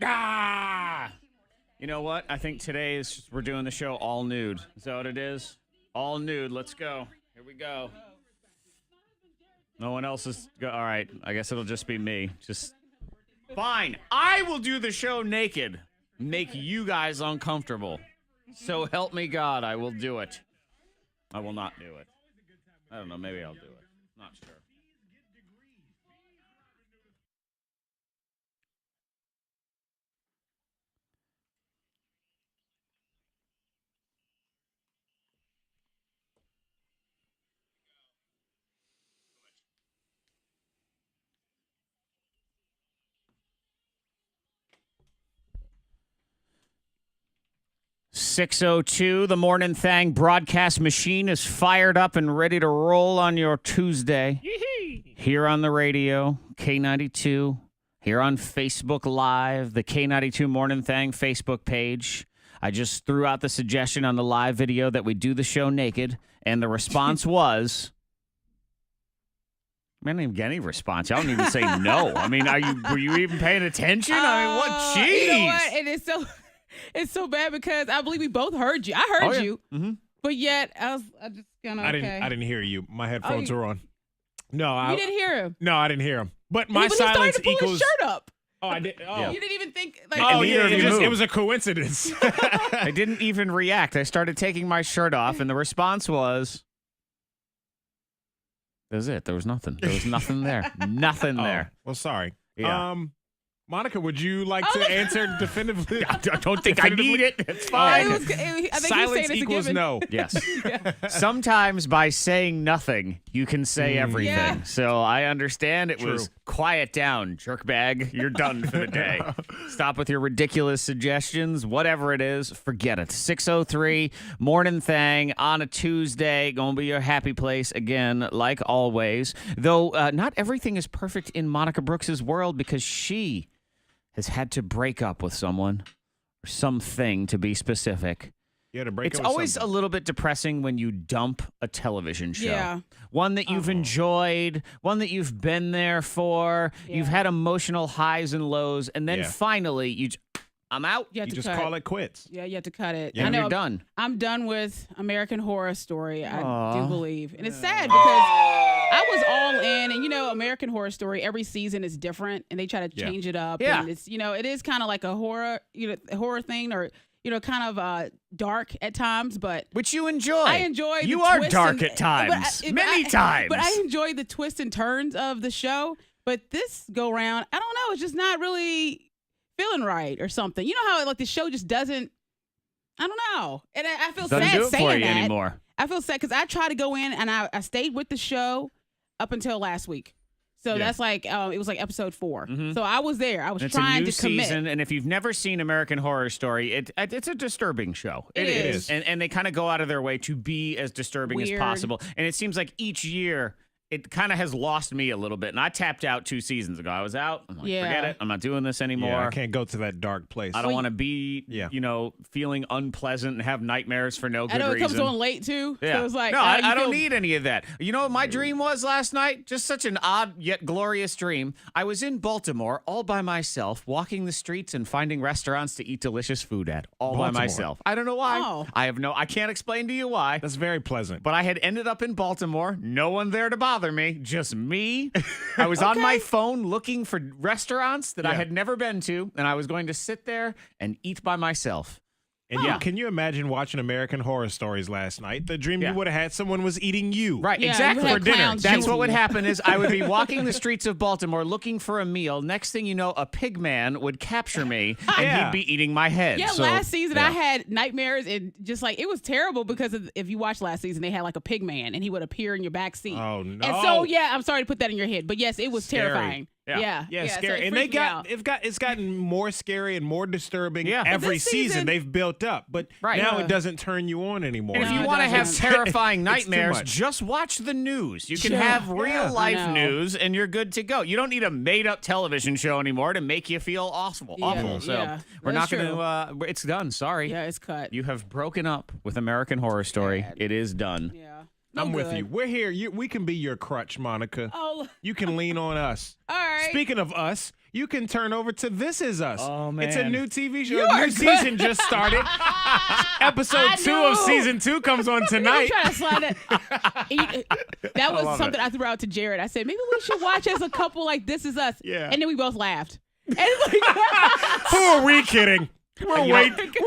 Ah! You know what? I think today we're doing the show all nude. Is that what it is? All nude. Let's go. Here we go. No one else is. All right. I guess it'll just be me. Fine. I will do the show naked. Make you guys uncomfortable. So help me God, I will do it. I will not do it. I don't know. Maybe I'll do it. Not sure. 6:02, the Mornin Thang broadcast machine is fired up and ready to roll on your Tuesday. Yee-hee. Here on the radio, K92. Here on Facebook Live, the K92 Mornin Thang Facebook page. I just threw out the suggestion on the live video that we do the show naked, and the response was... I didn't even get any response. I don't even say no. I mean, were you even paying attention? I mean, what? Jeez. You know what? And it's so bad because I believe we both heard you. I heard you, but yet I just kind of. I didn't hear you. My headphones were on. No, you didn't hear him. No, I didn't hear him. But my he silence started to pull equals. his shirt up. Oh, I did. Oh, You didn't even think. Like, oh And yeah. neither of you It was a coincidence. I didn't even react. I started taking my shirt off, and the response was... That's it. There was nothing. There was nothing there. Nothing there. Well, sorry. Yeah. Monica, would you like to answer definitively? I don't think I need it. It's fine. I think Silence equals no. Yes. Sometimes by saying nothing, you can say everything. Yeah. So I understand it True. was quiet down, jerkbag. You're done for the day. Stop with your ridiculous suggestions. Whatever it is, forget it. 6:03, Mornin Thang on a Tuesday. Going to be your happy place again, like always. Though not everything is perfect in Monica Brooks's world because she has had to break up with someone or something, to be specific. You had to break It's up with always something. a little bit depressing when you dump a television show. Yeah. One that you've enjoyed, one that you've been there for, you've had emotional highs and lows, and then finally I'm out. You have You to just cut call it quits. Yeah, you have to cut it. Yeah, I know. you're done. I'm done with American Horror Story. I do believe, and it's sad because I was all in, and American Horror Story. Every season is different, and they try to change it up. Yeah. And it's it is kind of like a horror, horror thing, or kind of dark at times, but Which you enjoy. I enjoy. You the are twists dark and- at times. Many times. But I enjoy the twists and turns of the show. But this go round, I don't know. It's just not really feeling right or something. You know how like the show just doesn't. I don't know, and I feel Doesn't sad do it saying for you that. anymore. I feel sad because I tried to go in and I stayed with the show up until last week. So that's like it was like episode 4. So I was there. I was It's trying a new to commit. season, and if you've never seen American Horror Story, it's a disturbing show. It is. And they kind of go out of their way to be as disturbing as Weird. possible. And it seems like each year, it kind of has lost me a little bit. And I tapped out 2 seasons ago. I was out. I'm like, forget it. I'm not doing this anymore. Yeah, I can't go to that dark place. I don't want to be, feeling unpleasant and have nightmares for no good I know it reason. comes on late too. Yeah. So it's like no, you I don't feel- need any of that. You know what my dream was last night? Just such an odd yet glorious dream. I was in Baltimore all by myself, walking the streets and finding restaurants to eat delicious food at all by Baltimore. myself. I don't know why. Oh. I can't explain to you why. That's very pleasant. But I had ended up in Baltimore, no one there to bother me, just me. I was on my phone looking for restaurants that I had never been to, and I was going to sit there and eat by myself. And can you imagine watching American Horror Stories last night? The dream Yeah. you would have had, someone was eating you. Right, Yeah, exactly. you had For dinner. clowns That's shooting what would you. happen is I would be walking the streets of Baltimore looking for a meal. Next thing you know, a pig man would capture me and Yeah. he'd be eating my head. Yeah, So, last season yeah. I had nightmares and just like it was terrible because if you watched last season, they had like a pig man and he would appear in your back seat. Oh, no. And so I'm sorry to put that in your head, but yes, it was Scary. terrifying. Yeah. Yeah, so scary. it And they freaked me out. it's gotten more scary and more disturbing Yeah. every This season season- they've built up. But Right. now Yeah. it doesn't turn you on anymore. And if No, you it want to have doesn't. terrifying It's too nightmares, much. just watch the news. You can Yeah. have real Yeah. life I know. news and you're good to go. You don't need a made up television show anymore to make you feel awful. Yeah, So yeah. we're not That's going to, it's done. Sorry. Yeah, it's cut. You have broken up with American Horror Story. Sad. It is done. Yeah. No I'm with good. you. We're here. We can be your crutch, Monica. Oh, You can lean on us. all right. right. Speaking of us, you can turn over to This Is Us. Oh, man. It's a new TV show. You A are new good. season just started. Episode I 2 of knew. season 2 comes on I'm trying trying to slide it. That was love something I threw out to Jared. I said, maybe we should watch as a couple like This Is Us. Yeah. And then we both laughed. And it's like, Who are we kidding? know-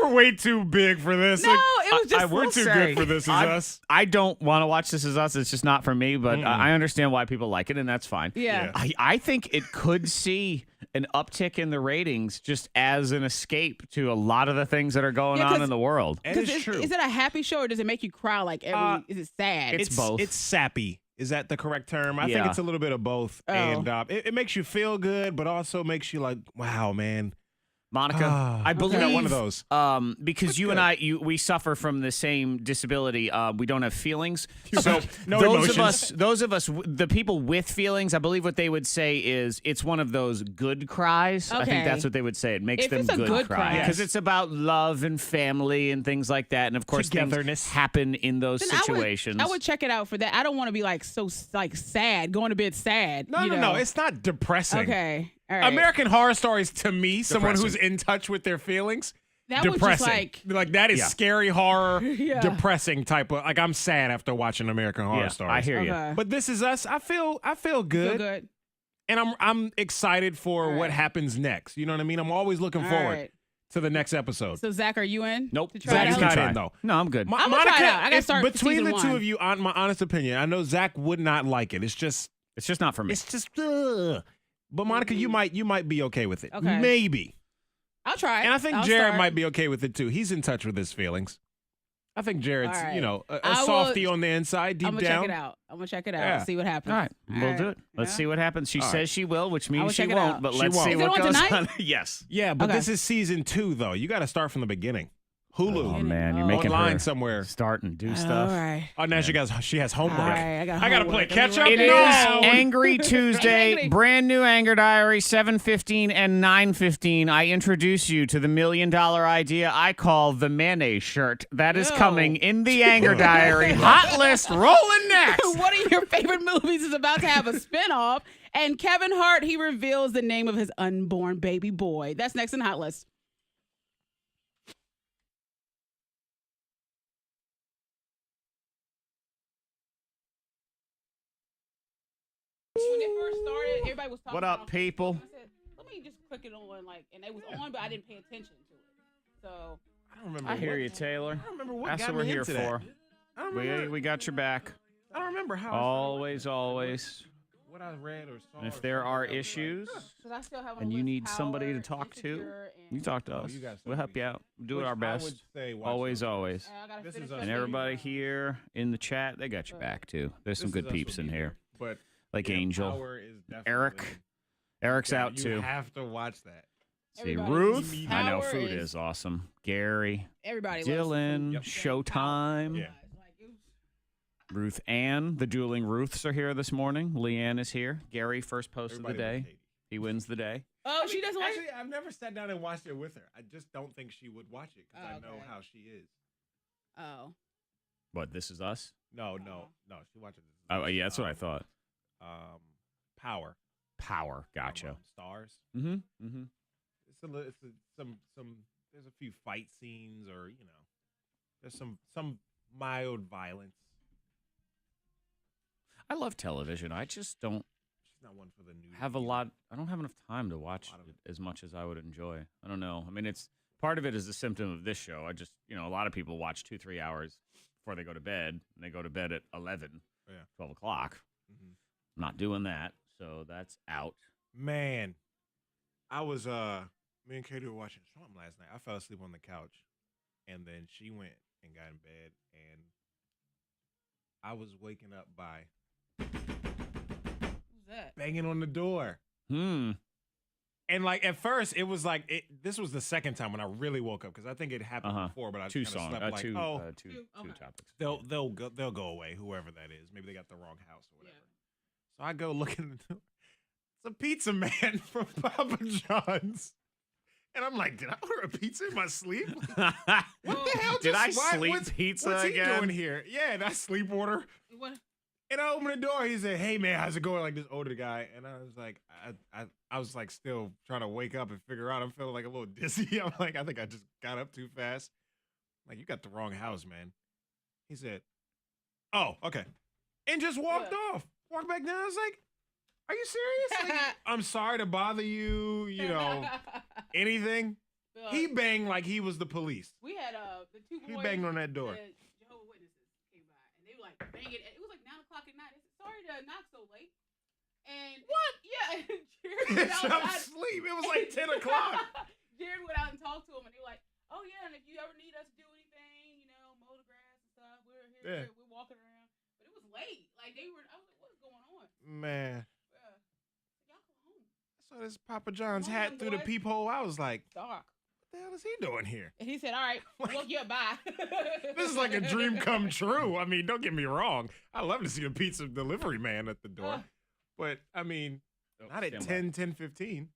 We're way too big for this. no, it was just. We're too good for This Is Us. I don't want to watch This Is Us. It's just not for me, but I understand why people like it, and that's fine. Yeah. I think it could see an uptick in the ratings just as an escape to a lot of the things that are going Yeah, on 'cause- in the world. It 'Cause is true. Is it a happy show or does it make you cry like every? Is it sad? It's both. It's sappy. Is that the correct term? I think Yeah. it's a little bit of both. Oh. And it makes you feel good, but also makes you like, wow, man. Monica, I I believe got one of those. Because That's you and good. we suffer from the same disability. We don't have feelings. So No those of us, the people with feelings, I believe what they would say is it's one of those good cries. I Okay. think that's what they would say. It makes If them it's a good cry. because Yes. it's about love and family and things like that. And of course, things Togetherness. happen in those Then situations. I would check it out for that. I don't want to be like so like sad, going to bed sad. No, you no, know? no. It's not depressing. Okay. All right. American Horror Stories, to me, someone who's Depressing. in touch with their feelings, That was just depressing. like- that is Yeah. scary horror, Yeah. depressing type of. Like I'm sad after watching American Horror yeah, Stories. I hear you. Okay. But This Is Us. I feel Feel good, good. and I'm excited for All what right. happens next. You know what I mean? I'm always looking All forward right. to the next episode. So Zach, are you in? Nope. To try Zach's it not out? Try. in, though. No, I'm good. I'm gonna try it out. I gotta if- start between the season two one. of you. On my honest opinion, I know Zach would not like it. It's just not for me. ugh. But Monica, you might be okay with it. Okay. Maybe. I'll try it. And I think I'll Jared start. might be okay with it too. He's in touch with his feelings. I think Jared's, All right. a I will- softie on the inside, deep I'm gonna down. check it out. I'm gonna check it out. Yeah. See what happens. All right, we'll do it. Let's Yeah. see what happens. She All says right. she will, which I will means she check it won't. out. But She let's won't. see Is it what on goes tonight? on. Yes. Yeah, but Okay. this is season 2, though. You got to start from the beginning. Hulu. Oh man, you're Oh. making Online her somewhere. start and do All stuff. right. Oh, now she has homework. All right. I got I gotta homework. play Let me catch write up It that is now. down. Angry Tuesday, Angry. brand new Anger Diary, 7:15 and 9:15. I introduce you to the $1 million idea I call the mayonnaise shirt. That is Ew. coming in the Anger Diary. Hot list rolling next. One of your favorite movies is about to have a spinoff, and Kevin Hart, he reveals the name of his unborn baby boy. That's next in Hot List. When it first started, everybody was talking What up, about- people? I said, let me just click it on, and it was on, but I didn't pay attention to it. So, I don't remember. I hear what- you, Taylor. I don't remember what That's got what we're me here into that. for. I don't remember. We got your back. I don't remember how. Always, always. What I read or saw. And if or there something are like that, I was like, issues, because I still have on and the you list need somebody to Power, talk to, Insecure, and- you talk to Oh, us. you got We'll help you out. Do which our I would best. say watch Always, those. always. I gotta This finish is that us. And thing. everybody here in the chat, they got your back too. There's some This good Is Us peeps will in be here, there. But like yeah, Angel, Power is definitely- Eric. Eric's Yeah, out you too. have to watch that. See, Everybody Ruth. needs I know Power food is- is awesome. Gary, Everybody Dylan, Yep. Showtime. Yeah. Ruth Ann, the dueling Ruths are here this morning. Leanne is here. Gary, first post of the Everybody loves day. Katie. He wins the day. Oh, she doesn't like Actually, I've never sat down and watched it with her. I just don't think she would watch it because Oh, I know okay. how she is. Oh. What, This Is Us? No. She watches. Oh, yeah, that's what I thought. Power. Power. Gotcha. Stars. Mm-hmm. Mm-hmm. There's a few fight scenes, or there's some mild violence. I love television. I just don't She's not one for the news. have a lot. I don't have enough time to watch lot of it as much as I would enjoy. I don't know. I mean, it's part of it is a symptom of this show. I just, a lot of people watch 2-3 hours before they go to bed, and they go to bed at 11, 12 o'clock. Mhm. I'm not doing that, so that's out. Man, I was me and Katie were watching something last night. I fell asleep on the couch, and then she went and got in bed, and I was waking up by Who's that? banging on the door. Hmm. And like at first, it was like this was the second time when I really woke up because I think it happened before, but I Two just kinda songs. slept like, Two Okay. topics. they'll go away, whoever that is. Maybe they got the wrong house or whatever. So I go look in the door. It's a pizza man from Papa John's. And I'm like, did I order a pizza in my sleep? What the hell? Did I what's sleep pizza what's he again? doing here? Yeah, that sleep order. What? And I opened the door. He said, "Hey man, how's it going?" Like this older guy, and I was like, I was like still trying to wake up and figure out. I'm feeling like a little dizzy. I'm like, I think I just got up too fast. I'm like, you got the wrong house, man. He said, "Oh, okay," and just walked off. Walked back down. I was like, "Are you serious? Like, I'm sorry to bother you. You know, anything." He banged like he was the police. We had the two boys. He banged on that door. Jehovah's Witnesses came by, and they were like banging. It was like 9 o'clock at night. They said, "Sorry to knock so late." And what? Yeah, Jared went out. I'm asleep. It was like 10 o'clock. Jared went out and talked to him, and they were like, "Oh yeah, and if you ever need us to do anything, you know, mow the grass and stuff, we're here. We're walking around." But it was late. Like they were. I was like, "What's going on?" Man. Y'all go home. I saw this Papa John's hat through the peephole. I was like, dark. What the hell is he doing here? And he said, "All right, look you up, bye." This is like a dream come true. I mean, don't get me wrong. I love to see a pizza delivery man at the door. But, I mean, not at 10:15.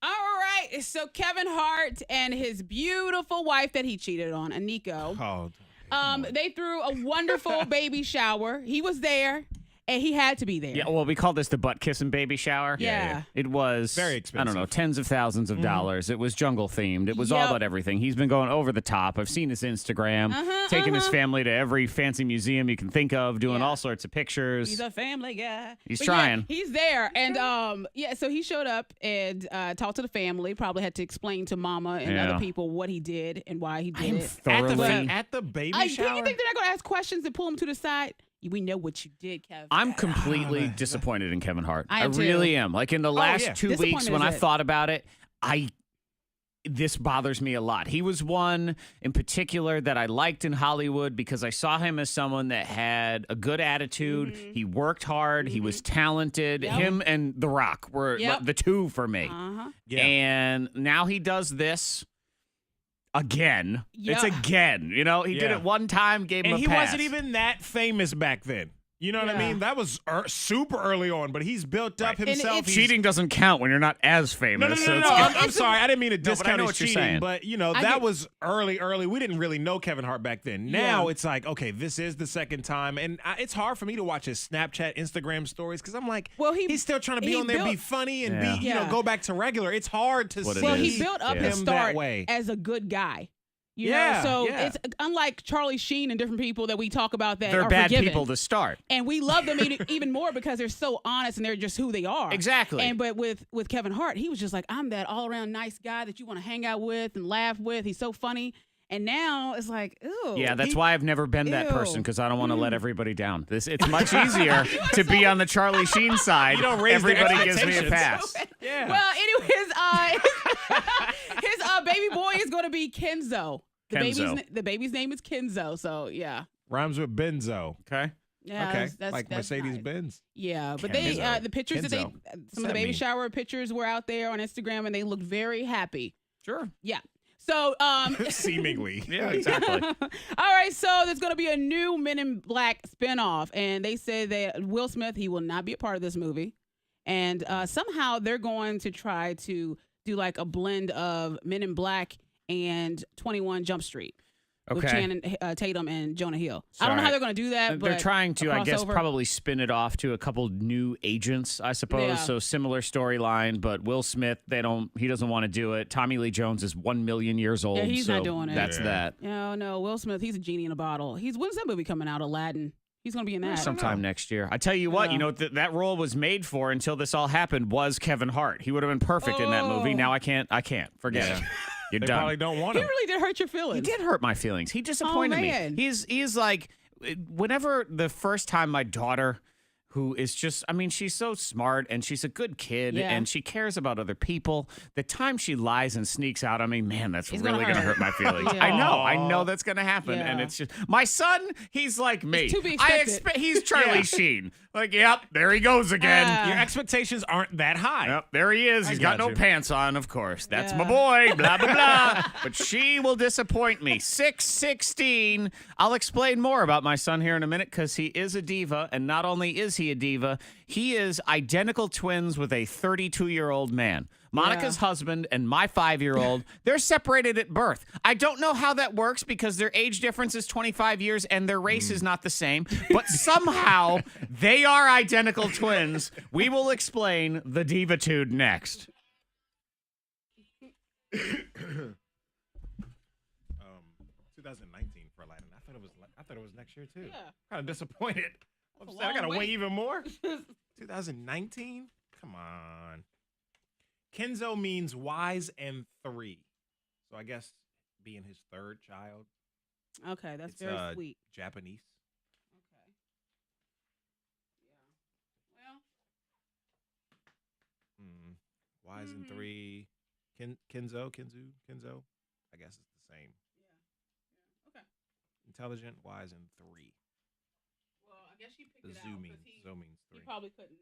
All right. So Kevin Hart and his beautiful wife that he cheated on, Aniko. They threw a wonderful baby shower. He was there. And he had to be there. Yeah, well, we call this the butt kissing baby shower. Yeah. It was very expensive. I don't know, tens of thousands of dollars. It was jungle themed. It was all about everything. He's been going over the top. I've seen his Instagram, taking his family to every fancy museum you can think of, doing all sorts of pictures. He's a family guy. He's trying. Yeah, he's there. And so he showed up and talked to the family, probably had to explain to mama and other people what he did and why he did it. At the baby shower? Do you think they're not going to ask questions and pull him to the side? We know what you did, Kevin. I'm completely disappointed in Kevin Hart. I really am. Like in the last 2 weeks when I thought about it, this bothers me a lot. He was one in particular that I liked in Hollywood because I saw him as someone that had a good attitude. He worked hard. He was talented. Him and The Rock were the two for me. And now he does this. Again. It's again. You know, he did it one time, gave him a pass. And he wasn't even that famous back then. You know what I mean? That was super early on, but he's built up himself. Cheating doesn't count when you're not as famous. No. I'm sorry. I didn't mean to discount his cheating, saying. but, you know, that was early. We didn't really know Kevin Hart back then. Now it's like, okay, this is the second time. And it's hard for me to watch his Snapchat, Instagram stories because I'm like, he's still trying to be on there, be funny, and be, you know, go back to regular. It's hard to see. Well, he built up his start as a good guy. You know, so it's unlike Charlie Sheen and different people that we talk about that they're are bad forgiven. people to start. And we love them even more because they're so honest and they're just who they are. Exactly. But with Kevin Hart, he was just like, I'm that all-around nice guy that you want to hang out with and laugh with. He's so funny. And now it's like, ew. Yeah, that's why I've never been that person because I don't want to let everybody down. It's much easier to be on the Charlie Sheen side. You don't raise everybody gives me a pass. Yeah. Well, anyways, his baby boy is going to be Kenzo. The baby's name is Kenzo, so yeah. Rhymes with Benzo. Okay. Yeah, okay. That's like Mercedes Benz. Yeah, but Kenzo. the pictures that some of the baby shower pictures were out there on Instagram, and they looked very happy. Sure. Yeah. So seemingly. Yeah, exactly. All right, so there's going to be a new Men in Black spinoff, and they say that Will Smith, he will not be a part of this movie, and somehow they're going to try to do like a blend of Men in Black and 21 Jump Street with Channing Tatum and Jonah Hill. I don't know how they're going to do that, but they're trying to, I guess, probably spin it off to a couple new agents, I suppose. Yeah. So similar storyline, but Will Smith, he doesn't want to do it. Tommy Lee Jones is 1 million years old. Yeah, he's not doing it. That's that. No, Will Smith, he's a genie in a bottle. When's that movie coming out? Aladdin. He's going to be in that. Sometime next year. I tell you what, you know, that role was made for until this all happened was Kevin Hart. He would have been perfect in that movie. Now I can't. Forget it. You're they done. Probably don't want him. He really did hurt your feelings. He did hurt my feelings. He disappointed me. He's like, whenever the first time my daughter, who is just, I mean, she's so smart and she's a good kid and she cares about other people. The time she lies and sneaks out on me, man, that's really going to hurt my feelings. I know that's going to happen. And it's just, my son, he's like me. It's to be expected. He's Charlie Sheen. Like, yep, there he goes again. Your expectations aren't that high. Yep, there he is. He's got no pants on, of course. That's my boy, blah, blah, blah. But she will disappoint me. 6'16". I'll explain more about my son here in a minute because he is a diva. And not only is he he a diva? He is identical twins with a 32-year-old man. Monica's husband and my 5-year-old, they're separated at birth. I don't know how that works because their age difference is 25 years and their race is not the same, but somehow they are identical twins. We will explain the divitude next. 2019 for Aladdin. I thought it was next year too. Yeah. Kind of disappointed. That's a I gotta long wait wait. even more. 2019? Come on. Kenzo means wise and 3. So I guess being his 3rd child. Okay, that's It's, very sweet. Japanese. Okay. Yeah. Well. Wise and 3. Kenzo. I guess it's the same. Yeah. Okay. Intelligent, wise, and 3. Well, I guess she picked The it zoo out means 'cause means 3. he probably couldn't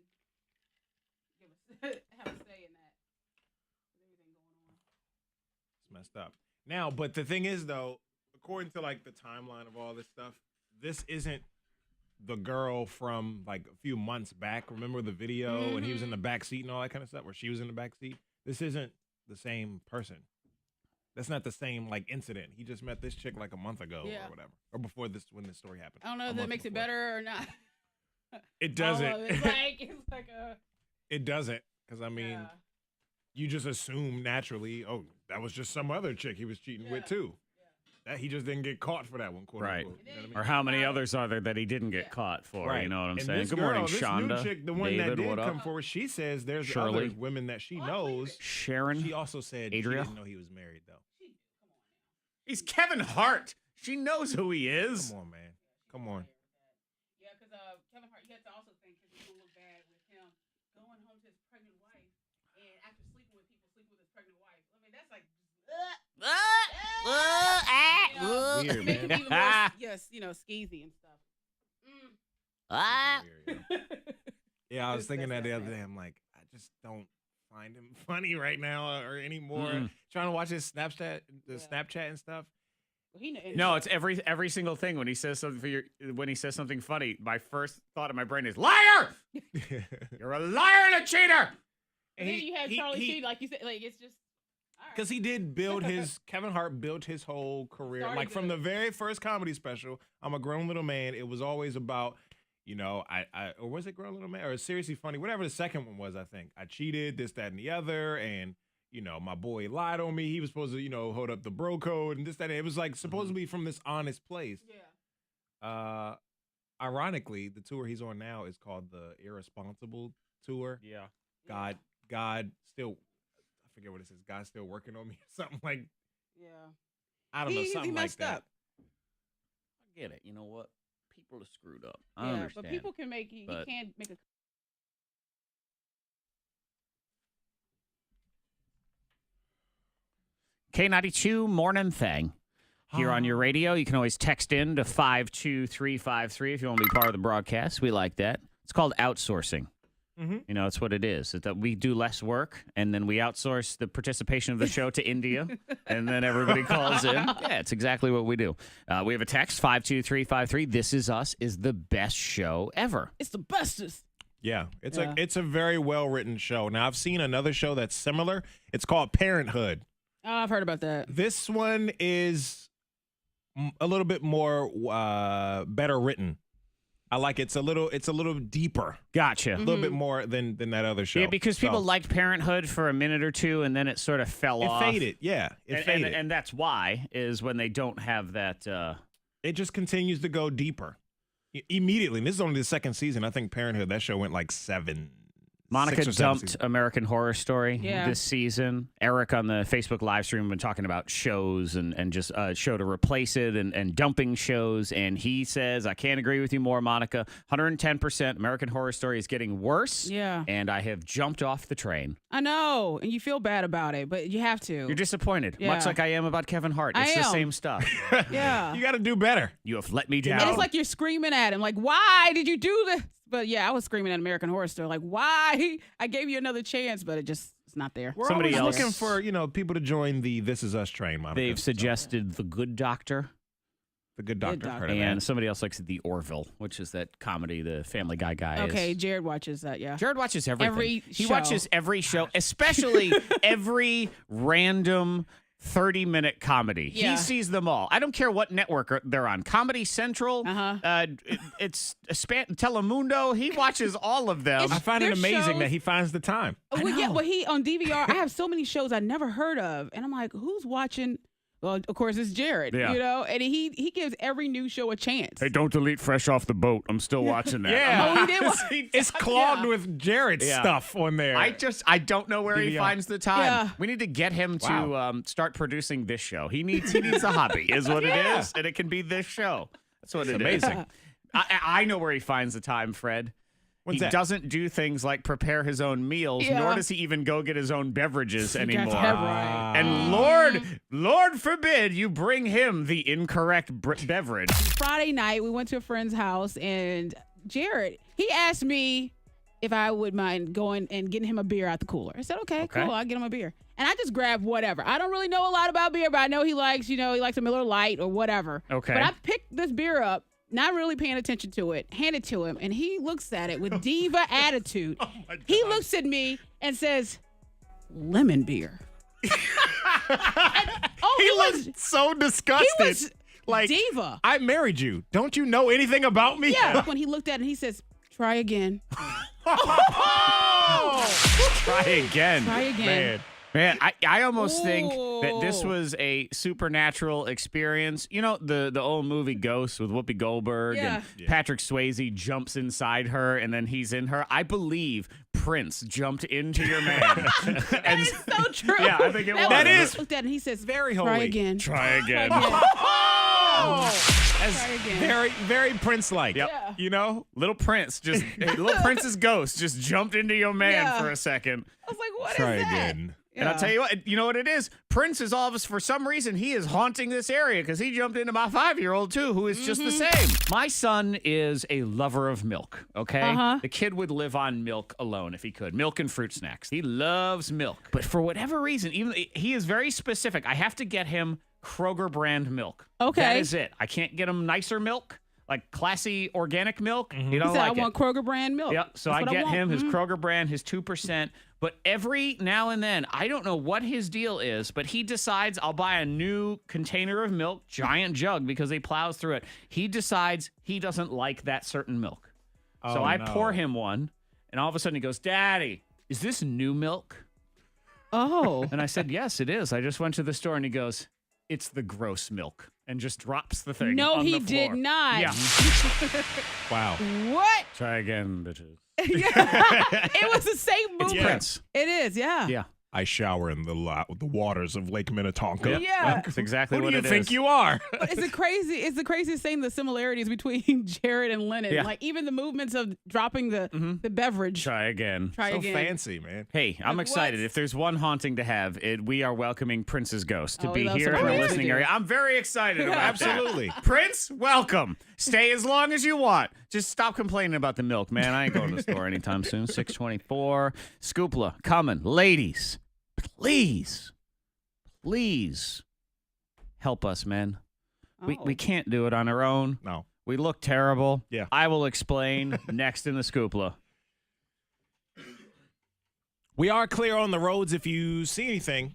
have a say in that. With everything going on. It's messed up. Now, but the thing is, though, according to like the timeline of all this stuff, this isn't the girl from like a few months back. Remember the video and he was in the back seat and all that kind of stuff, where she was in the back seat? This isn't the same person. That's not the same like incident. He just met this chick like a month ago or whatever, or before this when this story happened. I don't know if that makes it better or not. It doesn't. It's like a. It doesn't, because I mean, you just assume naturally, oh, that was just some other chick he was cheating with too. That he just didn't get caught for that one, quote Right. unquote. You know what I mean? Or how many others are there that he didn't get caught for? Right. You know what I'm And saying? this Good girl, morning, this Shonda. new chick, the one David, that did what up? come forward, she says there's Shirley. other women that she knows. Sharon. She also said Adria? she didn't know he was married, though. He's Kevin Hart. She knows who he is. Come on, man. Come on. Yeah, because Kevin Hart, you have to also think because it's going to look bad with him going home to his pregnant wife, and after sleeping with people, sleep with his pregnant wife. I mean, that's like. Weird, Make him man. even more, yes, skeezy and stuff. Yeah, I was thinking that That's the other bad. day. I'm like, I just don't find him funny right now or anymore. Trying to watch his Snapchat, Snapchat and stuff. No, it's every single thing when he says something when he says something funny. My first thought in my brain is liar. You're a liar and a cheater. And then you have Charlie Sheen, like you said, like it's just. Because he did build Kevin Hart built his whole career. Started Like from good. the very first comedy special, I'm a Grown Little Man. It was always about, or was it Grown Little Man? Or Seriously Funny? Whatever the second one was, I think. I cheated, this, that, and the other. And, my boy lied on me. He was supposed to, hold up the bro code and this, that. And it was like supposed to be from this honest place. Yeah. Ironically, the tour he's on now is called the Irresponsible Tour. Yeah. God still... I forget what it says. God's still working on me. Something like, Yeah. I don't know, something he like messed that. up. I get it. You know what? People are screwed up. Yeah, I understand. but people can make you. But- You can't make a. K92 Mornin Thang. Here on your radio, you can always text in to 52353 if you want to be part of the broadcast. We like that. It's called outsourcing. Mm-hmm. It's what it is. It's that we do less work, and then we outsource the participation of the show to India, and then everybody calls in. Yeah, it's exactly what we do. We have a text, 52353. This Is Us is the best show ever. It's the bestest. Yeah, it's a very well written show. Now I've seen another show that's similar. It's called Parenthood. Oh, I've heard about that. This one is a little bit more better written. I like it's a little deeper. Gotcha. A little bit more than that other show. Yeah, because people So, liked Parenthood for a minute or two, and then it sort of fell off. it faded. Yeah, it faded. And that's why is when they don't have that. It just continues to go deeper immediately. And this is only the second season. I think Parenthood, that show went like 7. Monica 6 or 7 dumped seasons. American Horror Story Yeah. this season. Eric on the Facebook live stream been talking about shows and just a show to replace it and dumping shows. And he says, I can't agree with you more, Monica. 110%. American Horror Story is getting worse. Yeah. And I have jumped off the train. I know, and you feel bad about it, but you have to. You're disappointed, much Yeah. like I am about Kevin Hart. It's I the am. same stuff. Yeah. You got to do better. You have let me down. And it's like you're screaming at him, like, why did you do this? But yeah, I was screaming at American Horror Story, like, why? I gave you another chance, but it's not there. We're Somebody always else- looking for, people to join the This Is Us train, Monica. They've suggested The Good Doctor. The Good Doctor. Doctor. Heard of And that. somebody else likes The Orville, which is that comedy the Family Guy guy Okay, is. Jared watches that. Yeah. Jared watches everything. He show. watches every show, especially every random 30-minute comedy. Yeah. He sees them all. I don't care what network they're on. Comedy Central, it's Telemundo. He watches all of them. I find it There's amazing shows- that he finds the time. Well, yeah, well, he on DVR. I have so many shows I never heard of, and I'm like, who's watching? Well, of course, it's Jared. Yeah. You know, and he gives every new show a chance. Hey, don't delete Fresh Off the Boat. I'm still watching that. Yeah. Oh, he did. It's clogged Yeah. with Jared's Yeah. stuff on there. I don't know where he DVR. finds the time. Yeah. We need to get him to Wow. start producing this show. He needs a hobby, is what it is, and it can be this show. That's what It's it is. amazing. I know where he finds the time, Fred. What's he that? doesn't do things like prepare his own meals, Yeah. nor does he even go get his own beverages anymore. That's right. And Lord forbid you bring him the incorrect beverage. Friday night, we went to a friend's house, and Jared, he asked me if I would mind going and getting him a beer out the cooler. I said, okay. Cool, I'll get him a beer. And I just grabbed whatever. I don't really know a lot about beer, but I know he likes a Miller Lite or whatever. Okay. But I picked this beer up, not really paying attention to it, hand it to him, and he looks at it with diva attitude. Oh my God. He looks at me and says, lemon beer. He was looked so disgusted. He was like, diva. I married you. Don't you know anything about me? Yeah. When he looked at it, he says, try again. Try again. Try again. Man. Man, I almost think that this Ooh. was a supernatural experience. You know, the old movie Ghost with Whoopi Goldberg and Yeah. Patrick Swayze jumps inside her and then he's in her. I believe Prince jumped into your man. That is so true. Yeah, I think it was. That is Looked at it and he says, very try holy. again. Try again. As Try again. very, very Prince-like. Yep. Yeah. You know? Little Prince little Prince's ghost just jumped into your man Yeah. for a second. I was like, what is Try that? again. And I'll tell you what it is. Prince is all of us, for some reason, he is haunting this area because he jumped into my 5-year-old too, who is just the same. My son is a lover of milk, okay? Uh-huh. The kid would live on milk alone if he could. Milk and fruit snacks. He loves milk. But for whatever reason, even he is very specific. I have to get him Kroger brand milk. Okay. That is it. I can't get him nicer milk, like classy organic milk. He He don't said, like I want Kroger brand milk. Yep. So That's I what get want. him his Kroger brand, his 2%. But every now and then, I don't know what his deal is, but he decides I'll buy a new container of milk, giant jug, because he plows through it. He decides he doesn't like that certain milk. So Oh, I no. pour him one, and all of a sudden he goes, Daddy, is this new milk? Oh. And I said, yes, it is. I just went to the store, and he goes, it's the gross milk, and just drops the thing No, on he the did floor. not. Yeah. Wow. What? Try again, bitches. It was the same It's movement. Prince. It is, yeah. Yeah. I shower in the waters of Lake Minnetonka. Yeah. That's exactly Who what do you it think is. you are? But it's the craziest thing, the similarities between Jared and Lennon. Yeah. Like even the movements of dropping the beverage. Try again. Try So again. fancy, man. Hey, I'm Like, excited. what? If there's one haunting to have, we are welcoming Prince's ghost to Oh, be he loves here some in the Prince. listening We do. area. I'm very excited about that. Absolutely. Prince, welcome. Stay as long as you want. Just stop complaining about the milk, man. I ain't going to the store anytime soon. 624. Scoopla, coming. Ladies, please help us, man. Oh. We can't do it on our own. No. We look terrible. Yeah. I will explain next in the Scoopla. We are clear on the roads. If you see anything,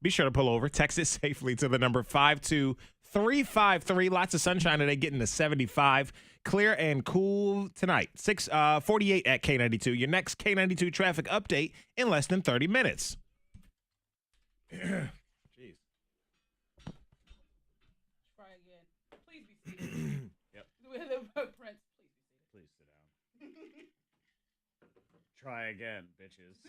be sure to pull over. Text it safely to the number 52353. Lots of sunshine today, getting to 75. Clear and cool tonight. 6:48 at K92. Your next K92 traffic update in less than 30 minutes. Jeez. Try again. Please be seated. Yep. Prince, Please sit down. Try again, bitches.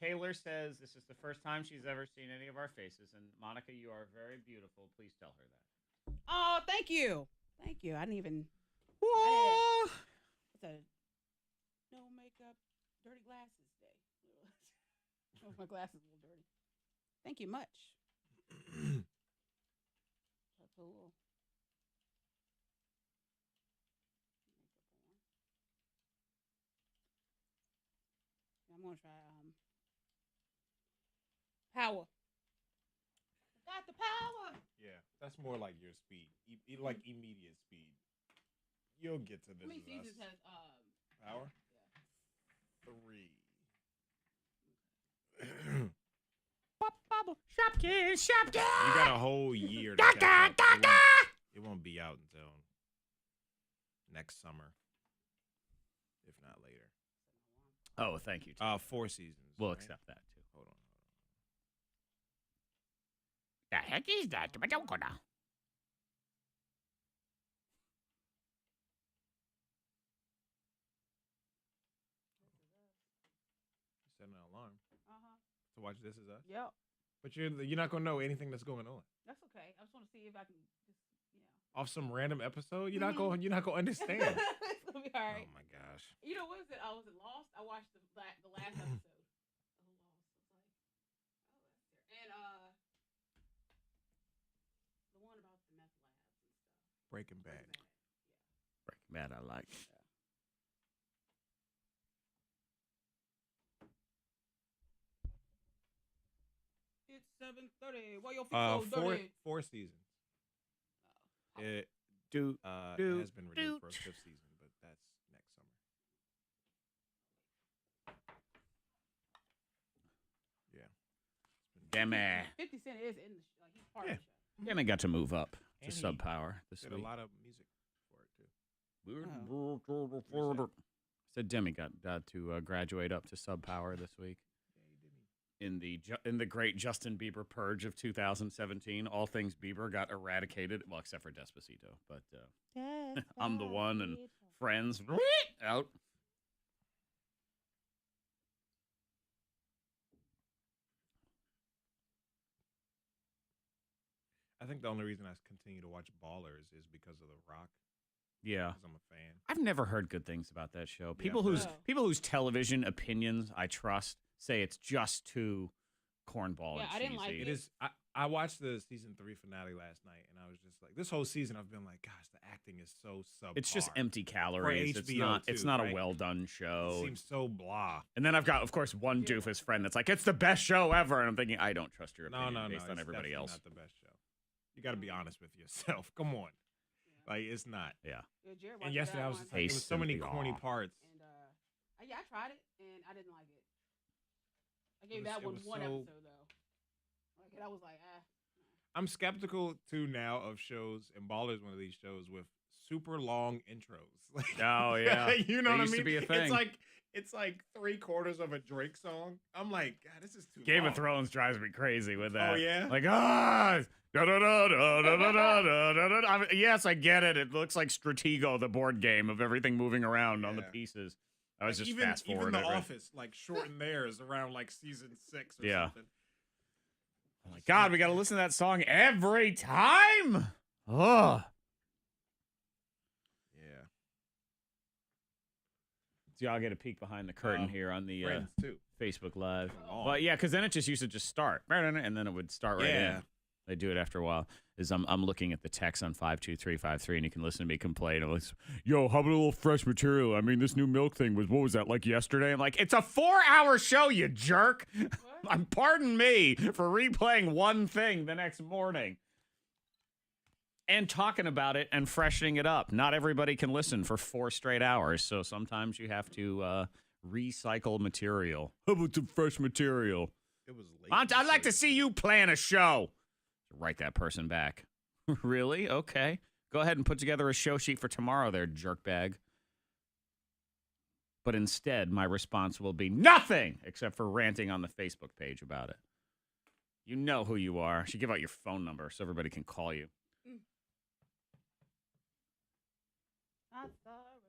Taylor says this is the first time she's ever seen any of our faces. And Monica, you are very beautiful. Please tell her that. Oh, thank you. Thank you. I didn't even. Whoa. It's a no makeup, dirty glasses day. Oh, my glasses a little dirty. Thank you much. That's a little. I'm gonna try power. Got the power. Yeah, that's more like your speed. Like immediate speed. You'll get to this. How many seasons has Power? Yeah. 3. Shopkins, Shopkins. You got a whole year to catch up. It won't be out until next summer, if not later. Oh, thank you. Tim. 4 seasons. We'll right? accept that too. Hold on. The heck is that? I don't go now. Set an alarm Uh-huh. to watch This Is Us. Yep. But you're not gonna know anything that's going on. That's okay. I just want to see if I can just, Off some random episode, you're Mhm. not gonna understand. it's gonna be all right. Oh my gosh. You know what is it? I was Lost. I watched the last episode. And the one about the meth labs and stuff. Breaking Bad. Breaking Bad, I like. It's 7:30. Why your feet so Four dirty? 4 seasons. It Do has been renewed for a 5th season, but that's next summer. Yeah. Demi. 50 Cent is in the show. He's part of the show. Demi got to move up to And he Sub Power this Did week. a lot of music for it too. Said Demi got to graduate up to Sub Power this week. In the great Justin Bieber purge of 2017, all things Bieber got eradicated. Well, except for Despacito, but I'm the One and Friends out. I think the only reason I continue to watch Ballers is because of The Rock. Yeah, Because I'm a fan. I've never heard good things about that show. Yeah. People whose television opinions I trust say it's just too cornball. Yeah, and I didn't like cheesy. It is. I watched the season 3 finale last night, and I was just like, this whole season I've been like, gosh, the acting is so subpar. It's just empty calories. It's HBO not. It's too, not right? a well done It show. seems so blah. And then I've got, of course, one doofus friend that's like, it's the best show ever, and I'm thinking, I don't trust your opinion No. based on It's everybody definitely else. Not the best show. You got to be honest with yourself. Come on, like it's not. Yeah. Jared And watched yesterday that I was one. just like, there was so many Tastes corny and parts. And yeah, I tried it and I didn't like it. I gave was- that it one was one so- episode though. Like I was like, I'm skeptical too now of shows, and Ballers one of these shows with super long intros. Like, Oh, yeah. you know They what I used to mean? be a thing. It's like 3/4 of a Drake song. I'm like, God, this is too Game long. of Thrones drives me crazy with that. Oh yeah. Like, da da da da da da da da da da. I mean, yes, I get it. It looks like Stratego, the board game of everything moving around on the Yeah. pieces. I was Like, just even, fast even forwarding. The Office like shortened theirs around like season 6 or Yeah. something. Oh my God, we got to listen to that song every time. Oh. Yeah. So y'all get a peek behind the curtain here on the Friends too. Facebook Live. Long. But yeah, because then it just used to just start, and then it would start right Yeah. in. They do it after a while. I'm looking at the text on 52353, and you can listen to me complain. I'm like, yo, how about a little fresh material? I mean, this new milk thing what was that, like yesterday? I'm like, it's a 4-hour show, you jerk. Pardon me for replaying one thing the next morning. And talking about it and freshening it up. Not everybody can listen for 4 straight hours, so sometimes you have to recycle material. How about some fresh material? It was late. I'd like to see you plan a show. Write that person back. Really? Okay. Go ahead and put together a show sheet for tomorrow there, jerkbag. But instead, my response will be nothing except for ranting on the Facebook page about it. You know who you are. You should give out your phone number so everybody can call you. I'm sorry.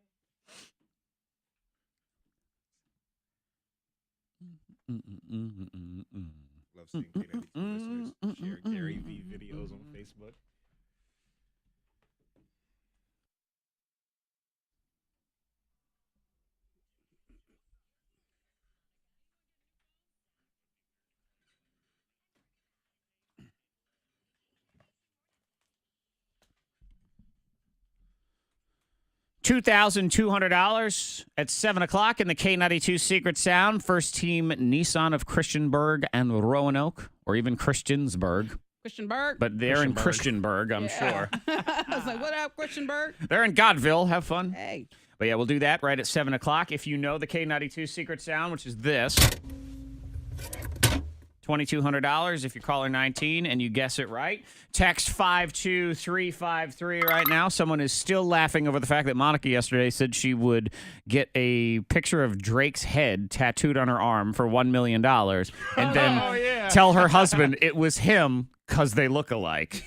Love seeing K92 listeners share Gary V videos on Facebook. $2,200 at 7 o'clock in the K92 Secret Sound. First team Nissan of Christiansburg and Roanoke, or even Christiansburg. Christianberg. But they're in Christianberg. Christianberg, I'm sure. I was like, what up, Christianberg? They're in Godville. Have fun. Hey. But yeah, we'll do that right at 7 o'clock. If you know the K92 Secret Sound, which is this, $2,200 if you're caller 19 and you guess it right. Text 52353 right now. Someone is still laughing over the fact that Monica yesterday said she would get a picture of Drake's head tattooed on her arm for $1 million and then tell her husband it was him because they look alike.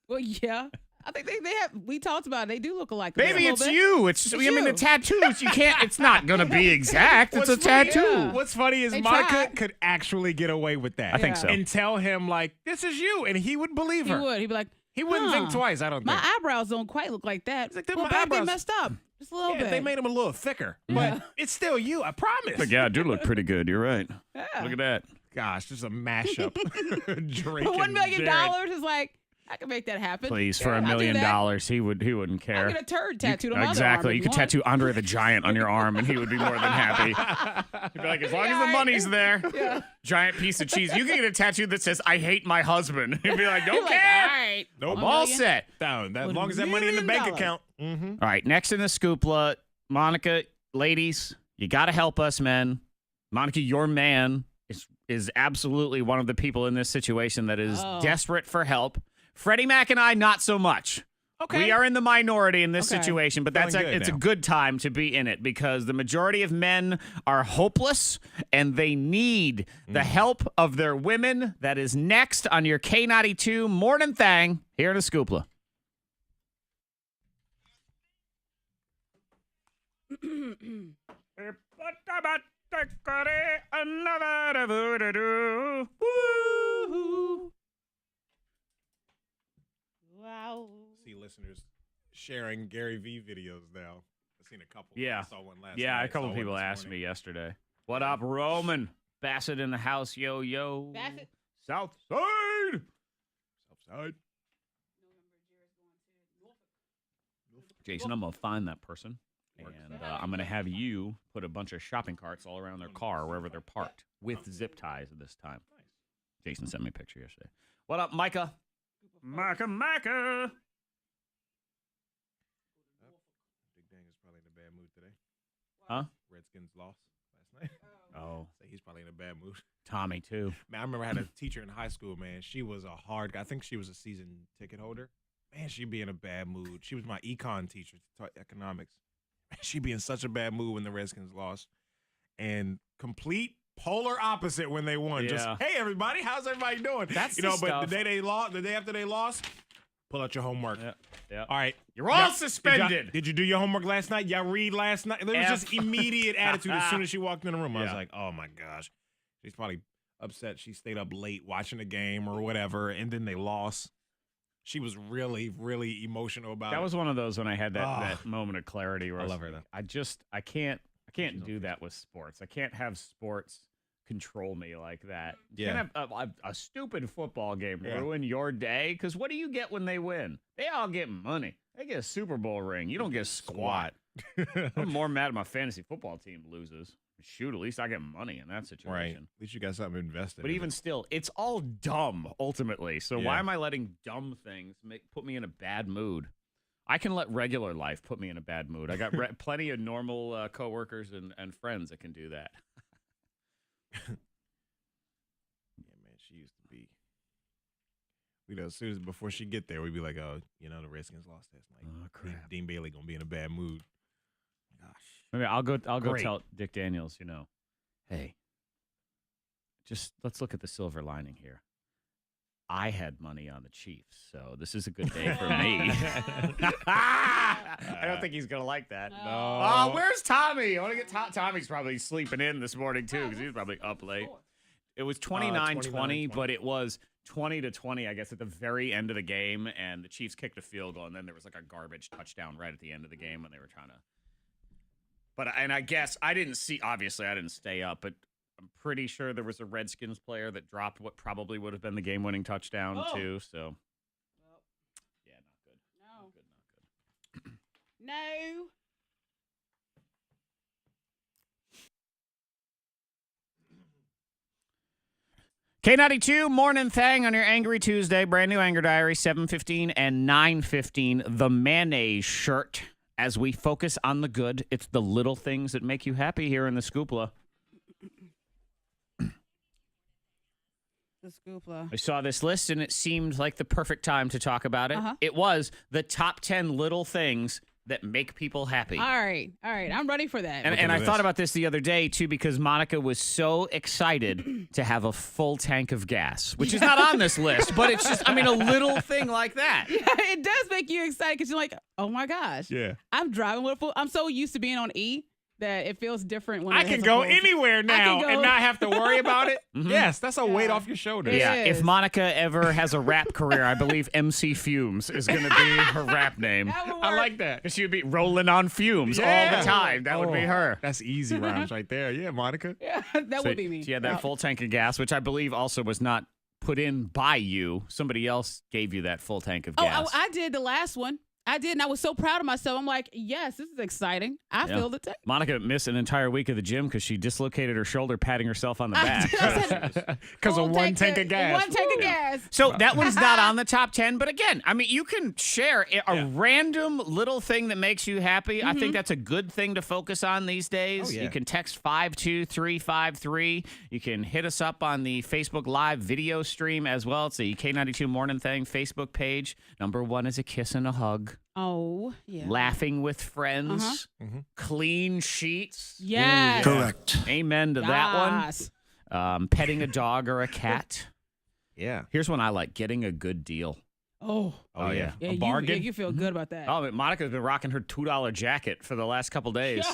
Well, yeah. I think they have. We talked about it. They do look alike. Maybe it's you. I mean, the tattoos, you can't, it's not going to be exact. It's a tattoo. Yeah. What's funny is They Monica tried. could actually get away with that. I think so. And tell him, like, this is you. And he would believe He her. would. He'd be like, He wouldn't think twice, I don't my think. eyebrows don't quite look like that. It's like, they're well, my back they eyebrows. messed up. Just a little bit. They made him a little thicker. But it's still you, I promise. But yeah, I do look pretty good. You're right. Yeah. Look at that. Gosh, just a mashup. Drake But $1 and million Jared. is like, I can make that happen. Please, for Yeah, $1 I'll do million, that. he wouldn't care. I'll get a turd tattooed on my other arm Exactly. if You could want. tattoo Andre the Giant on your arm, and he would be more than happy. He'd be like, as long as the money's there, giant piece of cheese. You can get a tattoo that says, "I hate my husband." He'd be like, "Don't You're like, care." all right. Nope. I'm all set. Down. As With long as that money in the $1 bank million. account. Mm-hmm. All right. Next in the scoopla, Monica, ladies, you got to help us, men. Monica, your man is absolutely one of the people in this situation that is desperate for help. Freddie Mac and I, not so much. Okay. We are in the minority in this Okay. situation, but Feeling good it's a now. good time to be in it because the majority of men are hopeless and they need the help of their women. That is next on your K92 Mornin Thang here in the Scoopla. Wow. See listeners sharing Gary V videos now. I've seen a couple. Yeah. I saw one last Yeah, night. a couple Saw one people this asked morning. me yesterday. What up, Roman? Bassett in the house, yo, yo. Bassett? South side. Outside. Jason, I'm going to find that person, and I'm going to have you put a bunch of shopping carts all around their car, wherever they're parked, with zip ties this time. Jason sent me a picture yesterday. What up, Micah? Micah. Big Dang is probably in a bad mood today. Huh? Redskins lost last night. Oh, So he's probably in a bad mood. Tommy, too. Man, I remember I had a teacher in high school, man. She was a hard guy. I think she was a season ticket holder. Man, she'd be in a bad mood. She was my econ teacher, taught economics. She'd be in such a bad mood when the Redskins lost. And complete polar opposite when they won. Just, Yeah. hey, everybody, how's everybody doing? That's you the know, but stuff. the day they lost, the day after they lost, pull out your homework. Yeah. All right. You're all suspended. Did you do your homework last night? Y'all read last night? There was just immediate attitude as soon as she walked in the room. I was Yeah. like, oh my gosh. She's probably upset she stayed up late watching the game or whatever, and then they lost. She was really, really emotional about it. That was one of those when I had that moment of clarity where I was love her, like, though. I can't do that with sports. I can't have sports control me like that. You Yeah. can't have a stupid football game Yeah. ruin your day, because what do you get when they win? They all get money. They get a Super Bowl ring. You don't get squat. I'm more mad at my fantasy football team loses. Shoot, at least I get money in that situation. Right. At least you got something invested. But in even it. still, it's all dumb ultimately. So why Yeah. am I letting dumb things put me in a bad mood? I can let regular life put me in a bad mood. I got plenty of normal coworkers and friends that can do that. Yeah, man, she used to be. You know, as soon as before she get there, we'd be like, oh, you know, the Redskins lost last night. Oh, crap. Dean Bailey gonna be in a bad mood. Gosh. Maybe I'll go Great. tell Dick Daniels, hey, just let's look at the silver lining here. I had money on the Chiefs, so this is a good day for me. I don't think he's going to like that. No. Oh, where's Tommy? I want to get Tommy's probably sleeping in this morning, too, because he was probably up late. It was 29-20, 29-20. but it was 20-20, I guess, at the very end of the game, and the Chiefs kicked a field goal, and then there was like a garbage touchdown right at the end of the game when they were trying to. And I guess I didn't stay up, but I'm pretty sure there was a Redskins player that dropped what probably would have been the game-winning touchdown, too, so. Yeah, not good. No. Not good, not good. No. K92 Mornin Thang on your Angry Tuesday. Brand new Anger Diary, 7:15 and 9:15. The Mayonnaise shirt. As we focus on the good, it's the little things that make you happy here in the Scoopla. The Scoopla. I saw this list, and it seemed like the perfect time to talk about it. It was the top 10 little things that make people happy. All right. I'm ready for that. And I thought about this the other day, too, because Monica was so excited to have a full tank of gas, which is not on this list, but it's just, a little thing like that. Yeah, it does make you excited because you're like, oh, my gosh. Yeah. I'm driving with a full. I'm so used to being on E that it feels different when I it can has a go full- anywhere now go- and not have to worry about it. Mhm. Yes, that's a weight off your shoulders. It Yeah, is. if Monica ever has a rap career, I believe MC Fumes is going to be her rap name. That would I work. like that. She would be rolling on fumes all Yeah. the time. That would be Oh, her. That's easy rhymes right there. Yeah, Monica. Yeah, that would be me. She had that Yeah. full tank of gas, which I believe also was not put in by you. Somebody else gave you that full tank of Oh, gas. I did the last one. I did, and I was so proud of myself. I'm like, yes, this is exciting. I Yeah. feel the tank. Monica missed an entire week of the gym because she dislocated her shoulder patting herself on the back. Because Full of one tank of gas. One tank of gas. So that one's not on the top 10, but again, you can share a random little thing that makes you happy. I think that's a good thing to focus on these days. Oh, yeah. You can text 52353. You can hit us up on the Facebook Live video stream as well. It's the K92 Morning Thang Facebook page. Number 1 is a kiss and a hug. Oh, yeah. Laughing with friends. Clean sheets. Yes. Correct. Amen to that Yes. one. Petting a dog or a cat. Yeah. Here's one I like, getting a good deal. Oh. Oh, yeah. Yeah, A bargain. you feel good about that. Oh, Monica's been rocking her $2 jacket for the last couple days.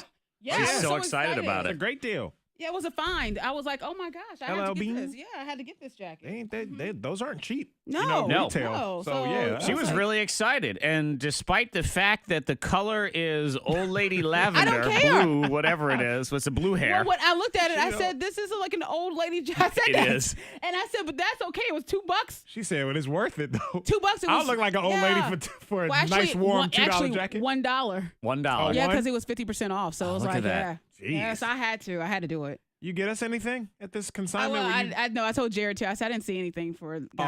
Yeah, She's I was so excited about It's a it. great deal. Yeah, it was a find. I was like, oh my gosh, I Hello, had to get Bean. this. Yeah, I had to get this jacket. Ain't those aren't cheap. No, No. Retail. no. So, yeah. She was like- really excited, and despite the fact that the color is old lady lavender, care. blue, whatever it is, with the blue hair. Well, when I looked at it, I She said, this is like an old lady jacket. I said It that. is. And I said, but that's okay. It was $2. She said, well, it's worth it, though. $2. It was, I'll look like an old yeah. lady for a Well, actually, nice, warm $2 jacket. $1. $1. Oh, Yeah, one? because it was 50% off. So it was look like, at that. yeah. Yes, I had to. I had to do it. You get us anything at this consignment? Well, Were you- I know. I told Jared too. I said I didn't see anything for guys, but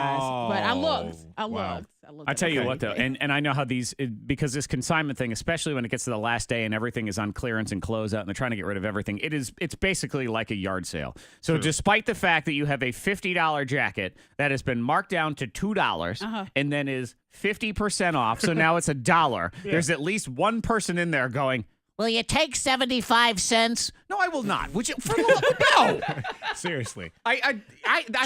I looked. I wow. looked. I tell you Okay. what, though, and I know how because this consignment thing, especially when it gets to the last day and everything is on clearance and closeout and they're trying to get rid of everything, it's basically like a yard sale. So despite the fact that you have a $50 jacket that has been marked down to $2 and then is 50% off, so now it's $1, there's at least one person in there going, will you take 75 cents? No, I will not. Would you? No. Seriously. That's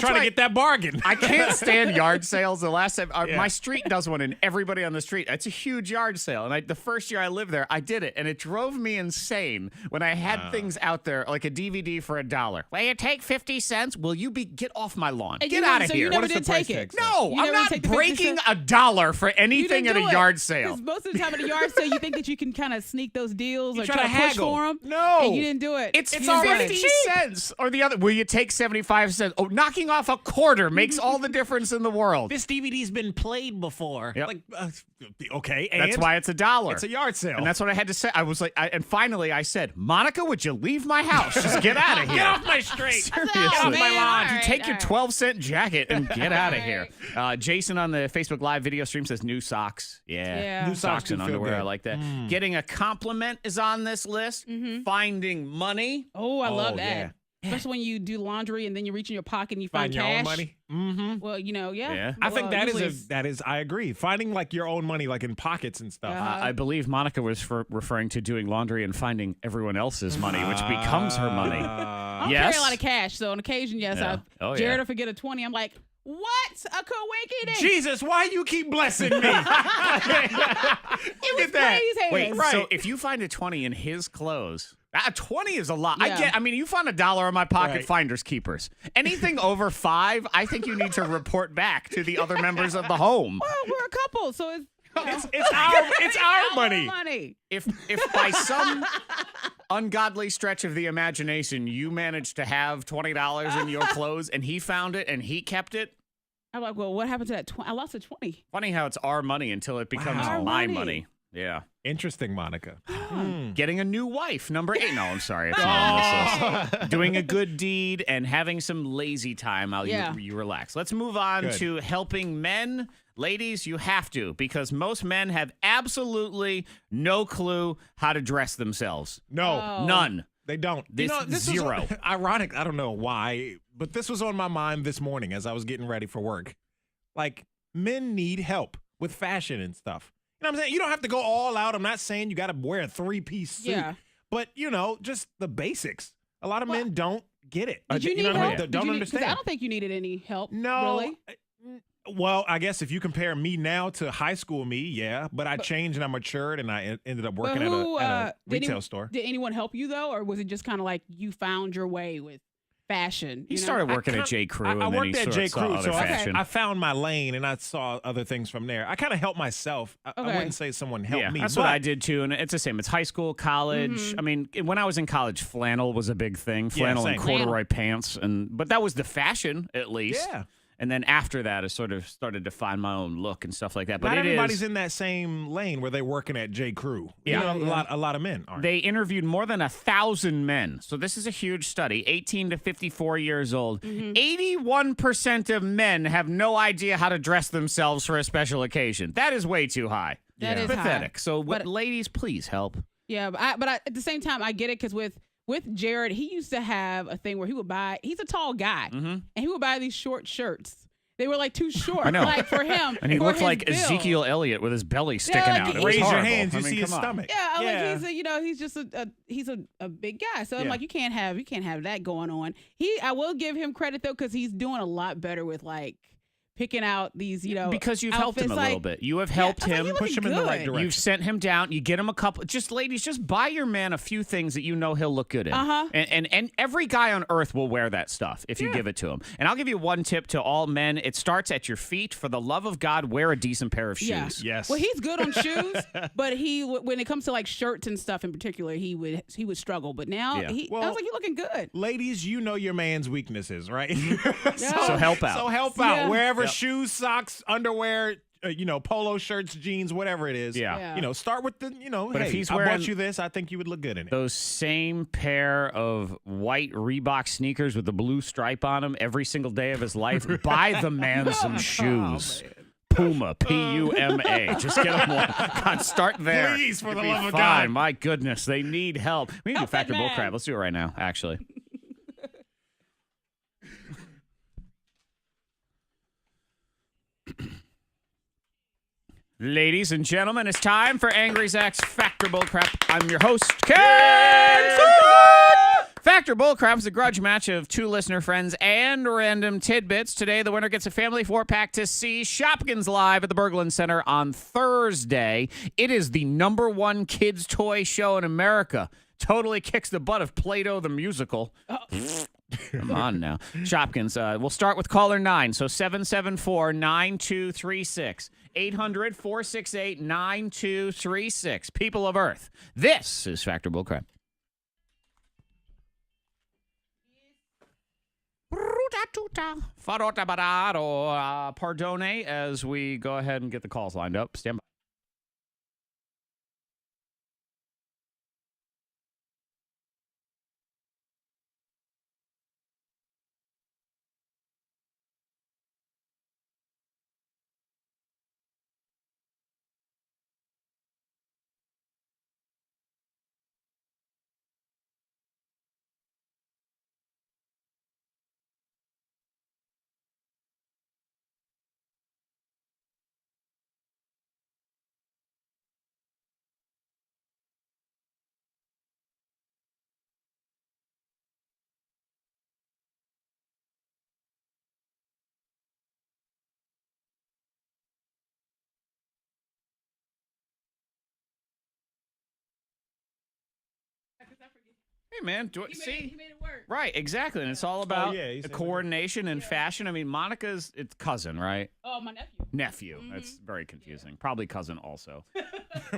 Trying to why get that bargain. I can't stand yard sales. The last time my street does one, and everybody on the street, it's a huge yard sale. And the first year I lived there, I did it, and it drove me insane when I had things out there like a DVD for $1. Will you take 50 cents? Will you get off my lawn? And Get you out never- of so here. you never What is did the price take tag it. say? No, You I'm never not take the breaking 50 $1 for You anything didn't at a do it. yard sale. 'Cause most of the time at a yard sale, you think that you can kind of sneak those deals or try try to to push haggle. for them. No. And you didn't do it. It's You didn't do it. 50 cents. Or the other, will you take 75 cents? Oh, knocking off a quarter makes all the difference in the world. This DVD's been played before. Yep. Like, okay, and That's why it's $1. it's a yard sale. And that's what I had to say. I was like, and finally I said, Monica, would you leave my house? Just get out of here. Get off my street. Seriously. Get off my lawn. You take your 12-cent jacket and get out of here. Jason on the Facebook Live video stream says new socks. Yeah. New socks and do feel underwear. good. I like that. Getting a compliment is on this list. Finding money. Oh, I love Oh, that. yeah. Especially when you do laundry and then you reach in your pocket and you find Find your cash. own money. Mm-hmm. Well, yeah. Yeah. I think Well, usually that is. I agree. Finding like your own money, like in pockets and stuff. I believe Monica was referring to doing laundry and finding everyone else's money, which becomes her money. I don't Yes. carry a lot of cash, so on occasion, yes, Yeah. Oh, Jared yeah. will forget a 20. I'm like, what? A coinky Jesus, why you keep blessing me? Look It was at that. Praise hands. Wait, Right. so if you find a 20 in his clothes, 20 is a lot. Yeah. I mean, you find $1 in my pocket, Right. finders keepers. Anything over 5, I think you need to report back to the other members of the home. Well, we're a couple, so It's our money. money. If by some ungodly stretch of the imagination you managed to have $20 in your clothes and he found it and he kept it, I'm like, well, what happened to that? I lost a 20. funny how it's our money until it becomes Wow. my Our money. Yeah. Interesting, Monica. Getting a new wife, number 8. No, I'm sorry. It's not on this list. Doing a good deed and having some lazy time while you relax. Let's move on to helping men. Ladies, you have to, because most men have absolutely no clue how to dress themselves. No. None. They don't. This zero. Was ironic. I don't know why, but this was on my mind this morning as I was getting ready for work. Like, men need help with fashion and stuff. You know what I'm saying? You don't have to go all out. I'm not saying you got to wear a 3-piece suit. But, just the basics. A lot of men don't get it. Did you need help? Don't understand. I don't think you needed any help. No. Really? Well, I guess if you compare me now to high school me, yeah. But I changed and I matured and I ended up working at a retail store. Did anyone help you, though? Or was it just kind of like you found your way with fashion? He started working at J. Crew. I worked at J. Crew, so I found my lane and I saw other things from there. I kind of helped myself. I wouldn't say someone helped me. That's what I did too, and it's the same. It's high school, college. I mean, when I was in college, flannel was a big thing. Flannel and corduroy pants, but that was the fashion at least. Yeah. And then after that, I sort of started to find my own look and stuff like that. But not everybody's in that same lane where they're working at J. Crew. Yeah. A lot of men aren't. They interviewed more than 1,000 men. So this is a huge study, 18 to 54 years old. 81% of men have no idea how to dress themselves for a special occasion. That is way too high. That is pathetic. High. So ladies, please help. Yeah, but at the same time, I get it because with Jared, he used to have a thing where he would buy. He's a tall guy, and he would buy these short shirts. They were like too short, I know. like for him. And he looked like build. Ezekiel Elliott with his belly sticking out. It was raise your horrible. hands, you see his stomach. Yeah, like he's just a big guy. So I'm like, you can't have that going on. I will give him credit though, because he's doing a lot better with like picking out these, because you've helped him a little bit. You have helped him, push him in the right direction. You've sent him down. You get him a couple. Ladies, just buy your man a few things that he'll look good in. And every guy on earth will wear that stuff if you give it to him. And I'll give you one tip to all men. It starts at your feet. For the love of God, wear a decent pair of shoes. Yes. Well, he's good on shoes, but when it comes to like shirts and stuff in particular, he would struggle. But now I was like, you're looking good. Ladies, you know your man's weaknesses, right? So help out. So help out. Wherever shoes, socks, underwear, polo shirts, jeans, whatever it is. Start with the, But hey, if he's I wearing bought you this, I think you would look good in it. Those same pair of white Reebok sneakers with the blue stripe on them every single day of his life, buy the man some shoes. Puma, Puma. Just get them one. God, start there. Please, for the It'd be love of fine. God. My goodness, they need help. We need to do Factor that man. Bullcrap. Let's do it right now, actually. Ladies and gentlemen, it's time for Angry Zach's Factor Bullcrap. I'm your host, Kenzo. Factor Bullcrap is a grudge match of two listener friends and random tidbits. Today, the winner gets a family 4-pack to see Shopkins live at the Berglund Center on Thursday. It is the #1 kids' toy show in America. Totally kicks the butt of Play-Doh the musical. Come on now. Shopkins, we'll start with caller 9, so 774-9236. 800-468-9236. People of Earth, this is Factor Bullcrap. Pardone, as we go ahead and get the calls lined up. Stand by. Hey, man. He made it work. Right, exactly. And it's all about he the said coordination and fashion. I mean, Monica's it's cousin, right? Oh, my nephew. Nephew. That's very confusing. Probably cousin also.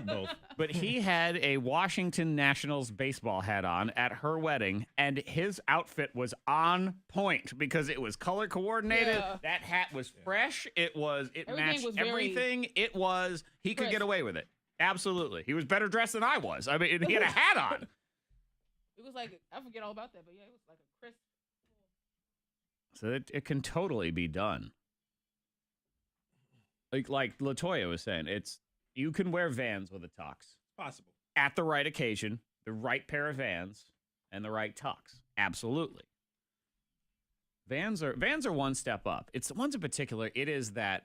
Both. But he had a Washington Nationals baseball hat on at her wedding, and his outfit was on point because it was color coordinated. Yeah. That hat was fresh. It Everything matched was very everything. He could crisp. get away with it. Absolutely. He was better dressed than I was. I mean, he had a hat on. It was like, I forget all about that, but yeah, it was like a crisp. So it can totally be done. Like LaToya was saying, you can wear Vans with a tux. Possible. At the right occasion, the right pair of Vans, and the right tux. Absolutely. Vans are one step up. It's the ones in particular. It's that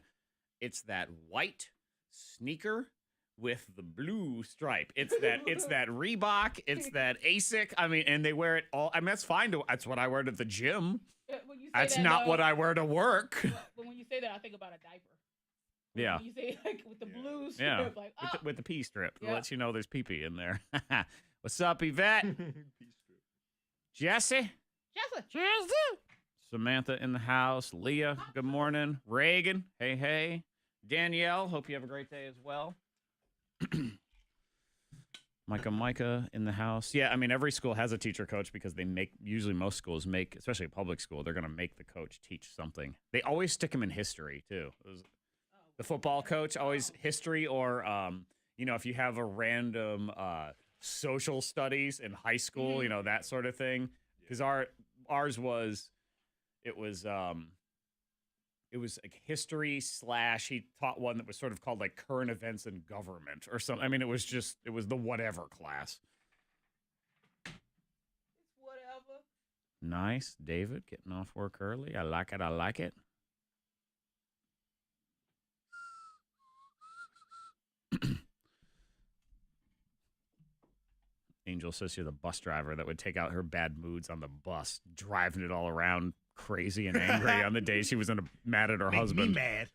white sneaker with the blue stripe. It's that Reebok. It's that ASIC. I mean, and they wear it all. I mean, that's fine. That's what I wear to the gym. That's not what I wear to work. But when you say that, I think about a diaper. Yeah. When you say like with the blue strip, Yeah. like With the pee strip. It Yeah. lets you know there's pee-pee in there. What's up, Yvette? Jesse? Samantha in the house. Leah, good morning. Reagan, hey. Danielle, hope you have a great day as well. Micah in the house. Yeah, I mean, every school has a teacher coach because usually most schools especially public school, they're going to make the coach teach something. They always stick them in history, too. The football coach, always history or, if you have a random social studies in high school, that sort of thing. Because ours was, it was like history / he taught one that was sort of called like current events and government or something. I mean, it was the whatever class. whatever. Nice. David getting off work early. I like it. Angel says you're the bus driver that would take out her bad moods on the bus, driving it all around crazy and angry on the day she was mad at her husband. Me mad.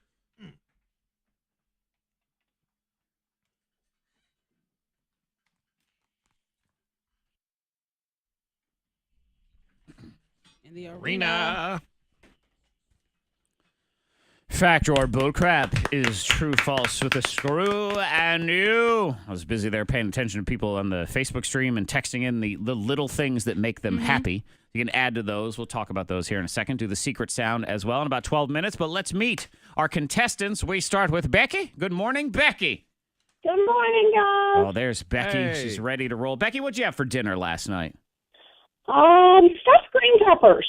In the arena. Fact or bullcrap is true, false with a screw and you. I was busy there paying attention to people on the Facebook stream and texting in the little things that make them happy. You can add to those. We'll talk about those here in a second. Do the secret sound as well in about 12 minutes. But let's meet our contestants. We start with Becky. Good morning, Becky. Good morning, guys. Oh, there's Becky. Hey. She's ready to roll. Becky, what'd you have for dinner last night? Stuffed green peppers.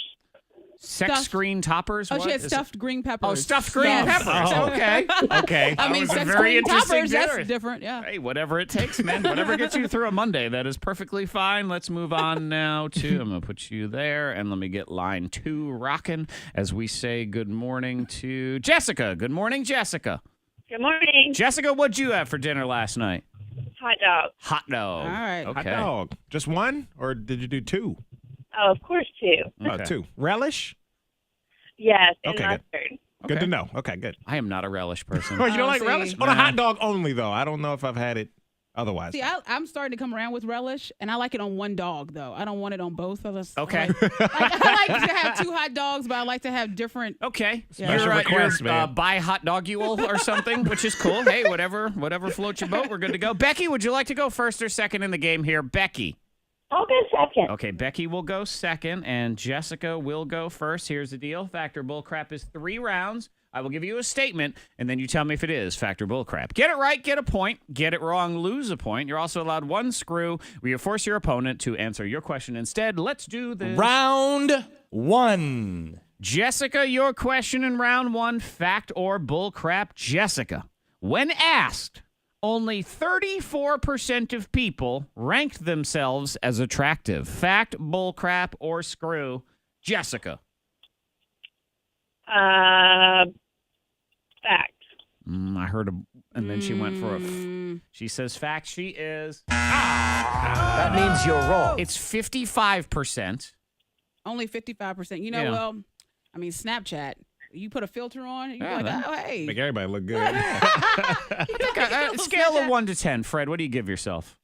Sex green toppers? Oh, What she had is it? stuffed green peppers. Oh, stuffed green Yes. peppers. Oh. Okay. Okay. I That mean, was a sex very green interesting peppers, dinner. that's different, yeah. Hey, whatever it takes, man. Whatever gets you through a Monday, that is perfectly fine. Let's move on now to, I'm going to put you there, and let me get line 2 rocking as we say good morning to Jessica. Good morning, Jessica. Good morning. Jessica, what'd you have for dinner last night? Hot dog. Hot dog. All right. Okay. Hot dog. Just one, or did you do two? Oh, of course, two. Oh, Okay. two. Relish? Yes, and Okay, good. mustard. Good Okay. to know. Okay, good. I am not a relish person. Oh, you don't like see. relish? On a hot dog only, though. I don't know if I've had it otherwise. See, I'm starting to come around with relish, and I like it on one dog, though. I don't want it on both of us. Okay. I like to have 2 hot dogs, but I like to have different. Okay. Special You're, request, you're man. buy hot dogule or something, which is cool. Hey, whatever floats your boat, we're good to go. Becky, would you like to go first or second in the game here? Becky. I'll go second. Okay, Becky will go second, and Jessica will go first. Here's the deal. Fact or bullcrap is 3 rounds. I will give you a statement, and then you tell me if it is fact or bullcrap. Get it right, get a point. Get it wrong, lose a point. You're also allowed 1 screw where you force your opponent to answer your question instead. Let's do this. Round 1. Jessica, your question in round 1, fact or bullcrap. Jessica, when asked, only 34% of people ranked themselves as attractive. Fact, bullcrap, or screw. Jessica. Fact. I heard and then she went for a she says fact. She is. That means you're wrong. It's 55%. Only 55%. You know, Yeah. well, I mean, Snapchat. You put a filter on, you're Yeah, like, that- oh, hey. Make everybody look good. A scale of 1 to 10. Fred, what do you give yourself?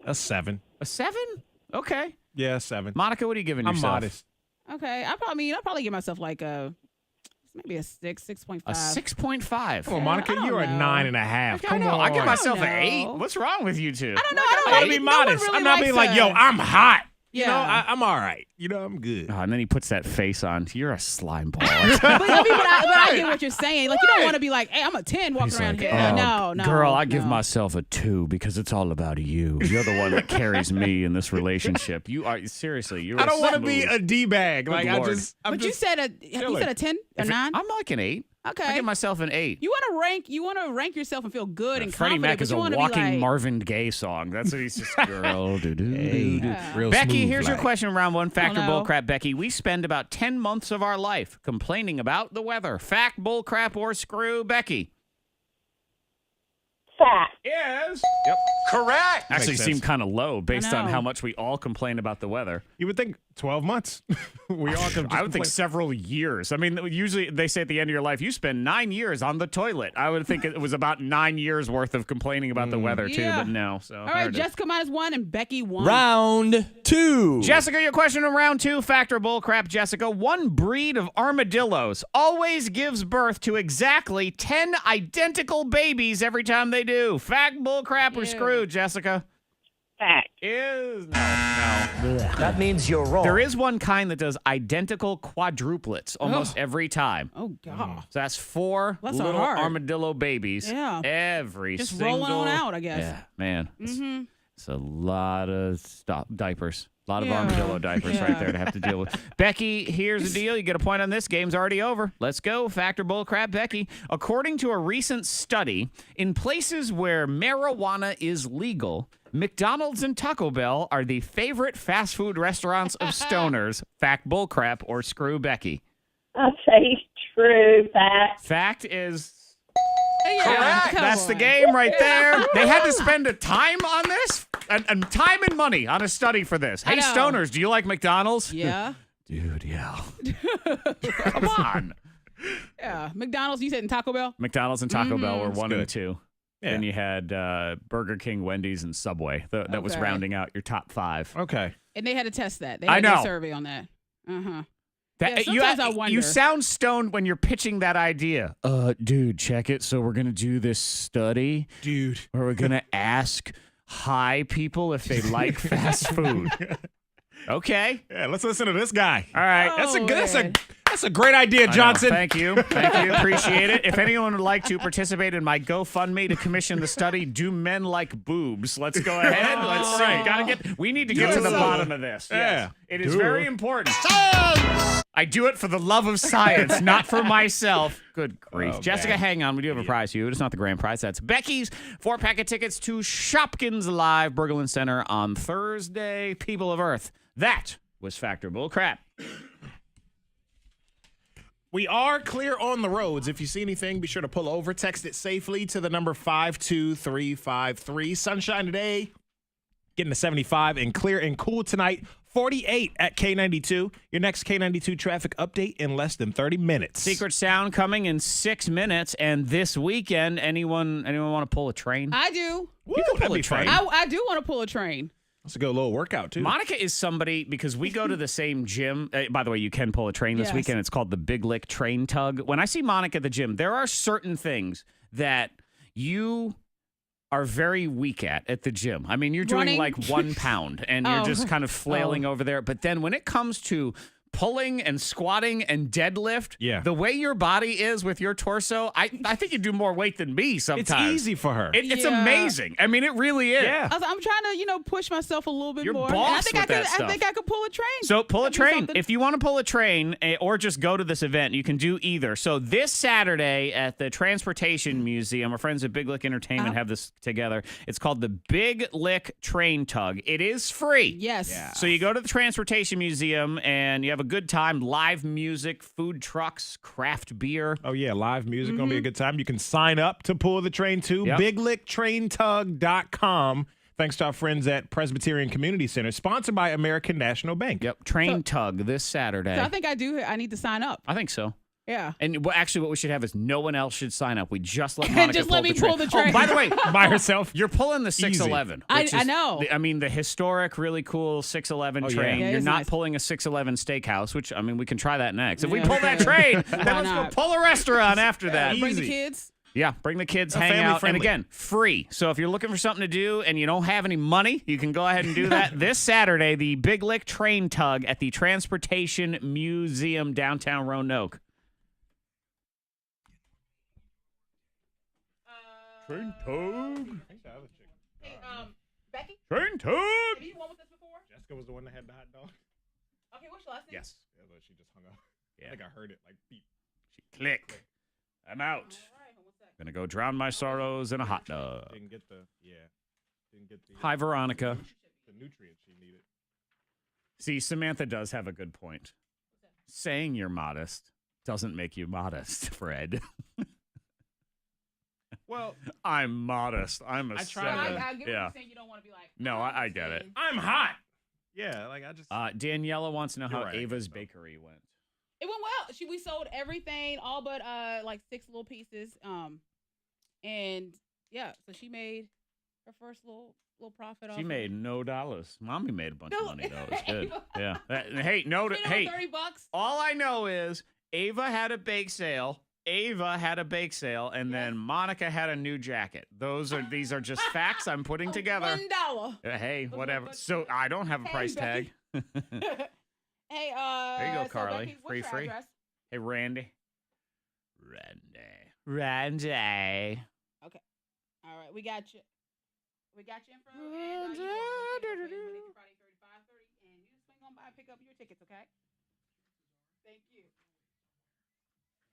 A 7. A 7? Okay. Yeah, 7. Monica, what are you giving I'm yourself? modest. Okay, I'll probably give myself like maybe a 6, 6.5. A 6.5. Come on, Monica, I don't you're a know. 9.5. I Come know. on. I give I don't myself an 8. know. What's wrong with you two? I don't know. I want to be modest. I'm not being like, yo, I'm hot. You know, I'm all right. You know, I'm good. Oh, and then he puts that face on. You're a slime ball. I get what you're saying. Like, you don't want to be like, hey, I'm a 10 walking around here. No. Girl, I give myself a 2 because it's all about you. You're the one that carries me in this relationship. You are, seriously, you're I don't want to be a D-bag. Like, Lord. I'm But just you said a 10, a 9? I'm like an 8. Okay. I give myself an 8. You want to rank yourself and feel good and Freddie confident. Mac but is you a wanna walking be like, Marvin Gaye song. That's what he's just, girl, do-do. real Becky, smooth, here's your like. question, round 1. Fact or no. bull crap, Becky. We spend about 10 months of our life complaining about the weather. Fact, bull crap, or screw, Becky? Fact. Yes. Yep. Correct. Actually Makes seemed sense. kind of low based on know. how much we all complain about the weather. You would think 12 months. We all could. I would think several years. I mean, usually they say at the end of your life, you spend 9 years on the toilet. I would think it was about 9 years worth of complaining about the weather, too, Yeah. but no. So, all right, Jessica -1 and Becky 1. Round 2. Jessica, your question in round 2, fact or bull crap, Jessica. One breed of armadillos always gives birth to exactly 10 identical babies every time they do. Fact, bull crap, or Ew. screw, Jessica? Fact. No. That means you're wrong. There is one kind that does identical quadruplets almost every time. Oh, God. So that's 4 That's little hard. armadillo babies. Yeah. Every Just single... rolling on out, I guess. Yeah, man. Mm-hmm. It's a lot of diapers. A lot of Yeah. armadillo diapers right there to have to deal with. Becky, here's the deal. You get a point on this. Game's already over. Let's go. Fact or bull crap, Becky. According to a recent study, in places where marijuana is legal, McDonald's and Taco Bell are the favorite fast food restaurants of stoners. Fact, bull crap, or screw, Becky? I'll say true. Fact. Fact is... Yeah, come That's the on. game right there. They had to spend a time on this, and time and money on a study for this. Hey, I know. stoners, do you like McDonald's? Yeah. Dude, yeah. Come on. Yeah. McDonald's, you said, and Taco Bell? McDonald's and Taco Bell were 1 and good. 2. Yeah. Then you had Burger King, Wendy's, and Subway. That was Okay. rounding out your top 5. Okay. And they had to test that. They I had to do know. a survey on that. Uh-huh. That, Yeah, you, sometimes I wonder. you sound stoned when you're pitching that idea. Dude, check it. So we're going to do this study Dude. where we're going to ask high people if they like fast food. Okay. Yeah, let's listen to this guy. All right. That's a great idea, I know. Johnson. Thank you. Thank you. Appreciate it. If anyone would like to participate in my GoFundMe to commission the study, Do Men Like Boobs? Let's go ahead. Let's see. We need to get to the bottom of this. Yeah. Yes. It is Do very it. important. I do it for the love of science, not for myself. Good grief. Oh, Jessica, man. hang on. We do have a prize for you. It's not the grand prize. That's Becky's 4-pack of tickets to Shopkins Live, Berglund Center on Thursday. People of Earth. That was Factor Bull Crap. We are clear on the roads. If you see anything, be sure to pull over. Text it safely to the number 52353. Sunshine today, getting to 75 and clear and cool tonight. 48 at K92. Your next K92 traffic update in less than 30 minutes. Secret Sound coming in 6 minutes. And this weekend, anyone want to pull a train? I do. Woo, you can pull that'd a be train. fun. I do want to pull a train. Let's go a little workout, too. Monica is somebody, because we go to the same gym. By the way, you can pull a train this Yes. weekend. It's called the Big Lick Train Tug. When I see Monica at the gym, there are certain things that you are very weak at the gym. I mean, you're doing Running? like 1 pound and you're Oh. just kind of flailing over there. But then when it comes to pulling and squatting and deadlift, Yeah. the way your body is with your torso, I think you do more weight than me sometimes. It's easy for her. It's Yeah. amazing. I mean, it really is. Yeah. I'm trying to, push myself a little bit You're more. boss And I think with I that could. stuff. I think I could pull a train. So pull a That'd be train. something. If you want to pull a train or just go to this event, you can do either. So this Saturday at the Transportation Museum, our friends at Big Lick Entertainment have this together. It's called the Big Lick Train Tug. It is free. Yes. Yeah. So you go to the Transportation Museum and you have a good time. Live music, food trucks, craft beer. Oh, yeah, live music going to be a good time. You can sign up to pull the train, too. Yep. BigLickTrainTug.com. Thanks to our friends at Presbyterian Community Center, sponsored by American National Bank. Yep. Train Tug this Saturday. So I think I do. I need to sign up. I think so. Yeah. And actually, what we should have is no one else should sign up. We just let Monica Just pull let me the train. pull the train. Oh, by the way, By herself. you're pulling the 611. I- which I is know. the historic, really cool 611 Oh, yeah. train. Yeah, it You're is not nice. pulling a 611 steakhouse, which, we can try that next. If we Yeah, pull we that could. train, then Why let's go not? pull a restaurant after that. Bring the Easy. kids. Yeah, bring the kids, Oh, hang family out, friendly. and again, free. So if you're looking for something to do and you don't have any money, you can go ahead and do that this Saturday. The Big Lick Train Tug at the Transportation Museum downtown Roanoke. Train tug. Hey, Becky, Train tug. have you won with us before? Jessica was the one that had the hot dog. Okay, what's your last name? Yes. Yeah, but she just hung up. Yeah. I think I heard it like beep. Click. I'm out. All right, hold on 1 second. Gonna go drown my sorrows in a hot dog. Didn't get the Hi, Veronica. the nutrients she needed. See, Samantha does have a good point. Saying you're modest doesn't make you modest, Fred. Well, I'm modest. I'm a I try No, seven. I get what Yeah. you're saying. You don't want to be like. No, "Oh, I get it. 10." I'm hot. Yeah, like I just. Daniela wants to know You're how right, I Ava's guess so. Bakery went. It went well. We sold everything, all but like 6 little pieces. And yeah, so she made her first little profit off. She of made it. no dollars. Mommy made a bunch of No. money though. It was good. Yeah. Hey, $30. all I know is Ava had a bake sale. And then Monica had a new jacket. These are just facts I'm putting together. $1. Hey, Those are whatever. good. So I don't have a Hey, price Becky. tag. Hey, There you go, so Carly. Becky, what's your Free. address? Hey, Randy. Randy. All right, we got you. We got you in front of Randy. Friday 35:30, and you just swing on by and pick up your tickets, okay? Thank you.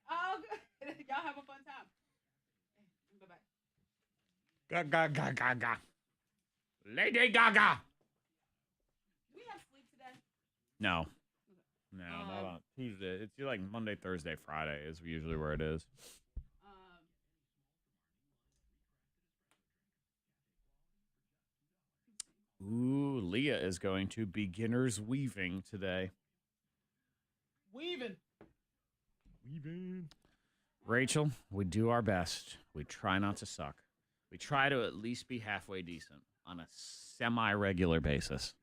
Oh, good. Y'all have a fun time. Bye-bye. Gaga. Lady Gaga. Do we have sleep today? No, not on Tuesday. It's like Monday, Thursday, Friday is usually where it is. Ooh, Leah is going to beginner's weaving today. Weaving. Rachel, we do our best. We try not to suck. We try to at least be halfway decent on a semi-regular basis.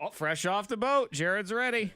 Oh, fresh off the boat. Jared's ready.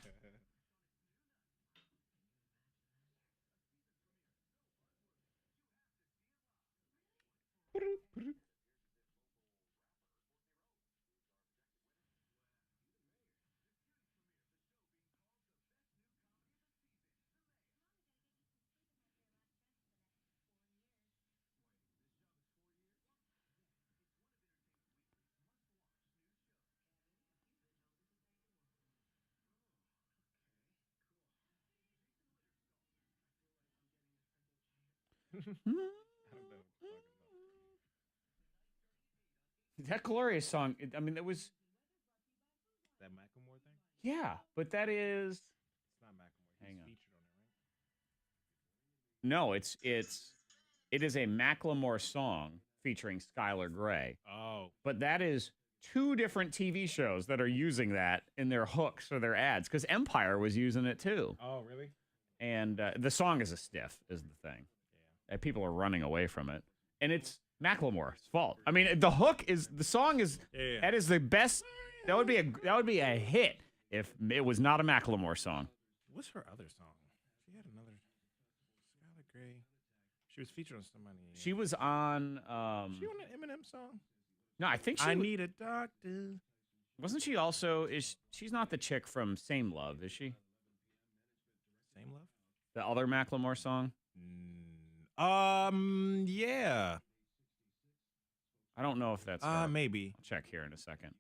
That glorious song. I mean, it was. That Macklemore thing? Yeah, but that is. It's not Macklemore. Hang He's on. featured on it, right? No, it is a Macklemore song featuring Skylar Grey. Oh. But that is 2 different TV shows that are using that in their hooks or their ads because Empire was using it too. Oh, really? And the song is a stiff, is the thing. Yeah. And people are running away from it. And it's Macklemore's fault. I mean, the song is, Yeah. that is the best. That would be a hit if it was not a Macklemore song. What's her other song? She had another. Skylar Grey. She was featured on somebody. She was on. She on an Eminem song? No, I think I need a doctor. wasn't she also she's not the chick from Same Love, is she? Same Love? The other Macklemore song? Yeah. I don't know if that's her. Maybe. I'll check here in a second.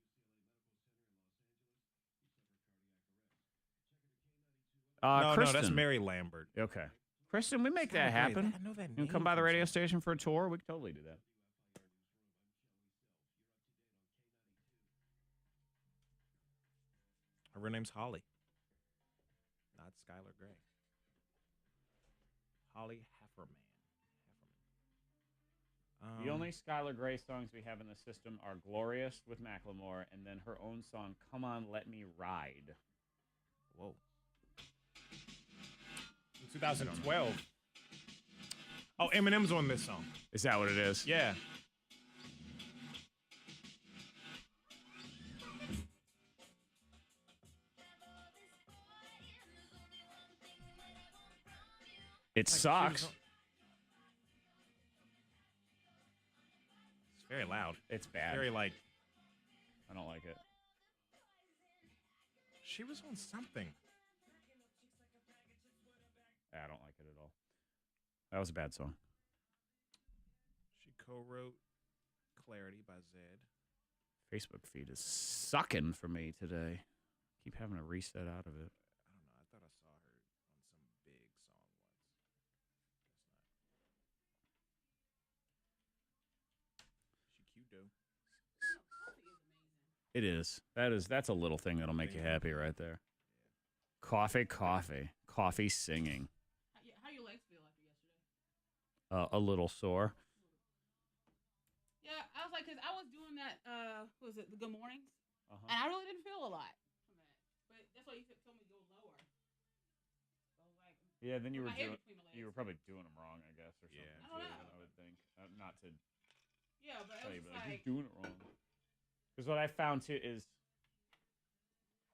No, Kristen. that's Mary Lambert. Okay. Kristen, we make that Skylar Grey, happen. I know that You can name come by the from radio somewhere. station for a tour. We can totally do that. Her name's Holly. Not Skylar Grey. Holly Hefferman. The only Skylar Grey songs we have in the system are Glorious with Macklemore and then her own song, Come On, Let Me Ride. Whoa. In 2012. Oh, Eminem's on this song. Is that what it is? Yeah. It sucks. It's very loud. It's bad. Very like. I don't like it. She was on something. I don't like it at all. That was a bad song. She co-wrote "Clarity" by Zed. Facebook feed is sucking for me today. Keep having to reset out of it. I don't know. I thought I saw her on some big song once. She cute though. It is. That's a little thing that'll make you happy right there. Coffee singing. How your legs feel after yesterday? A little sore. Yeah, I was like, because I was doing that, what was it, the Good Mornings? Uh-huh. And I really didn't feel a lot from that. But that's why you told me to go lower. So I was like, Yeah, then you my were head doing. between my legs. You were probably doing them wrong, I guess, or something. Yeah. I don't know. I would think not to Yeah, but tell it you, was but like, you're doing it wrong. Because what I found too is,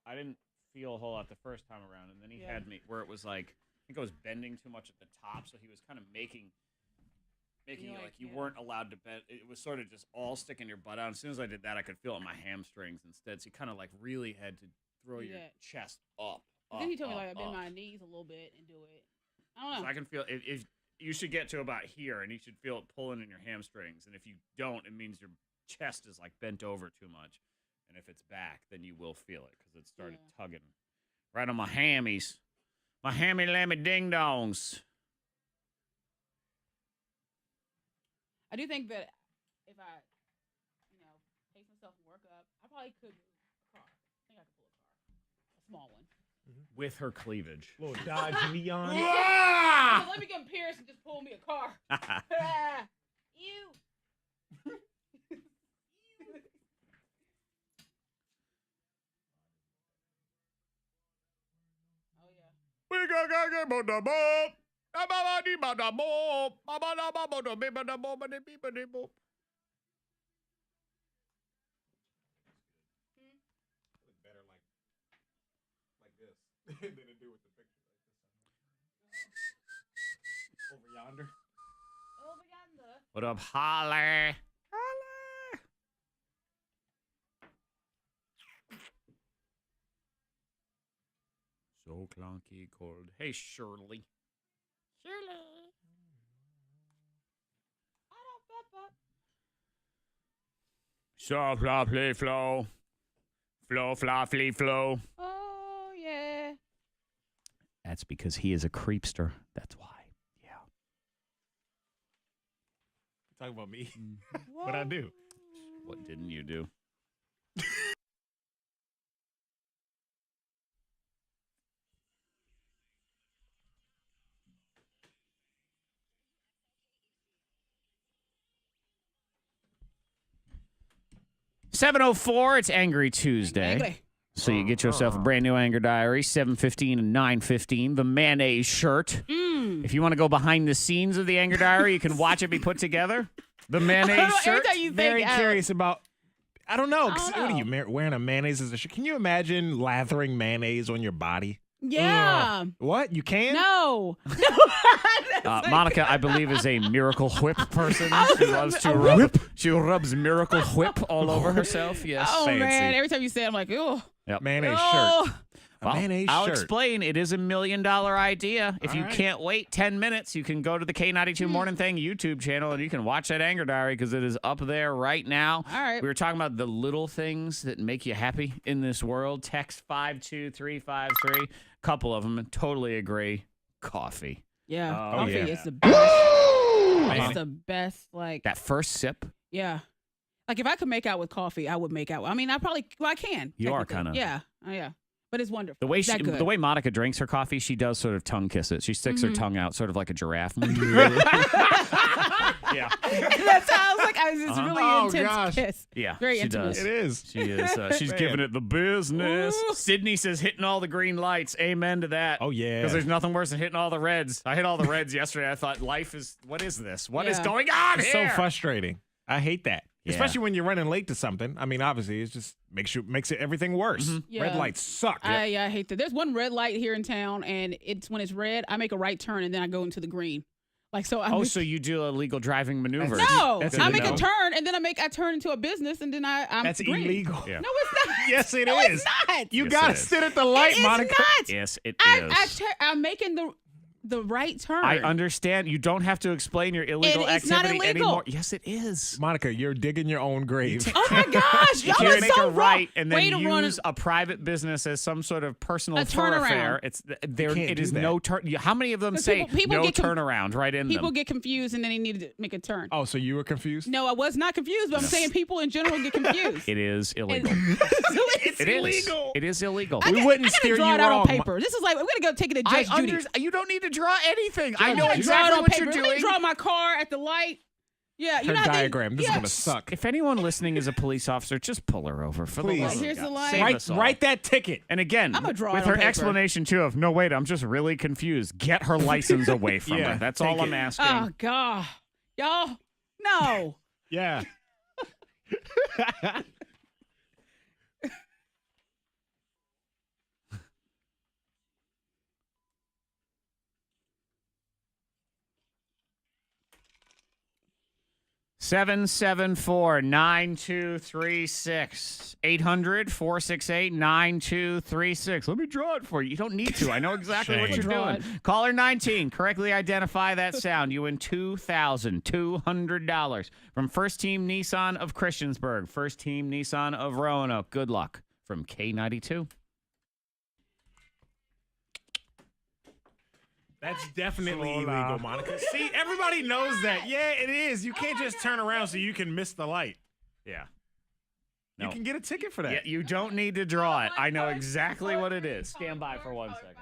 I didn't feel a whole lot the first time around, and then he had me where it was like, I think I was bending too much at the top, so he was kind of making it like you weren't allowed to bend. It was sort of just all sticking your butt out. As soon as I did that, I could feel it in my hamstrings instead. So you kind of like really had to throw your chest up. But then he told me up, like I bend up. my knees a little bit and do it. I don't know. So I can feel if you should get to about here, and you should feel it pulling in your hamstrings. And if you don't, it means your chest is like bent over too much. And if it's back, then you will feel it because it started tugging right on my hammies, my hammy lammy ding dongs. I do think that if I, pace myself and work up, I probably could move a car. I think I could pull a car, a small one. With her cleavage. Little Dodge Neon. So let me get Pierce and just pull me a car. You. Oh yeah. We gotta get about the ball. Better like this than to do with the picture over yonder. Over yonder. What up, Holly? So clunky cold. Hey, Shirley. So fla play flow. Flow fla flee flow. Oh yeah. That's because he is a creepster. That's why. Yeah. Talking about me. What'd I do? What didn't you do? $7:04. It's Angry Tuesday. Angry. So you get yourself a brand new Anger Diary, 7:15 and 9:15. The mayonnaise shirt. If you want to go behind the scenes of the Anger Diary, you can watch it be put together. The mayonnaise shirt. Very curious about. I don't know. I don't What are know. you wearing a mayonnaise as a shirt? Can you imagine lathering mayonnaise on your body? Yeah. What? You can? No. Monica, I believe, is a Miracle Whip person. She loves to rub. She rubs Miracle Whip all over herself. Yes, Oh fancy. man! Every time you say it, I'm like, oh. Yep. Mayonnaise Oh. shirt. A Well, mayonnaise I'll shirt. explain. It is $1 million idea. If you right. can't wait 10 minutes, you can go to the K92 Mornin Thang YouTube channel and you can watch that Anger Diary because it is up there right now. All right. We were talking about the little things that make you happy in this world. Text 52353. Couple of them. Totally agree. Coffee. Yeah. Oh, Coffee yeah. is the best. Man. It's the best. Like That first sip. yeah. Like if I could make out with coffee, I would make out. I mean, I can. You are technically. kinda- Yeah. Oh yeah. But it's wonderful. The way That good. the way Monica drinks her coffee, she does sort of tongue kiss it. She sticks her tongue out, sort of like a giraffe. Yeah. That sounds like I was just really Oh, intense gosh. kiss. Yeah, Very she intimate. does. It is. She is. She's Man. giving it the business. Ooh. Sydney says hitting all the green lights. Amen to that. Oh, yeah. Because there's nothing worse than hitting all the reds. I hit all the reds yesterday. I thought, life is, what is this? What is Yeah. going on It's here? so frustrating. I hate that. Yeah. Especially when you're running late to something. I mean, obviously, it just makes it everything worse. Yeah. Red lights suck. I hate that. There's one red light here in town, and when it's red, I make a right turn and then I go into the green. Like so. So you do illegal driving maneuvers? No, That's I make a illegal. turn and then I turn into a business and then I'm That's green. illegal. Yeah. No, it's not. Yes, it no, is. It's not. You Yes, gotta it is. sit at the light, It's Monica. not. Yes, it is. I'm making the right turn. I understand. You don't have to explain your illegal It's not activity illegal. anymore. Yes, it is. Monica, you're digging your own grave. Oh my gosh, You y'all can't are make so a wrong. right and then Way to run use a private business as some sort of personal A thoroughfare. turnaround. It's there. can't It do is that. no turn. How many of them 'Cause say people no get turnaround right in People them? get confused and then they need to make a turn. Oh, so you were confused? No, I was not confused, but I'm saying people in general get confused. It is illegal. It's It is. illegal. It is illegal. We wouldn't I steer gotta draw you it out wrong. on paper. This is like we're gonna go take it to Judge Judy. You don't need to draw anything. I know Draw it exactly on what paper. you're Let me doing. draw my car at the light. Yeah, you Her know how diagram. This is yeah. gonna suck. If anyone listening is a police officer, just pull her over for Please. the love of Here's God. the light. Save us all. Write that ticket. And again, I'ma draw with it on her paper. explanation too of no, wait, I'm just really confused. Get her license away from Yeah, her. That's take all it. I'm asking. Oh God, y'all, no. Yeah. Seven 774-9236 800-468-9236. Let me draw it for you. You don't need to. I know exactly what Shame. you're Draw doing. it. Caller 19. Correctly identify that sound. You win $2,200 from First Team Nissan of Christiansburg. First Team Nissan of Roanoke. Good luck from K92. That's definitely illegal, Monica. See, everybody knows that. Yeah, it is. You can't just turn around so you can miss the light. Yeah. You No. can get a ticket for that. Yeah, you don't need to draw it. I know exactly what it is. Stand by for 1 second.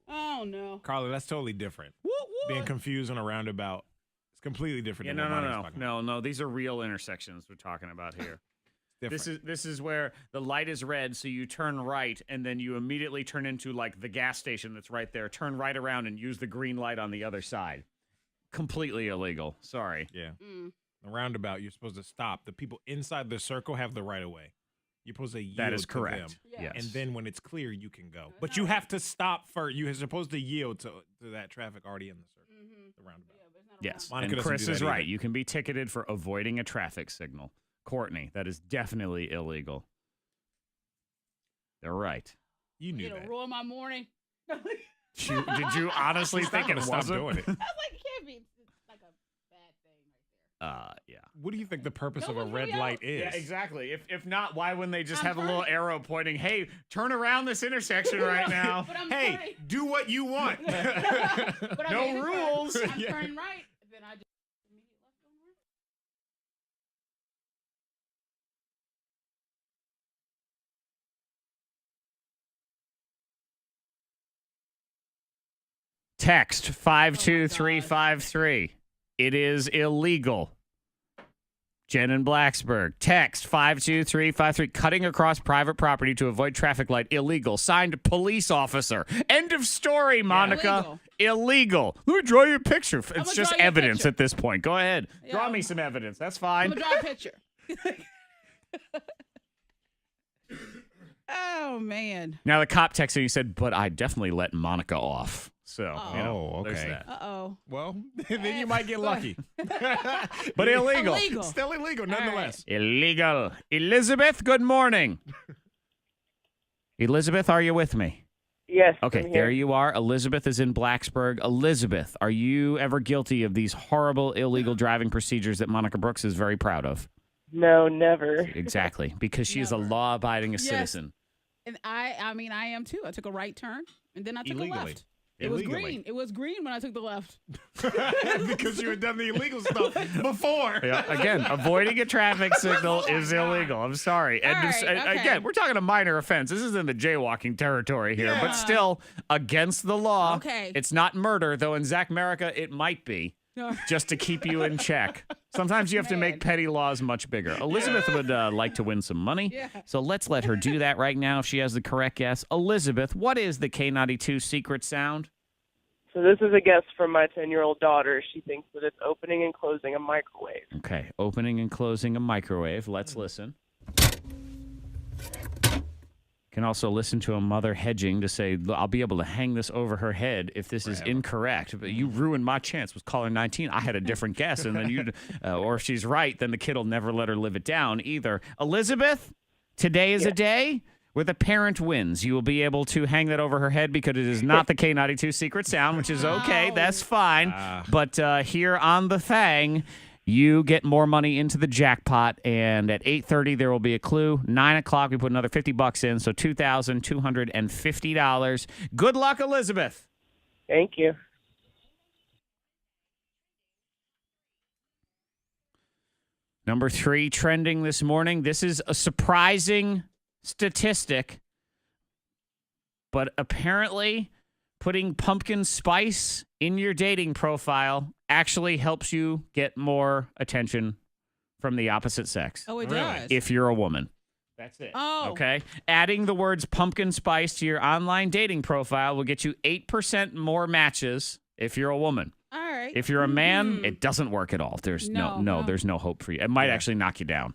Oh no. Carla, that's totally different. Being confused on a roundabout is completely different Yeah, than what Monica's no. talking about. No, these are real intersections we're talking about here. Different. This is where the light is red, so you turn right, and then you immediately turn into like the gas station that's right there. Turn right around and use the green light on the other side. Completely illegal. Sorry. Yeah. A roundabout, you're supposed to stop. The people inside the circle have the right of way. You're supposed to yield That is to correct. them. Yeah. Yes. And then when it's clear, you can go. But you have to stop first. You're supposed to yield to that traffic already in the circle, the roundabout. Yes. Monica And doesn't Chris do is that right. either. You can be ticketed for avoiding a traffic signal. Courtney, that is definitely illegal. They're right. You knew You know, that. ruin my morning. Did you honestly She's think not it gonna stop wasn't? doing it. I was like, it can't be. It's like a bad thing right there. Yeah. What do you think the purpose No of a one's red really light out. is? Yeah, exactly. If not, why wouldn't they just I'm have a little turning. arrow pointing, hey, turn around this intersection right now? But I'm Hey, turning. do what you want. But I No made a turn. rules. I'm Yeah. turning right. Then I just immediately left on right. Text 52353. It is illegal Jen in Blacksburg. Text 52353. Cutting across private property to avoid traffic light. Illegal. Signed police officer. End of story, Monica. Illegal. Let me draw you a picture. It's just evidence at this point. Go ahead. Yeah. Draw me some evidence. That's fine. I'm going to draw a picture. Oh, man. Now, the cop texted you said, but I definitely let Monica off. So, there's okay. that. Uh-oh. Well, then you might get lucky. But illegal. Still illegal, nonetheless. Illegal. Elizabeth, good morning. Elizabeth, are you with me? Yes. Okay, I'm here. there you are. Elizabeth is in Blacksburg. Elizabeth, are you ever guilty of these horrible illegal driving procedures that Monica Brooks is very proud of? No, never. Exactly, because she is a Never. law-abiding Yes. citizen. And I mean, I am too. I took a right turn, and then I took Illegally. a left. It was Illegally. green. It was green when I took the left. Because you had done the illegal stuff before. Yeah, again, avoiding a traffic signal is illegal. I'm sorry. All right, okay. Again, we're talking a minor offense. This isn't the jaywalking territory here, but still against the law. Okay. It's not murder, though in Zach America it might be, just to keep you in check. Sometimes you have to make petty laws much bigger. Elizabeth would like to win some money, so let's let her do that right now if she has the correct guess. Elizabeth, what is the K92 Secret Sound? So this is a guess from my 10-year-old daughter. She thinks that it's opening and closing a microwave. Okay, opening and closing a microwave. Let's listen. Can also listen to a mother hedging to say, I'll be able to hang this over her head if this is incorrect. But you ruined my chance with caller 19. I had a different guess. And then you, or if she's right, then the kid will never let her live it down either. Elizabeth, today is a day where the parent wins. You will be able to hang that over her head because it is not the K92 Secret Sound, which is okay. That's fine. But here on the Thang, you get more money into the jackpot, and at 8:30 there will be a clue. 9 o'clock we put another $50 in, so $2,250. Good luck, Elizabeth. Thank you. Number 3 trending this morning. This is a surprising statistic, but apparently putting pumpkin spice in your dating profile actually helps you get more attention from the opposite sex. Oh, it does. If you're a woman. That's it. Oh. Okay. Adding the words pumpkin spice to your online dating profile will get you 8% more matches if you're a woman. All right. If you're a man, it doesn't work at all. There's No. there's no hope for you. It might actually knock you down.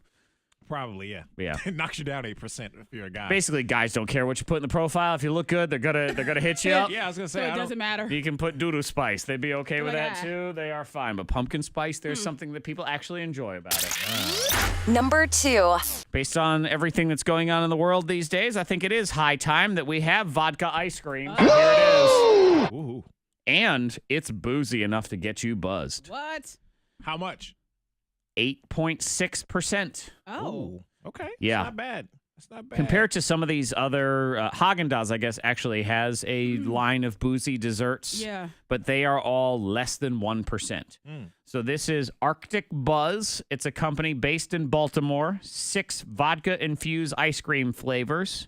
Probably, yeah. Yeah. It knocks you down 8% if you're a guy. Basically, guys don't care what you put in the profile. If you look good, they're gonna hit you up. Yeah, I was gonna So say. it doesn't matter. You can put doo-doo spice. They'd be okay with that Yeah. too. They are fine. But pumpkin spice, there's something that people actually enjoy about it. Number 2. Based on everything that's going on in the world these days, I think it is high time that we have vodka ice cream. Here it is. Ooh. And it's boozy enough to get you buzzed. What? How much? 8.6%. Oh. Ooh. Okay. Yeah. It's not bad. It's not bad. Compared to some of these other, Haagen-Dazs, I guess, actually has a line of boozy desserts. Yeah. But they are all less than 1%. So this is Arctic Buzz. It's a company based in Baltimore. 6 vodka-infused ice cream flavors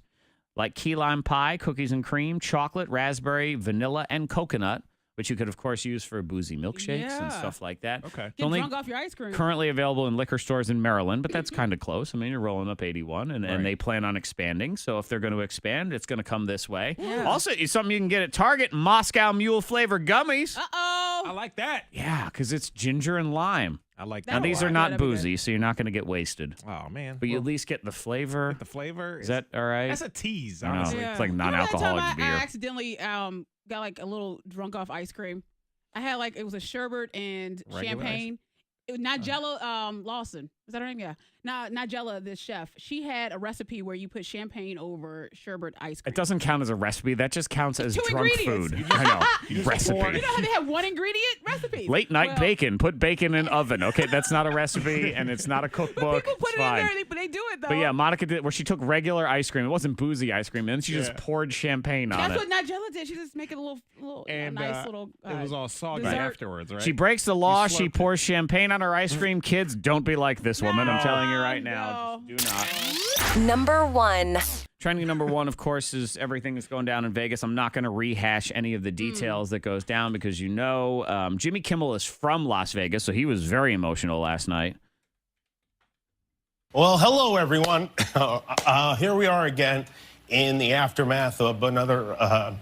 like key lime pie, cookies and cream, chocolate, raspberry, vanilla, and coconut, which you could, of course, use for boozy milkshakes and Yeah. stuff like that. Okay. It's Get only drunk off your ice cream. currently available in liquor stores in Maryland, but that's kind of close. I mean, you're rolling up 81, and they plan on expanding. So if they're going to expand, it's going to come this way. Yeah. Also, it's something you can get at Target, Moscow Mule flavor gummies. Uh-oh. I like that. Yeah, because it's ginger and lime. I like That Now, that. these a are lot. not That'd be good. boozy, so you're not going to get wasted. Oh, man. But you Well, at least get the flavor. the flavor. Is that all right? That's a tease, I know. honestly. It's like Remember that non-alcoholic time beer. I accidentally got like a little drunk off ice cream. I had like it was a sherbet and Regular champagne. It was Nigella Lawson. Is that her name? Yeah. Nigella, the chef. She had a recipe where you put champagne over sherbet ice cream. It doesn't count as a recipe. That just counts as Two drunk ingredients. food. I know. You just Recipe. pour it. You know how they have one ingredient recipes? Late night Well, bacon. Put bacon in oven. Okay, that's not a recipe, and it's not a cookbook. People put It's it fine. in there, but they do it though. But yeah, Monica did where she took regular ice cream. It wasn't boozy ice cream. And then she just poured champagne on That's it. what Nigella did. She just make it a little And nice little. it was all soggy dessert. afterwards, right? She breaks the law. You She slurped it. pours champagne on her ice cream. Kids, don't be like this woman. I'm telling you right now. No. Just do not. Number 1. Trending number 1, of course, is everything that's going down in Vegas. I'm not going to rehash any of the details that goes down because you know Jimmy Kimmel is from Las Vegas, so he was very emotional last night. Well, hello, everyone. Here we are again in the aftermath of another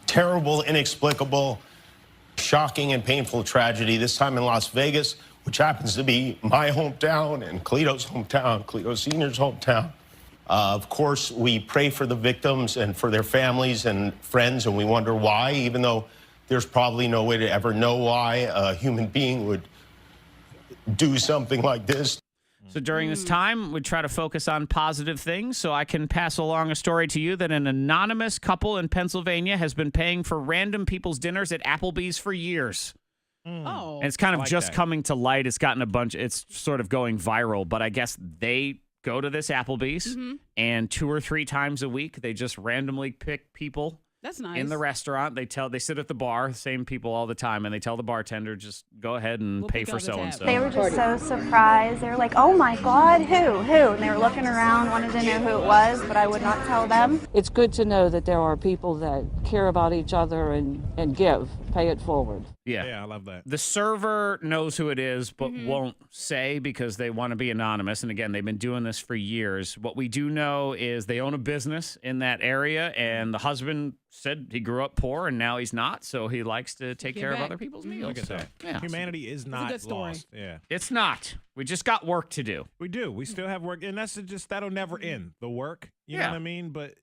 terrible, inexplicable, shocking, and painful tragedy, this time in Las Vegas, which happens to be my hometown and Cleto's hometown, Cleto Sr.'s hometown. Of course, we pray for the victims and for their families and friends, and we wonder why, even though there's probably no way to ever know why a human being would do something like this. So during this time, we try to focus on positive things. So I can pass along a story to you that an anonymous couple in Pennsylvania has been paying for random people's dinners at Applebee's for years. Oh. And it's kind of like just that. coming to light. It's gotten it's sort of going viral, but I guess they go to this Applebee's and 2 or 3 times a week, they just randomly pick people That's nice. in the restaurant. They sit at the bar, same people all the time, and they tell the bartender, just go ahead and We'll pay pick for out the so and tab. so. They were just so surprised. They were like, oh my God, who? And they were looking around, wanted to know who it was, but I would not tell them. It's good to know that there are people that care about each other and give, pay it forward. Yeah, I love that. The server knows who it is, but won't say because they want to be anonymous. And again, they've been doing this for years. What we do know is they own a business in that area, and the husband said he grew up poor and now he's not, so he likes to take Give care back. of other people's meals. Look at So, that. yeah. Humanity is not good story. lost. Yeah, It's not. We just got work to do. we do. We still have work, and that's just that'll never end. The work, you know Yeah. what I mean? But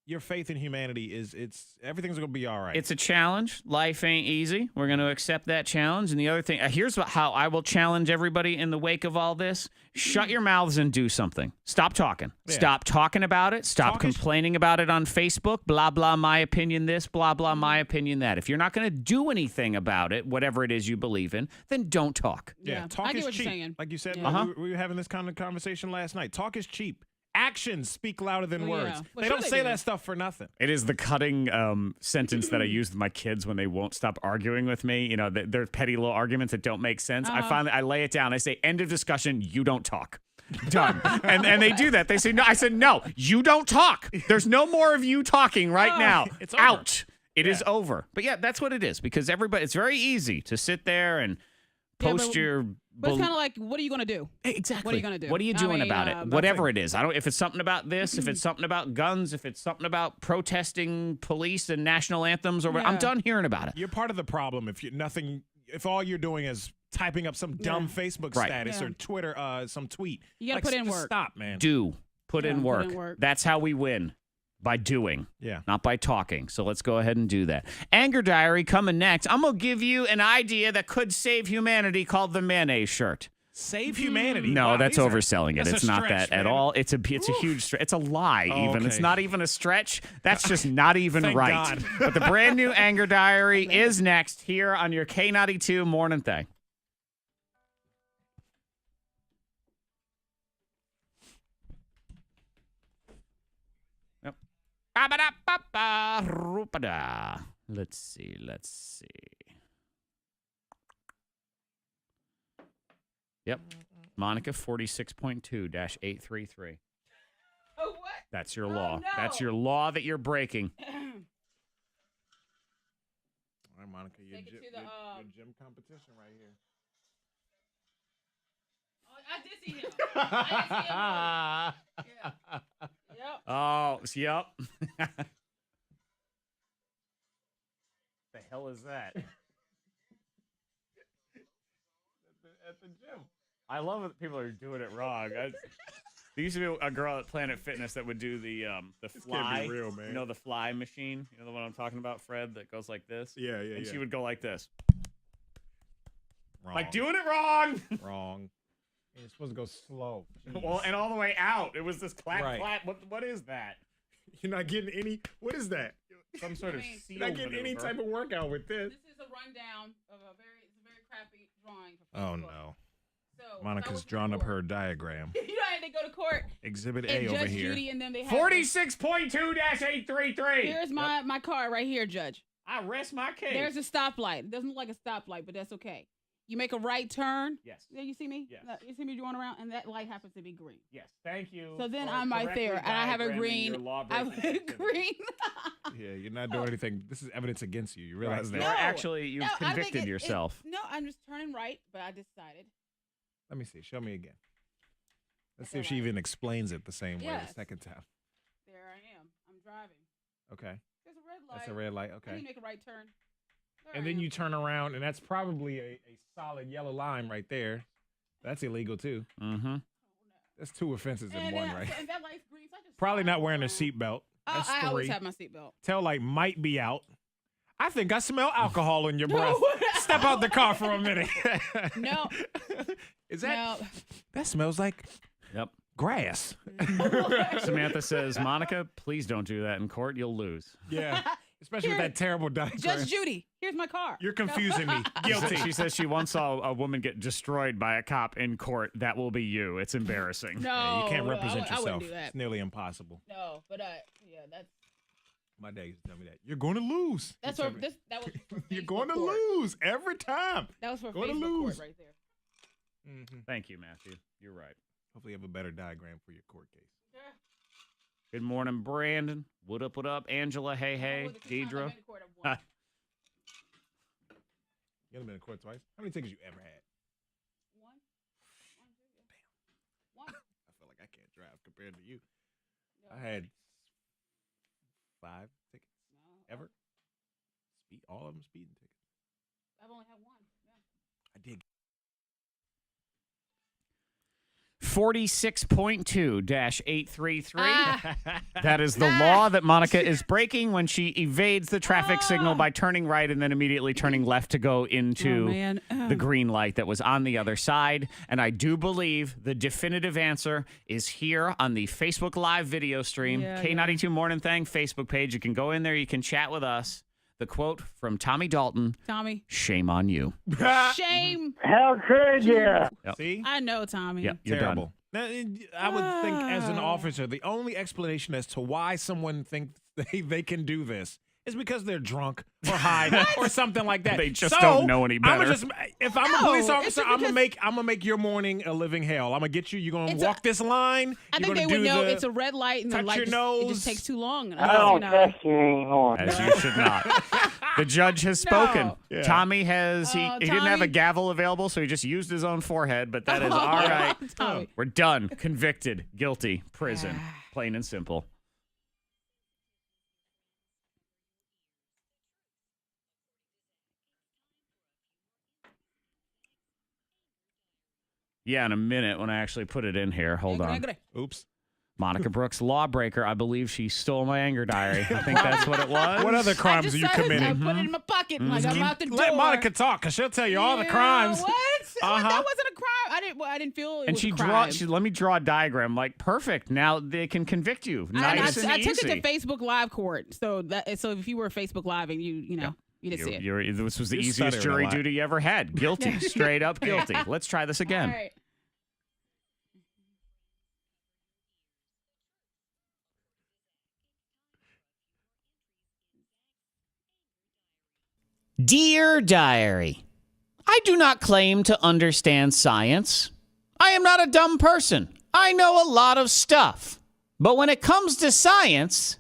your faith in humanity it's everything's gonna be all right. It's a challenge. Life ain't easy. We're going to accept that challenge. And the other thing, here's how I will challenge everybody in the wake of all this. Shut your mouths and do something. Stop talking. Yeah. Stop talking about it. Stop Talk is- complaining about it on Facebook. Blah, blah, my opinion this, blah, blah, my opinion that. If you're not going to do anything about it, whatever it is you believe in, then don't talk. Yeah. Talk I get is what cheap. you're saying. Like you said, Yeah. we were having this kind of conversation last night. Talk is cheap. Actions speak louder than Well, yeah. words. Well, They sure don't they say do. that stuff for nothing. It is the cutting sentence that I use with my kids when they won't stop arguing with me. You know, they're petty little arguments that don't make sense. I lay it down. I say, end of discussion. You don't talk. Done. and they do that. They say, no. I said, no, you don't talk. There's no more of you talking right now. It's over. Out. It is over. But yeah, that's what it is, because it's very easy to sit there and Yeah, post but- your. But it's kind of like, what are you going to do? Exactly. What are you gonna do? What are you I doing mean, about it? that's Whatever it is. If it's something about this, if it's something about guns, if it's something about protesting police and national anthems, or I'm Yeah. done hearing about it. You're part of the problem if all you're doing is typing up some dumb Facebook Right. status Yeah. or Twitter some tweet. You gotta put in just work. Stop, man. Put Yeah, in put work. in work. That's how we win. By doing. Yeah. Not by talking. So let's go ahead and do that. Anger Diary coming next. I'm going to give you an idea that could save humanity called the mayonnaise shirt. Save humanity. No, Wow, that's these are- overselling it. that's a It's not stretch, that at man. all. It's a huge stretch. It's a lie Oh, even. It's okay. not even a stretch. That's just not even Thank right. God. But the brand new Anger Diary is next here on your K92 Morning Thang. Yep. Ba-ba-da-ba-ba-ru-ba-da. Let's see. Yep. Monica 46.2-833. Oh, what? That's your law. no. That's your law that you're breaking. All right, Monica, your Take it gym, to the, your gym competition right here. Oh, I did see him. I did see him. Yeah. Yep. Oh, yep. The hell is that? At the gym. I love that people are doing it wrong. There used to be a girl at Planet Fitness that would do the fly. Can't be real, man. You know the fly machine? You know the one I'm talking about, Fred, that goes like this? Yeah. And she would go like this. Wrong. Like, doing it wrong. Wrong. You're supposed to go slow. Well, and all the way out. It was this clap, Right. clap. What is that? You're not getting any. What is that? Some sort of seal You're not getting any maneuver. type of workout with this. This is a rundown of a very crappy drawing. For Oh Facebook. no. So, Monica's drawn up her diagram. You know, I had to go to court. Exhibit And A over Judge here. Judy and them, they had 46.2-833. Here's my card right here, Judge. I rest my case. There's a stoplight. It doesn't look like a stoplight, but that's okay. You make a right turn. Yes. There, you see me? Yes. You see me going around, and that light happens to be green. Yes, thank you. So then for I'm right correctly there, and I have a diagramming green. your I law-breaking have a activity. green. Yeah, you're not doing anything. This is evidence against you. You realize Right. that? You're actually, you've No, I think convicted it- yourself. no, I'm just turning right, but I decided. Let me see. Show me again. Let's see if she even explains it the same way Yes. the second time. There I am. I'm driving. Okay. There's a red light. That's a red light. I Okay. need to make a right turn. There And I then am. you turn around, and that's probably a solid yellow line right there. That's illegal, too. Mm-hmm. That's 2 offenses in one, right? And that light's green, so I just Probably slide not wearing a around. seatbelt. That's I 3. always have my seatbelt. Tail light might be out. I think I smell alcohol in your breath. Step out the car for a minute. No. Is that? No. That smells like Yep. grass. Samantha says, Monica, please don't do that in court. You'll lose. Yeah. Especially with Here, that terrible diagram. Judge Judy, here's my car. You're confusing me. Guilty. She says she once saw a woman get destroyed by a cop in court. That will be you. It's embarrassing. No, Yeah, you can't no, represent I wouldn't yourself. do that. It's nearly impossible. No, but yeah, that's My dad used to tell me that. You're going to lose. that's He for told me, that was. For You're Facebook going to court. lose every time. That was for Going to Facebook lose. court right there. Mm-hmm. Thank you, Matthew. You're right. Hopefully, you have a better diagram for your court case. Good morning, Brandon. What up, what up? Angela, hey, hey. Deidre. You only been in court twice? How many tickets you ever had? One. I feel like I can't drive compared to you. I had 5 tickets ever. All of them speeding tickets. I've only had one. Yeah. I did. 46.2-833. That is the law that Monica is breaking when she evades the traffic signal by turning right and then immediately turning left to go into the green light that was on the other side. And I do believe the definitive answer is here on the Facebook Live video stream. Yeah, K92 Mornin Thang Facebook page. You can go in there. You can chat with us. The quote from Tommy Dalton. Tommy. Shame on you. Shame. How could you? Yep. See? I know, Tommy. Yep, you're Terrible. Now, I would think as an officer, the only explanation as to why someone thinks they can do this is because they're drunk or high or something like that. They just don't know any better. If I'm a No, police it's officer, just I'm gonna because- make your morning a living hell. I'm gonna get you. You're gonna It's walk this line. I you're think they gonna would do know the- it's a red light and the touch light your it nose. just takes too long. I don't trust you anymore. As you should not. The judge has spoken. No. Yeah. Tommy has, he didn't have a Tommy. gavel available, so he just used his own forehead, but that is all right. Tommy. We're done. Convicted. Guilty. Prison. Plain and simple. Yeah, in a minute when I actually put it in here. Hold on. Oops. Monica Brooks, lawbreaker. I believe she stole my anger diary. I think that's what it was. What other crimes are you I committing? put it in my pocket. Like I'm out the door. Let Monica talk, cause she'll tell you all the Yeah, crimes. What? Uh-huh. That wasn't a crime. I didn't feel it And was she a crime. let me draw a diagram. Like, perfect. Now they can convict you. Nice and I easy. took it to Facebook Live court. So if you were Facebook Live and you know, you didn't see it. This was the You're easiest stuttering a jury lot. duty you ever had. Guilty. Straight up guilty. Let's try this again. All right. Dear Diary, I do not claim to understand science. I am not a dumb person. I know a lot of stuff. But when it comes to science,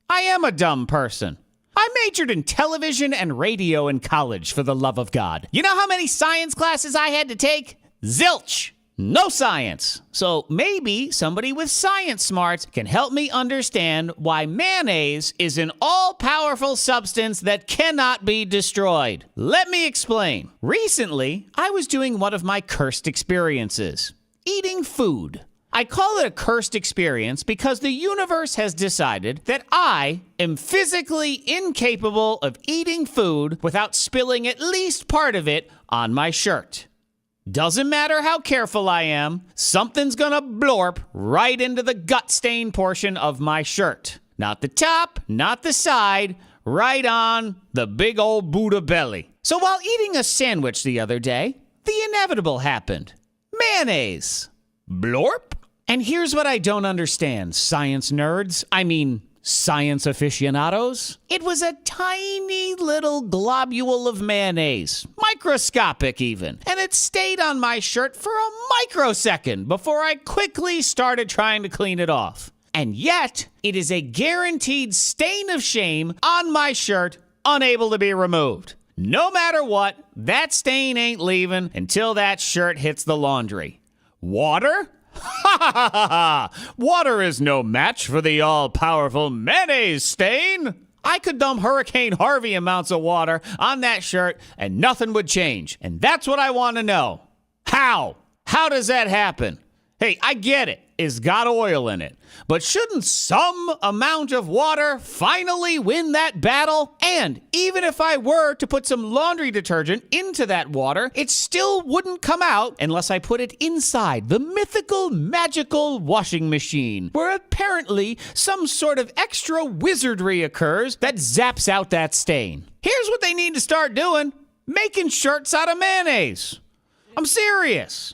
I am a dumb person. I majored in television and radio in college, for the love of God. You know how many science classes I had to take? Zilch. No science. So maybe somebody with science smarts can help me understand why mayonnaise is an all-powerful substance that cannot be destroyed. Let me explain. Recently, I was doing one of my cursed experiences. Eating food. I call it a cursed experience because the universe has decided that I am physically incapable of eating food without spilling at least part of it on my shirt. Doesn't matter how careful I am, something's gonna blorp right into the gut stain portion of my shirt. Not the top, not the side, right on the big old Buddha belly. So while eating a sandwich the other day, the inevitable happened. Mayonnaise. Blorp. And here's what I don't understand, science nerds. I mean, science aficionados. It was a tiny little globule of mayonnaise, microscopic even, and it stayed on my shirt for a microsecond before I quickly started trying to clean it off. And yet, it is a guaranteed stain of shame on my shirt, unable to be removed. No matter what, that stain ain't leaving until that shirt hits the laundry. Water? Ha ha ha ha! Water is no match for the all-powerful mayonnaise stain. I could dump Hurricane Harvey amounts of water on that shirt and nothing would change. And that's what I want to know. How? How does that happen? Hey, I get it. It's got oil in it. But shouldn't some amount of water finally win that battle? And even if I were to put some laundry detergent into that water, it still wouldn't come out unless I put it inside the mythical, magical washing machine, where apparently some sort of extra wizardry occurs that zaps out that stain. Here's what they need to start doing: making shirts out of mayonnaise. I'm serious.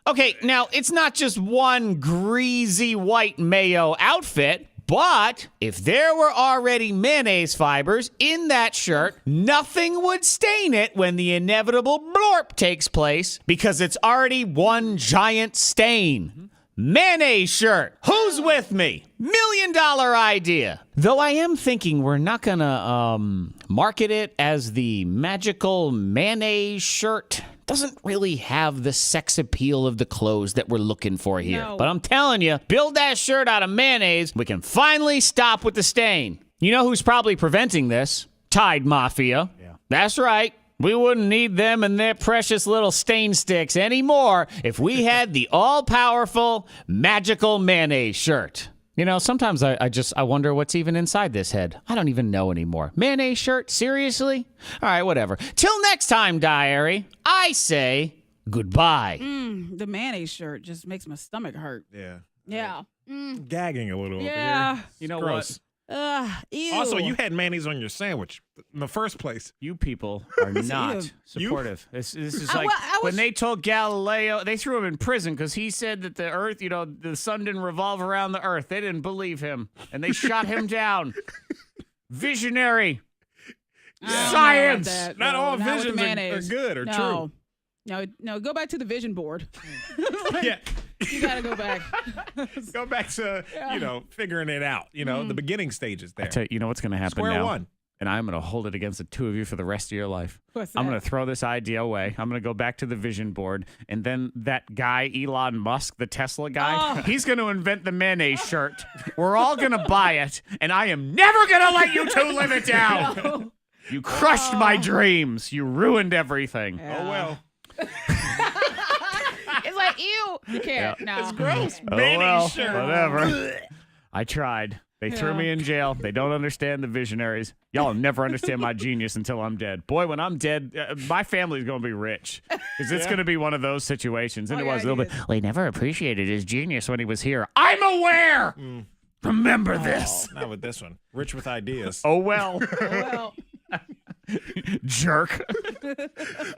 Okay, now, it's not just one greasy white mayo outfit, but if there were already mayonnaise fibers in that shirt, nothing would stain it when the inevitable blorp takes place because it's already one giant stain. Mayonnaise shirt. Who's with me? $1 million idea. Though I am thinking we're not gonna market it as the magical mayonnaise shirt. Doesn't really have the sex appeal of the clothes that we're looking for here. No. But I'm telling you, build that shirt out of mayonnaise, we can finally stop with the stain. You know who's probably preventing this? Tide Mafia. Yeah. That's right. We wouldn't need them and their precious little stain sticks anymore if we had the all-powerful, magical mayonnaise shirt. You know, sometimes I wonder what's even inside this head. I don't even know anymore. Mayonnaise shirt? Seriously? All right, whatever. Till next time, diary, I say goodbye. The mayonnaise shirt just makes my stomach hurt. Yeah. Yeah. Gagging a little over Yeah. here. You know Gross. Ew. Also, you had mayonnaise on your sandwich in the first place. You people are not supportive. This is like when they told Galileo, they threw him in prison because he said that the earth, the sun didn't revolve around the earth. They didn't believe him, and they shot him down. Visionary. Science. Not all visions are good or true. No, go back to the vision board. Yeah. You gotta go back. Go back to, figuring it out, the beginning stages there. I tell you, you know what's going to happen Square now? one. And I'm going to hold it against the two of you for the rest of your life. What's I'm that? going to throw this idea away. I'm going to go back to the vision board. And then that guy, Elon Musk, the Tesla guy, he's going to invent the mayonnaise shirt. We're all going to buy it. And I am never going to let you two live it down. No. You crushed my dreams. You ruined everything. Oh, well. It's like, ew. You can't. No. It's gross. Oh, Mayonnaise well, shirt. whatever. I tried. They threw me in jail. They don't understand the visionaries. Y'all will never understand my genius until I'm dead. Boy, when I'm dead, my family's going to be rich. Because it's going to be one of those situations. And it was a little bit, well, he never appreciated his genius when he was here. I'm aware! Remember this. Not with this one. Rich with ideas. Oh, well. Well. Jerk.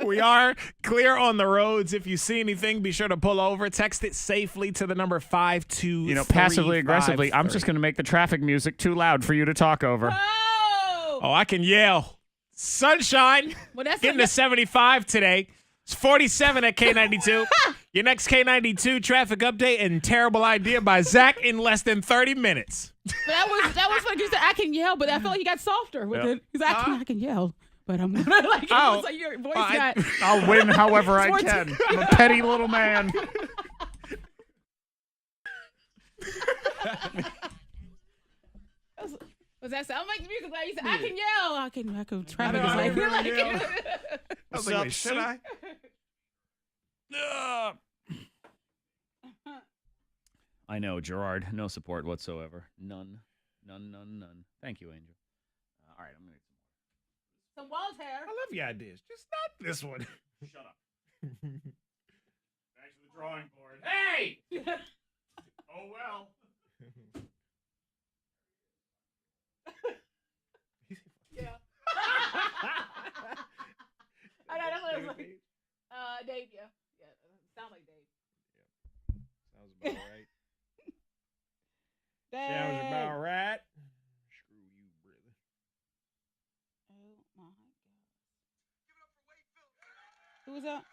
We are clear on the roads. If you see anything, be sure to pull over. Text it safely to the number 52353. Passively aggressively, I'm just going to make the traffic music too loud for you to talk over. Oh, I can yell. Sunshine. Well, that's Getting to 75 today. It's 47 at K92. Your next K92 traffic update and terrible idea by Zach in less than 30 minutes. That was like you said. I can yell, but I feel like he got softer with it. He's like, I can yell, but I'm gonna like. It was like your voice got. I'll win however I can. I'm a petty little man. Was that sound like the music? Like you said, I can yell. I can. Traffic is like. I was like, wait, should I? I know, Gerard. No support whatsoever. None. Thank you, Angel. All right, I'm going to get Some Walter. I love your ideas. Just not this one. Shut up. Back to the drawing board. Hey! Oh, well. Yeah. I know, that's what I was like. Dave, yeah. Sound like Dave. Sounds about right. Sounds about right. Screw you, brother. Oh my God. Who was that?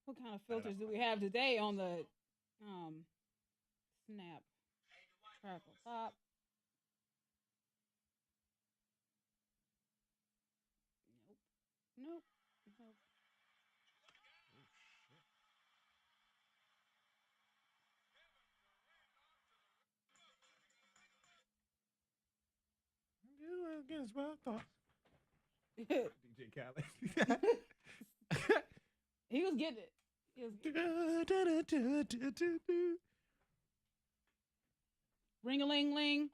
What kind of filters do we have today on the Snap? Crackle pop. Nope. Nope. Against my thoughts. DJ Khaled. He was getting it. Ring a ling ling.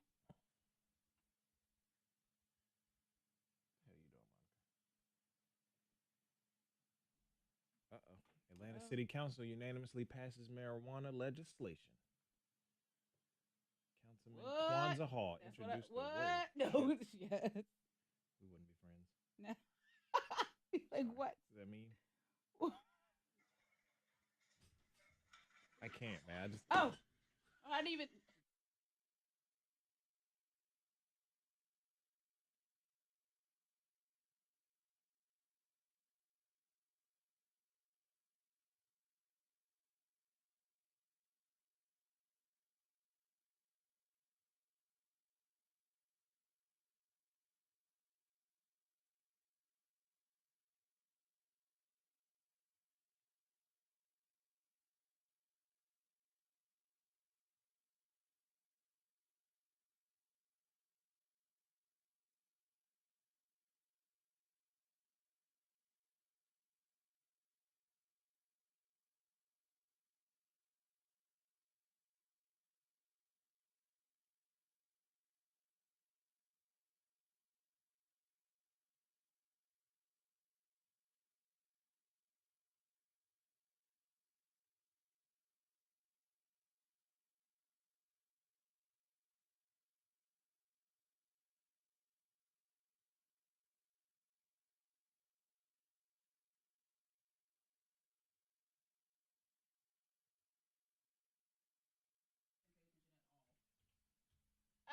Atlanta City Council unanimously passes marijuana legislation. Councilman Kwanzaa Hall introduced the what? No, yes. We wouldn't be friends. No. Like what? Does that mean? I can't, man. I just. Oh, I didn't even.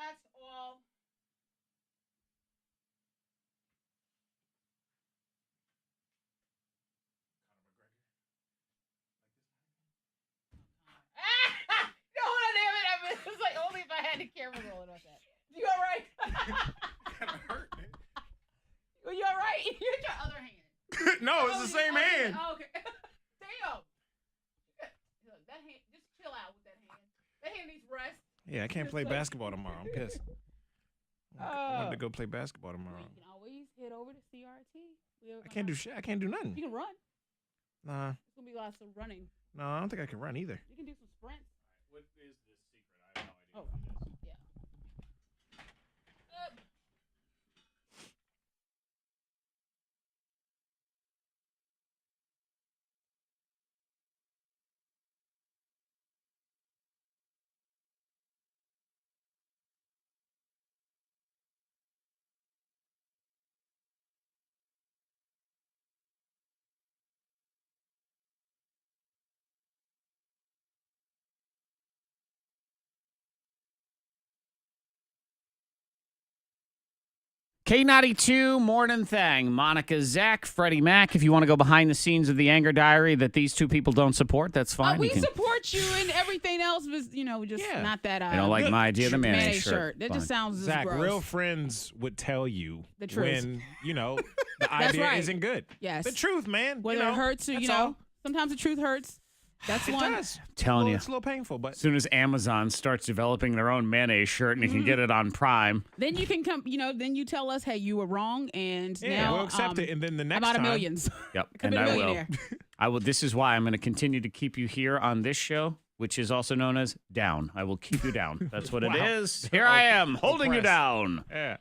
That's all. No, damn it! I mean, it's like only if I had the camera rolling on that. You all right? Kind of hurt. Well, you all right? Use your other hand. No, it's the same hand. Oh, okay. Damn. Look, that hand. Just chill out with that hand. That hand needs rest. Yeah, I can't play basketball tomorrow. I'm pissed. I wanted to go play basketball tomorrow. You can always head over to CRT. I can't do shit. I can't do nothing. You can run. Nah. It's gonna be lots of running. No, I don't think I can run either. You can do some sprints. What is this secret? I have no idea. Oh, what it is. yeah. K92 Mornin Thang, Monica Zach, Freddie Mac. If you want to go behind the scenes of the anger diary that these two people don't support, that's fine. We support you, and everything else was, just not that. I don't like my idea of the mayonnaise shirt. That just sounds Zach, gross. real friends would tell you the truth when, the idea right. isn't good. Yes. The truth, man. Whether it hurts or, sometimes the truth hurts. That's it one. does. Telling you. It's a little painful, but as soon as Amazon starts developing their own mayonnaise shirt and you can get it on Prime. Then you can come, then you tell us, hey, you were wrong, and now we'll accept it. And then the next I'm out time, of millions. Yep, Could and be a I will. millionaire. I will. This is why I'm going to continue to keep you here on this show, which is also known as Down. I will keep you down. That's what it is. Here I am, holding you down. Yeah.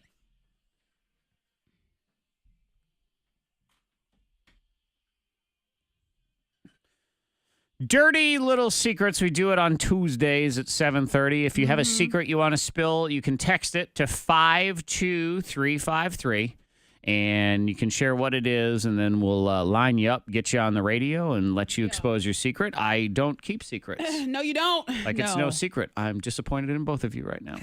Dirty Little Secrets. We do it on Tuesdays at 7:30. If you have a secret you want to spill, you can text it to 52353. and you can share what it is, and then we'll line you up, get you on the radio, and let you expose your secret. I don't keep secrets. No, you don't. Like it's no secret. I'm disappointed in both of you right now.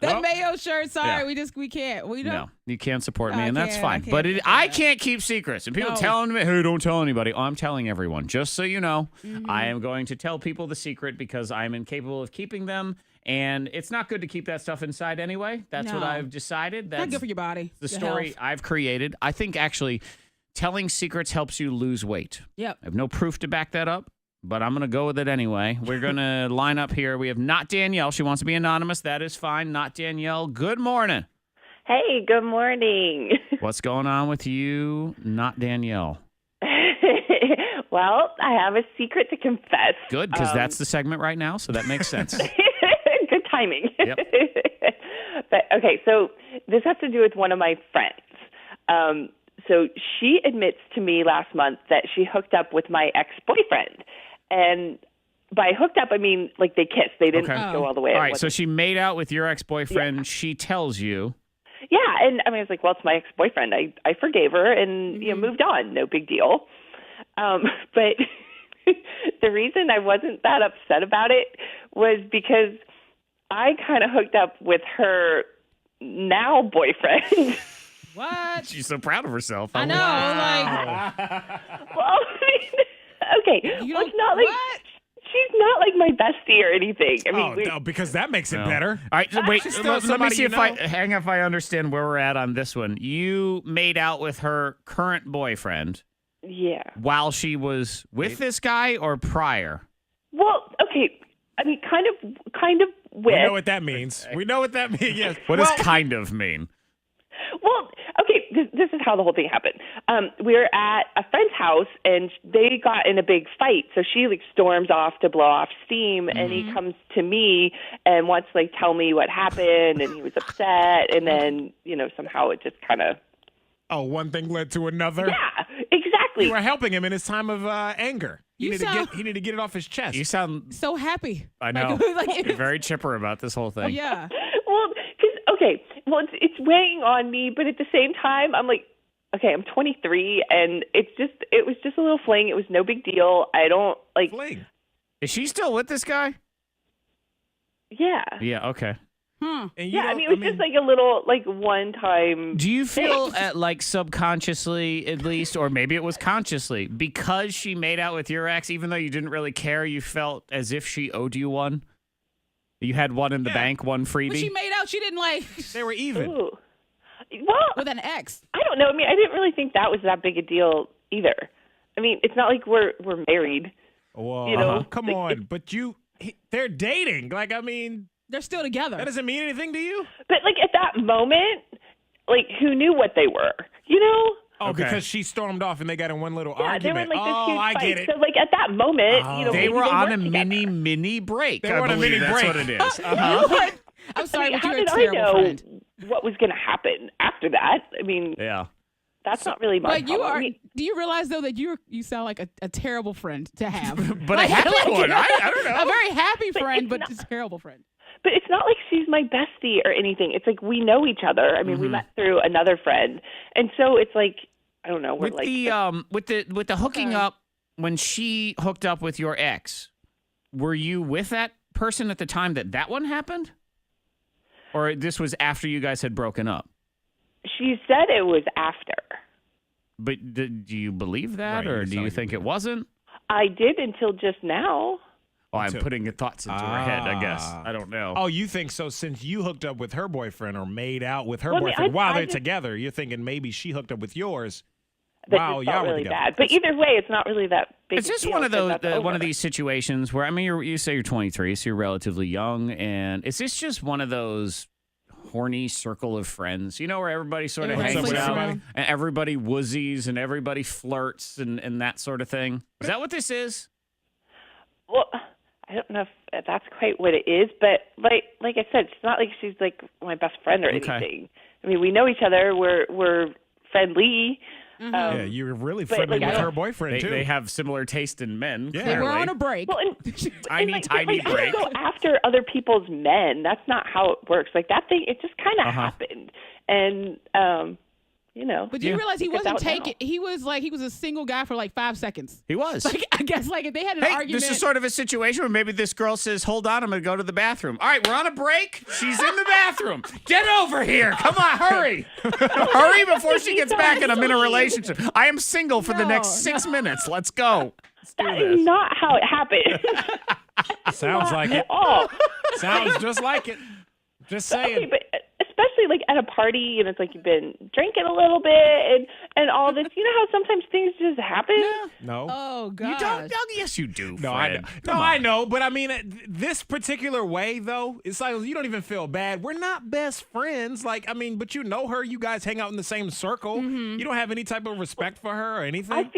That mayo shirt. Sorry, we can't. We don't. No, you can't support me, and that's I fine. can't But do I that. can't keep secrets. And people No. telling me, hey, don't tell anybody. Oh, I'm telling everyone. Just so you know, I am going to tell people the secret because I'm incapable of keeping them. And it's not good to keep that stuff inside anyway. That's what No. I've decided. That's Not good for your body. the your story health. I've created. I think actually telling secrets helps you lose weight. Yep. I have no proof to back that up, but I'm going to go with it anyway. We're going to line up here. We have Not Danielle. She wants to be anonymous. That is fine. Not Danielle. Good morning. Hey, good morning. What's going on with you, Not Danielle? Well, I have a secret to confess. Good, because that's the segment right now, so that makes sense. Good timing. Yep. But okay, so this has to do with one of my friends. So she admits to me last month that she hooked up with my ex-boyfriend. And by hooked up, I mean like they kissed. They didn't go all the way. All right, so she made out with your ex-boyfriend. Yeah. She tells you. Yeah, and I mean, it's like, well, it's my ex-boyfriend. I forgave her and moved on. No big deal. But the reason I wasn't that upset about it was because I kind of hooked up with her now boyfriend. What? She's so proud of herself. I know. Well, okay. Well, it's not like she's not like my bestie or anything. I mean, no, because that makes it better. All right, wait. She's still Let me somebody see you if know. if I understand where we're at on this one. You made out with her current boyfriend. Yeah. While she was with this guy or prior? Well, okay. I mean, kind of with. We know what that means. We know what that means. Yes. What does kind of mean? Well, okay, this is how the whole thing happened. We were at a friend's house, and they got in a big fight. So she, like, storms off to blow off steam, and he comes to me and wants to, like, tell me what happened, and he was upset, and then, somehow it just kind of... Oh, one thing led to another? Yeah, exactly. You were helping him in his time of anger. He needed to get it off his chest. You sound... So happy. I know. Like, You're very chipper about this whole thing. Oh, yeah. Well, it's weighing on me, but at the same time, I'm like, okay, I'm 23, and it was just a little fling. It was no big deal. I don't, like... Fling? Is she still with this guy? Yeah. Yeah, okay. Hmm. And Yeah, I mean, it was just like a little, like, one-time... Do you feel like subconsciously, at least, or maybe it was consciously, because she made out with your ex, even though you didn't really care, you felt as if she owed you one? You had one in the bank, one freebie? When she made out, she didn't like... They were even. Ooh. Well, with an ex. I don't know. I mean, I didn't really think that was that big a deal either. I mean, it's not like we're married. Whoa, come on. But they're dating. Like, I mean... They're still together. That doesn't mean anything to you? But, like, at that moment, like, who knew what they were, Oh, Okay. because she stormed off and they got in one little Yeah, argument. they were in, like, this oh, huge I fight. get it. So, like, at that moment, They maybe were on a worked together. mini break. They were on a believe mini that's break. what it is. I'm sorry, but how you're a did I terrible know friend. what was going to happen after that? I mean, Yeah. that's not really my But you problem. are. I mean, Do you realize though that you sound like a terrible friend to have? But a happy one. I don't know. A very happy friend, it's but not- just a terrible friend. But it's not like she's my bestie or anything. It's like we know each other. I mean, we met through another friend, and so it's like I don't know. We're With like with the hooking Okay. up, when she hooked up with your ex, were you with that person at the time that one happened? Or this was after you guys had broken up? she said it was after. But do you believe that, Right, or you do sound you like think you it do. wasn't? I did until just now. Oh, I'm Until- putting thoughts into her head, I guess. I don't know. Oh, you think so since you hooked up with her boyfriend or made out with her Well, I mean, boyfriend while I they're just- together, you're thinking maybe she hooked up with yours. That Wow, just y'all felt were really together. bad. But either way, it's not really that big. It's just a deal one of because those that's one of over. these situations where, I mean, you say you're 23, so you're relatively young, and is this just one of those horny circle of friends, where everybody sort of Everybody hangs sleeps out, around. and everybody woozies, and everybody flirts, and that sort of thing? Is that what this is? Well, I don't know if that's quite what it is, but like I said, it's not like she's like my best friend or Okay. anything. I mean, we know each other. We're friendly. Yeah, you're really but, friendly like, with I her don't- boyfriend, too. They have similar taste in men. Yeah. They were clearly. on a break. Well, Tiny I don't break. go after other people's men. That's not how it works. Like that thing, it just kind of happened, and But do you realize he Look at wasn't that taking? He was a single guy for like 5 seconds. He was. Like I guess like if they had an Hey, argument. this is sort of a situation where maybe this girl says, hold on, I'm going to go to the bathroom. All right, we're on a break. She's in the bathroom. Get over here. Come on, hurry. Hurry before she gets back and I'm in a relationship. I am single for the next 6 minutes. Let's go. Let's do that this. is not how it happened. Sounds like it. Oh, Sounds just like it. Just saying. okay, but especially like at a party, and it's like you've been drinking a little bit and all this. You know how sometimes things just happen. No. Oh You God. don't? Yes, you do. No, I know. Fred. No, Come I on. know, but I mean, this particular way though, it's like you don't even feel bad. We're not best friends, like I mean, but you know her. You guys hang out in the same circle. Mm-hmm. You don't have any type of respect for her or anything.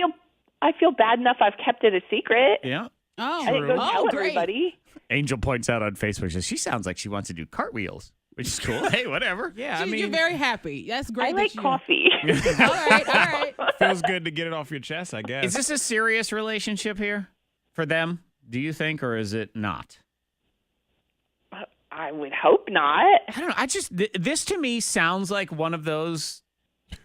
I feel bad enough. I've kept it a secret. Yeah. Oh, I didn't go tell great. everybody. Angel points out on Facebook, says she sounds like she wants to do cartwheels, which is cool. Hey, whatever. Yeah, I You're mean, very happy. That's great. I that like you- coffee. All right. feels good to get it off your chest, I guess. Is this a serious relationship here for them, do you think, or is it not? I would hope not. I don't know. I just, this to me sounds like one of those,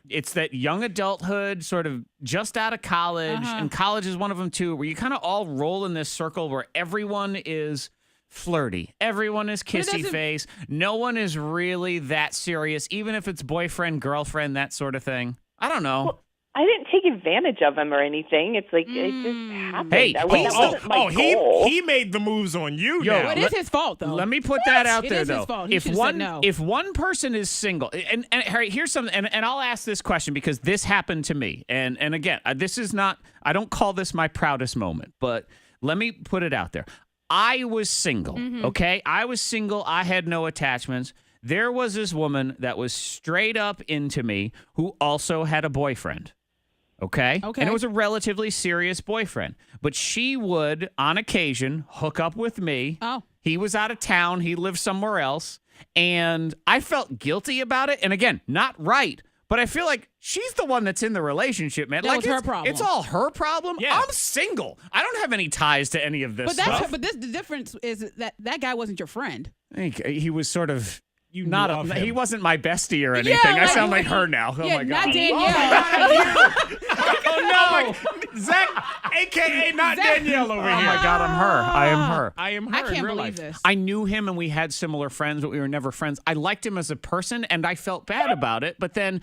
it's that young adulthood, sort of just out of college, and college is one of them too, where you kind of all roll in this circle where everyone is flirty. Everyone is it kissy doesn't- face. No one is really that serious, even if it's boyfriend, girlfriend, that sort of thing. I don't know. Well, I didn't take advantage of him or anything. It's like it just happened. Hey, that wasn't my goal. he made the moves on you. Yo, now. Well, it is his fault though. Let me put that out It there, is his though. fault. He If should've one said no. if one person is single, and Harry, here's something, and I'll ask this question because this happened to me, and again, this is not. I don't call this my proudest moment, but let me put it out there. I was single. Okay, I was single. I had no attachments. There was this woman that was straight up into me who also had a boyfriend. Okay? Okay. And it was a relatively serious boyfriend. But she would, on occasion, hook up with me. Oh. He was out of town. He lived somewhere else. And I felt guilty about it. And again, not right. But I feel like she's the one that's in the relationship, man. That like was her it's- problem. It's all her problem. Yeah. I'm single. I don't have any ties to any of this But that's stuff. but the difference is that guy wasn't your friend. He was sort of You not love a, him. he wasn't my bestie or anything. I like- sound like her now. Oh yeah, my not god. Danielle. Oh no, Zach, aka not Danielle over Oh here. my god, I'm her. I am her. I am her I in can't real believe life. this. I knew him and we had similar friends, but we were never friends. I liked him as a person and I felt bad about it. But then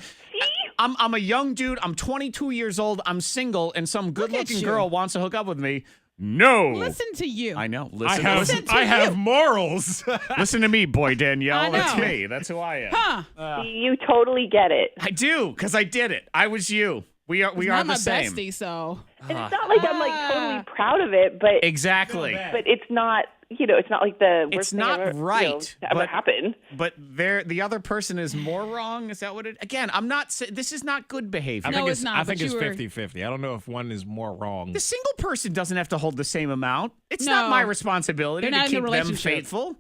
I'm a young dude. I'm 22 years old. I'm single and some good looking you. girl wants to hook up with me. No. Listen to you. I know. I Listen, have listen, Listen to I have you. morals. listen to me, boy Danielle. I That's know. me. That's who I am. Huh? You totally get it. I do, because I did it. I was you. We are Not the my same. bestie, so And it's not like I'm like totally proud of it, but Exactly. but it's not. It's not like the worst It's thing not ever, right, to ever but- happen. But the other person is more wrong. Is that what it? Again, I'm not. This is not good behavior. I No, think it's not, I think but it's you were- 50-50. I don't know if one is more wrong. The single person doesn't have to hold the same amount. It's No. not my responsibility They're to not in keep a them relationship. faithful.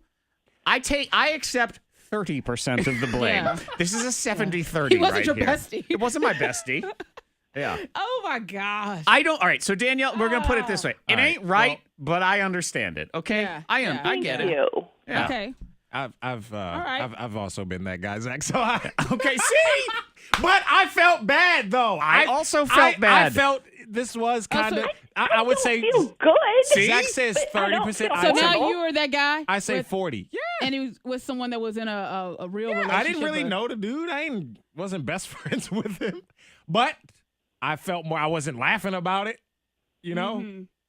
I accept 30% of the blame. Yeah. This is a 70-30 He wasn't right your here. bestie. It wasn't my bestie. Yeah. oh my gosh. I don't. All right. So Danielle, we're gonna put it this way. It All right, ain't right, well- but I understand it. Okay. Yeah, I yeah. I get Thank it. you. Yeah. Okay. I've right. I've also been that guy, Zach. So I Okay. See. but I felt bad though. I also felt bad. I felt this was kind of. so- I would say. Feel good. Zach says But I don't 30%. feel I So say- now you were that guy. I say with- 40. Yeah. and he was with someone that was in a real relationship. I didn't really but- know the dude. Wasn't best friends with him, but I felt more. I wasn't laughing about it. You know,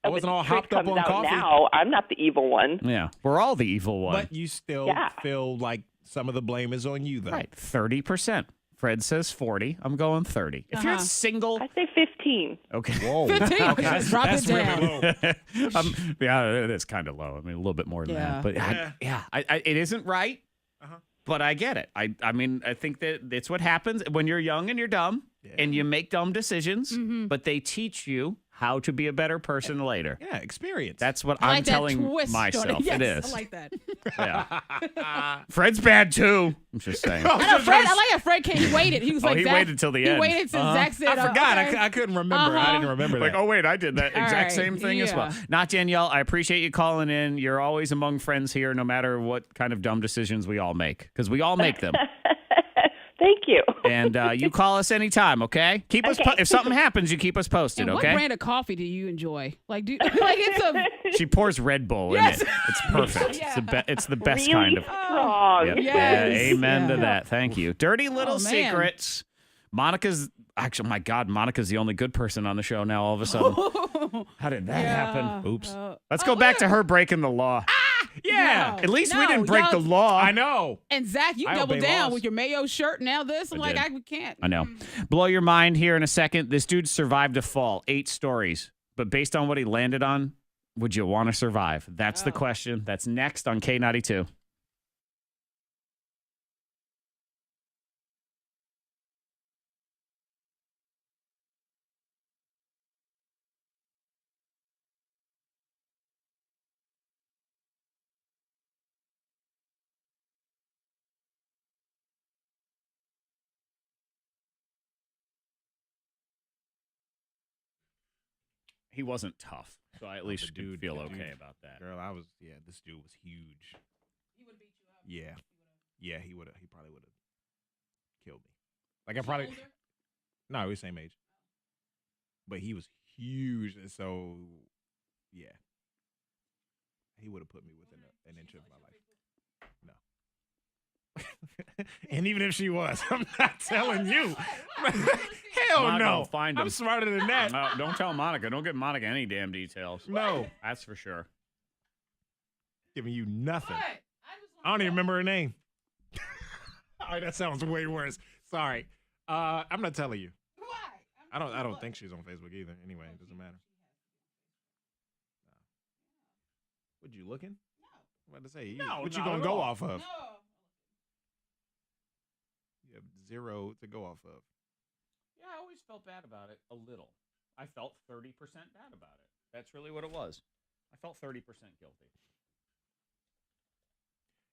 I wasn't all The truth hopped up comes on out coffee. Now I'm not the evil one. Yeah. We're all the evil one. But you still Yeah. feel like some of the blame is on you, though. Right. 30%. Fred says 40. I'm going 30. If you're single, I say 15. okay. Whoa. 15. Okay, Drop it down. really low. Yeah, it is kind of low. I mean, a little bit more than Yeah. that. But it isn't right. But I get it. I mean, I think that it's what happens when you're young and you're dumb and you make dumb decisions. But they teach you how to be a better person later. Yeah, experience. That's what I I'm like that telling twist on myself. Yes, It is. I like that. Yeah. Fred's bad too. I'm just saying. I know Fred. I like how Fred came. Waited. He was like, he Zach, waited till the he end. waited till Zach said, I forgot. okay. I couldn't remember. I didn't remember Like, that. oh wait, I did that All exact right, same thing as well. yeah. Not Danielle. I appreciate you calling in. You're always among friends here, no matter what kind of dumb decisions we all make, because we all make them. Thank you. And you call us anytime, okay? Keep us if something happens, you keep us posted, And okay? what brand of coffee do you enjoy? Like, like it's a. She pours Red Bull Yes. in it. It's perfect. Yeah. It's the best Really kind of. strong. Yep. Yes. Yeah, amen to Yeah. that. Thank you. Dirty little Oh, man. secrets. Monica's actually, my God, Monica's the only good person on the show now. All of a sudden, how did that happen? Oops. Let's go back to her breaking the law. Yeah. No. At least we No, didn't break the y'all- law. I know. And Zach, you I doubled obey down laws. with your mayo shirt. Now this, I'm like, did. I can't. I know. Blow your mind here in a second. This dude survived a fall, 8 stories. But based on what he landed on, would you want to survive? That's the question. That's next on K92. He wasn't tough, so I at least the do dude- feel the okay dude- about that. Girl, this dude was huge. He would have beat you up. Yeah. Yeah, he would have. He probably would have killed me. Like, I probably. No, we were the same age. But he was huge, and so, yeah. He would have put me within an inch of my life. No. And even if she was, I'm not telling you. Hell Monica no. will find him. I'm smarter than that. No, don't tell Monica. Don't give Monica any damn details. No. That's for sure. Giving you nothing. I don't even remember her name. All right, that sounds way worse. Sorry. I'm not telling you. Why? I don't think she's on Facebook either. Anyway, it doesn't matter. What, you looking? No. I'm about to say, what you gonna go off of? You have 0 to go off of. Yeah, I always felt bad about it a little. I felt 30% bad about it. That's really what it was. I felt 30% guilty.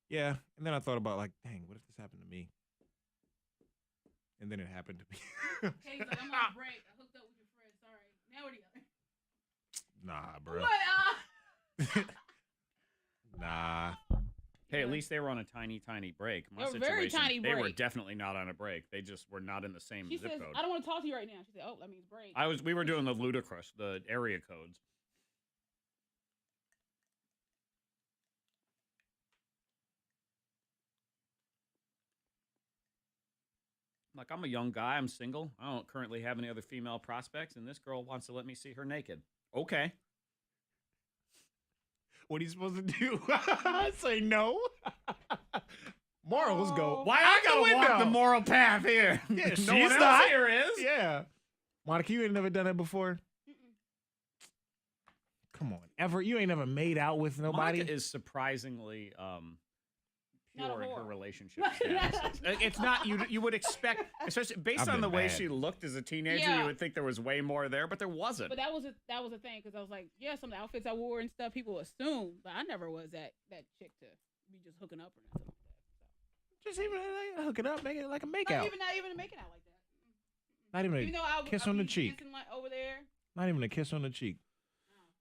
Yeah, and then I thought about, like, dang, what if this happened to me? And then it happened to me. Kenzo, I'm on break. I hooked up with your friend. Sorry. Now what are you? Nah, bro. What? Nah. Hey, at least they were on a tiny, tiny break. My They were very situation, tiny they were break. definitely not on a break. They just were not in the same She zip says, code. I don't want to talk to you right now. She said, oh, that means break. We were doing the ludicrous, the area codes. Like, I'm a young guy. I'm single. I don't currently have any other female prospects, and this girl wants to let me see her naked. Okay. What are you supposed to do? Say no? Morals go. Why out I the gotta walk window. the moral path here? Yeah, no she's one else not. here is. Yeah. Monica, you ain't never done that before? Come on. Ever? You ain't never made out with nobody? Monica is surprisingly Not a pure in her whore. relationship status. It's not, you would expect, especially based I've on the been way bad. she looked as a teenager, Yeah. you would think there was way more there, but there wasn't. But that was a thing because I was like, yeah, some of the outfits I wore and stuff, people assume, but I never was that chick to be just hooking up or nothing like that. Just even like, hook it up, make it like a So. makeout. Not even making out like that. Not even Even though a kiss I on the be cheek. dancing, like, over there. Not even a kiss on the cheek.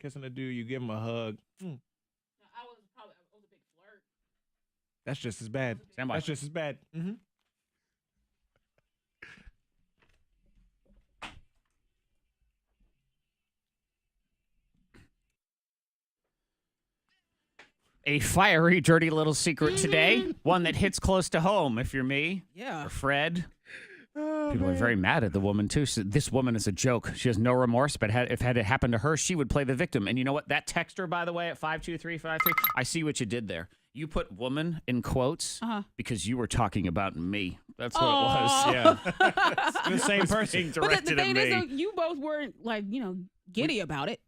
Kissing the dude, you give him a hug. No, I was a big flirt. That's just as bad. Stand by. That's just as bad. Mm-hmm. A fiery, dirty little secret today. One that hits close to home if you're me Yeah. or Fred. Oh, People are very mad at the woman, too. So this woman is a joke. She has no remorse, but if had it happened to her, she would play the victim. And you know what? That texter, by the way, at 52353, I see what you did there. You put woman in quotes because you were talking about me. That's what it was. Yeah. the same person. Being But the directed at thing me. is, though, you both weren't like, giddy about it.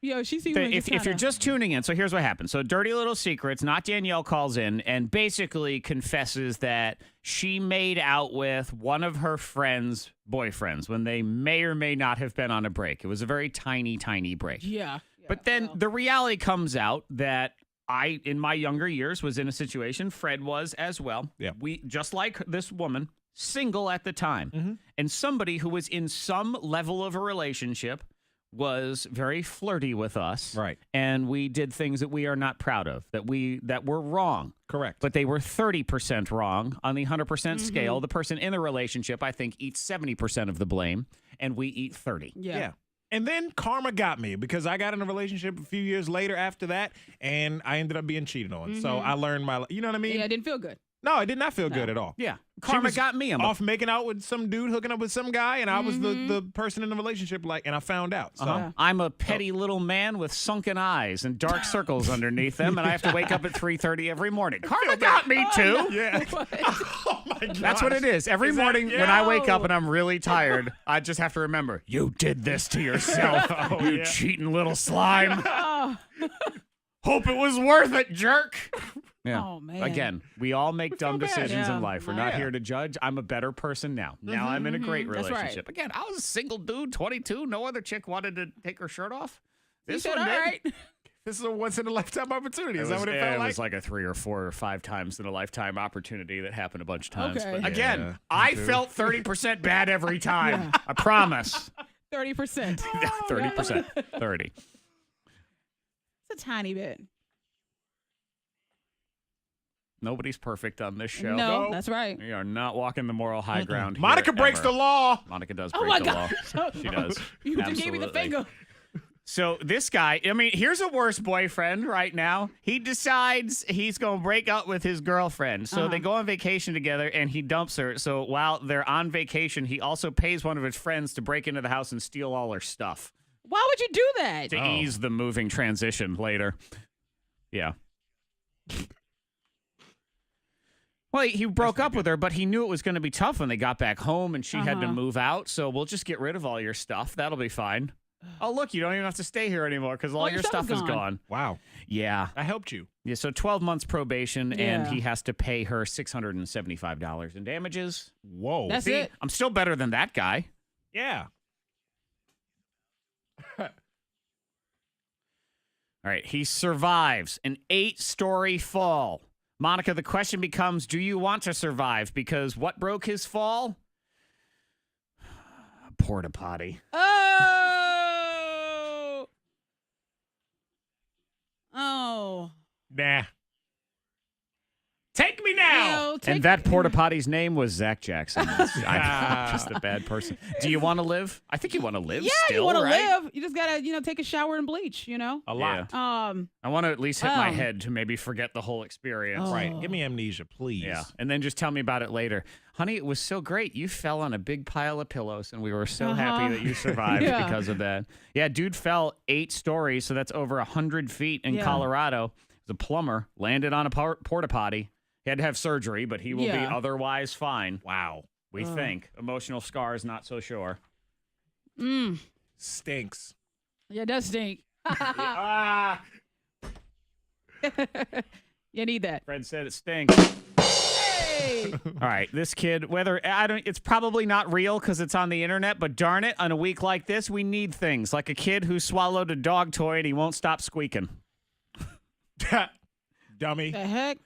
Yo, she seems if you're just tuning in, so here's what happened. So Dirty Little Secrets, not Danielle, calls in and basically confesses that she made out with one of her friends' boyfriends when they may or may not have been on a break. It was a very tiny, tiny break. Yeah. But then the reality comes out that I, in my younger years, was in a situation, Fred was as well. Yeah. We, just like this woman, single at the time. And somebody who was in some level of a relationship was very flirty with us. Right. And we did things that we are not proud of, that were wrong. Correct. But they were 30% wrong on the 100% scale. The person in the relationship, I think, eats 70% of the blame, and we eat 30. Yeah. And then karma got me because I got in a relationship a few years later after that, and I ended up being cheated on. So I learned you know what I mean? Yeah, it didn't feel good. No, it did not feel good at all. Yeah. She Karma was got me. I'm off making out with some dude, hooking up with some guy, and I was the person in the relationship, and I found out. So I'm a petty little man with sunken eyes and dark circles underneath them, and I have to wake up at 3:30 every morning. Karma got me, too. Yeah. Oh, my God. That's what it is. Every morning when I wake up and I'm really tired, I just have to remember, you did this to yourself, you cheating little slime. Hope it was worth it, jerk. Yeah. Oh, man. Again, we all make dumb decisions Yeah. in life. We're not here to judge. I'm a better person now. Now I'm in a great That's right. relationship. Again, I was a single dude, 22. No other chick wanted to take her shirt off. You This said, one all did. right. this is a once-in-a-lifetime opportunity. Is that what it felt like? It was like a 3 or 4 or 5 times in a lifetime opportunity that happened a bunch of times. Okay. But again, Yeah, I felt 30% bad every time. I promise. 30%. 30%. 30. It's a tiny bit. Nobody's perfect on this show. No, that's right. We are not walking the moral high ground. Monica here breaks ever. the law. Monica does Oh break my the God. law. She does. You just gave me the Absolutely. finger. So this guy, I mean, here's a worse boyfriend right now. He decides he's going to break up with his girlfriend. So they go on vacation together and he dumps her. So while they're on vacation, he also pays one of his friends to break into the house and steal all her stuff Why would you do that? to ease the moving transition later. Yeah. Well, he broke up with her, but he knew it was going to be tough when they got back home and she had to move out. So we'll just get rid of all your stuff. That'll be fine. Oh, look, you don't even have to stay here anymore because all your stuff is gone. Wow. Yeah. I helped you. Yeah, so 12 months probation, and Yeah. he has to pay her $675 in damages. Whoa. That's See, it. I'm still better than that guy. Yeah. All right, he survives an 8-story fall. Monica, the question becomes, do you want to survive? Because what broke his fall? A porta potty. Oh. Nah. Take me now. Yo, take And that porta potty's name was Zach Jackson. I'm just a bad person. Do you want to live? I think you want to live Yeah, still, you want to right? live. You just gotta, take a shower and bleach. A lot. I want to at least hit my head to maybe forget the whole experience. Right. Give me amnesia, please. Yeah. And then just tell me about it later. Honey, it was so great. You fell on a big pile of pillows, and we were so happy that you survived Yeah. because of that. Yeah, dude fell 8 stories, so that's over 100 feet in Colorado. He's a plumber, landed on a porta potty. He had to have surgery, but he will be otherwise fine. Wow. We think. Emotional scars, not so sure. Stinks. Yeah, it does stink. You need that. Fred said it stinks. Hey. All right, this kid, it's probably not real because it's on the internet, but darn it, on a week like this, we need things like a kid who swallowed a dog toy and he won't stop squeaking. Dummy. The heck?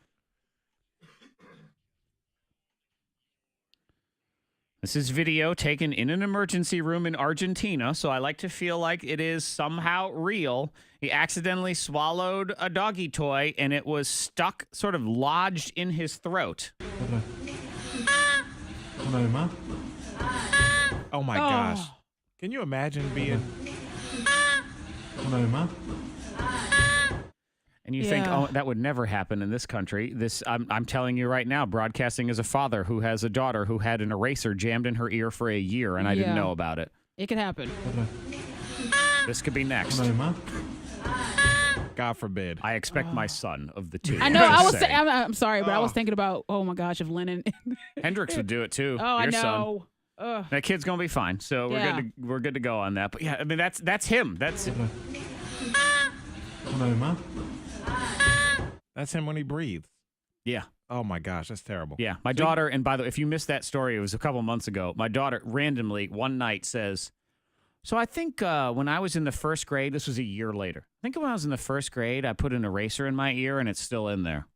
This is video taken in an emergency room in Argentina, so I like to feel like it is somehow real. He accidentally swallowed a doggy toy, and it was stuck, sort of lodged in his throat. Oh, my gosh. Can you imagine being... And you think, oh, that would never happen in this country. I'm telling you right now, broadcasting as a father who has a daughter who had an eraser jammed in her ear for a year, and I didn't know about it. It could happen. This could be next. God forbid. I expect my son of the two. I know. I'm I'm sorry, but I was thinking about, oh my gosh, if Lennon. Hendrix would do it too. Oh, I Your know. Son. That kid's gonna be fine. So we're good to go on that. But yeah, I mean that's him. That's him when he breathes. Yeah. Oh my gosh, that's terrible. Yeah. My daughter, and by the way, if you missed that story, it was a couple months ago. My daughter randomly one night says, so I think when I was in the first grade, this was a year later. I think when I was in the first grade, I put an eraser in my ear and it's still in there.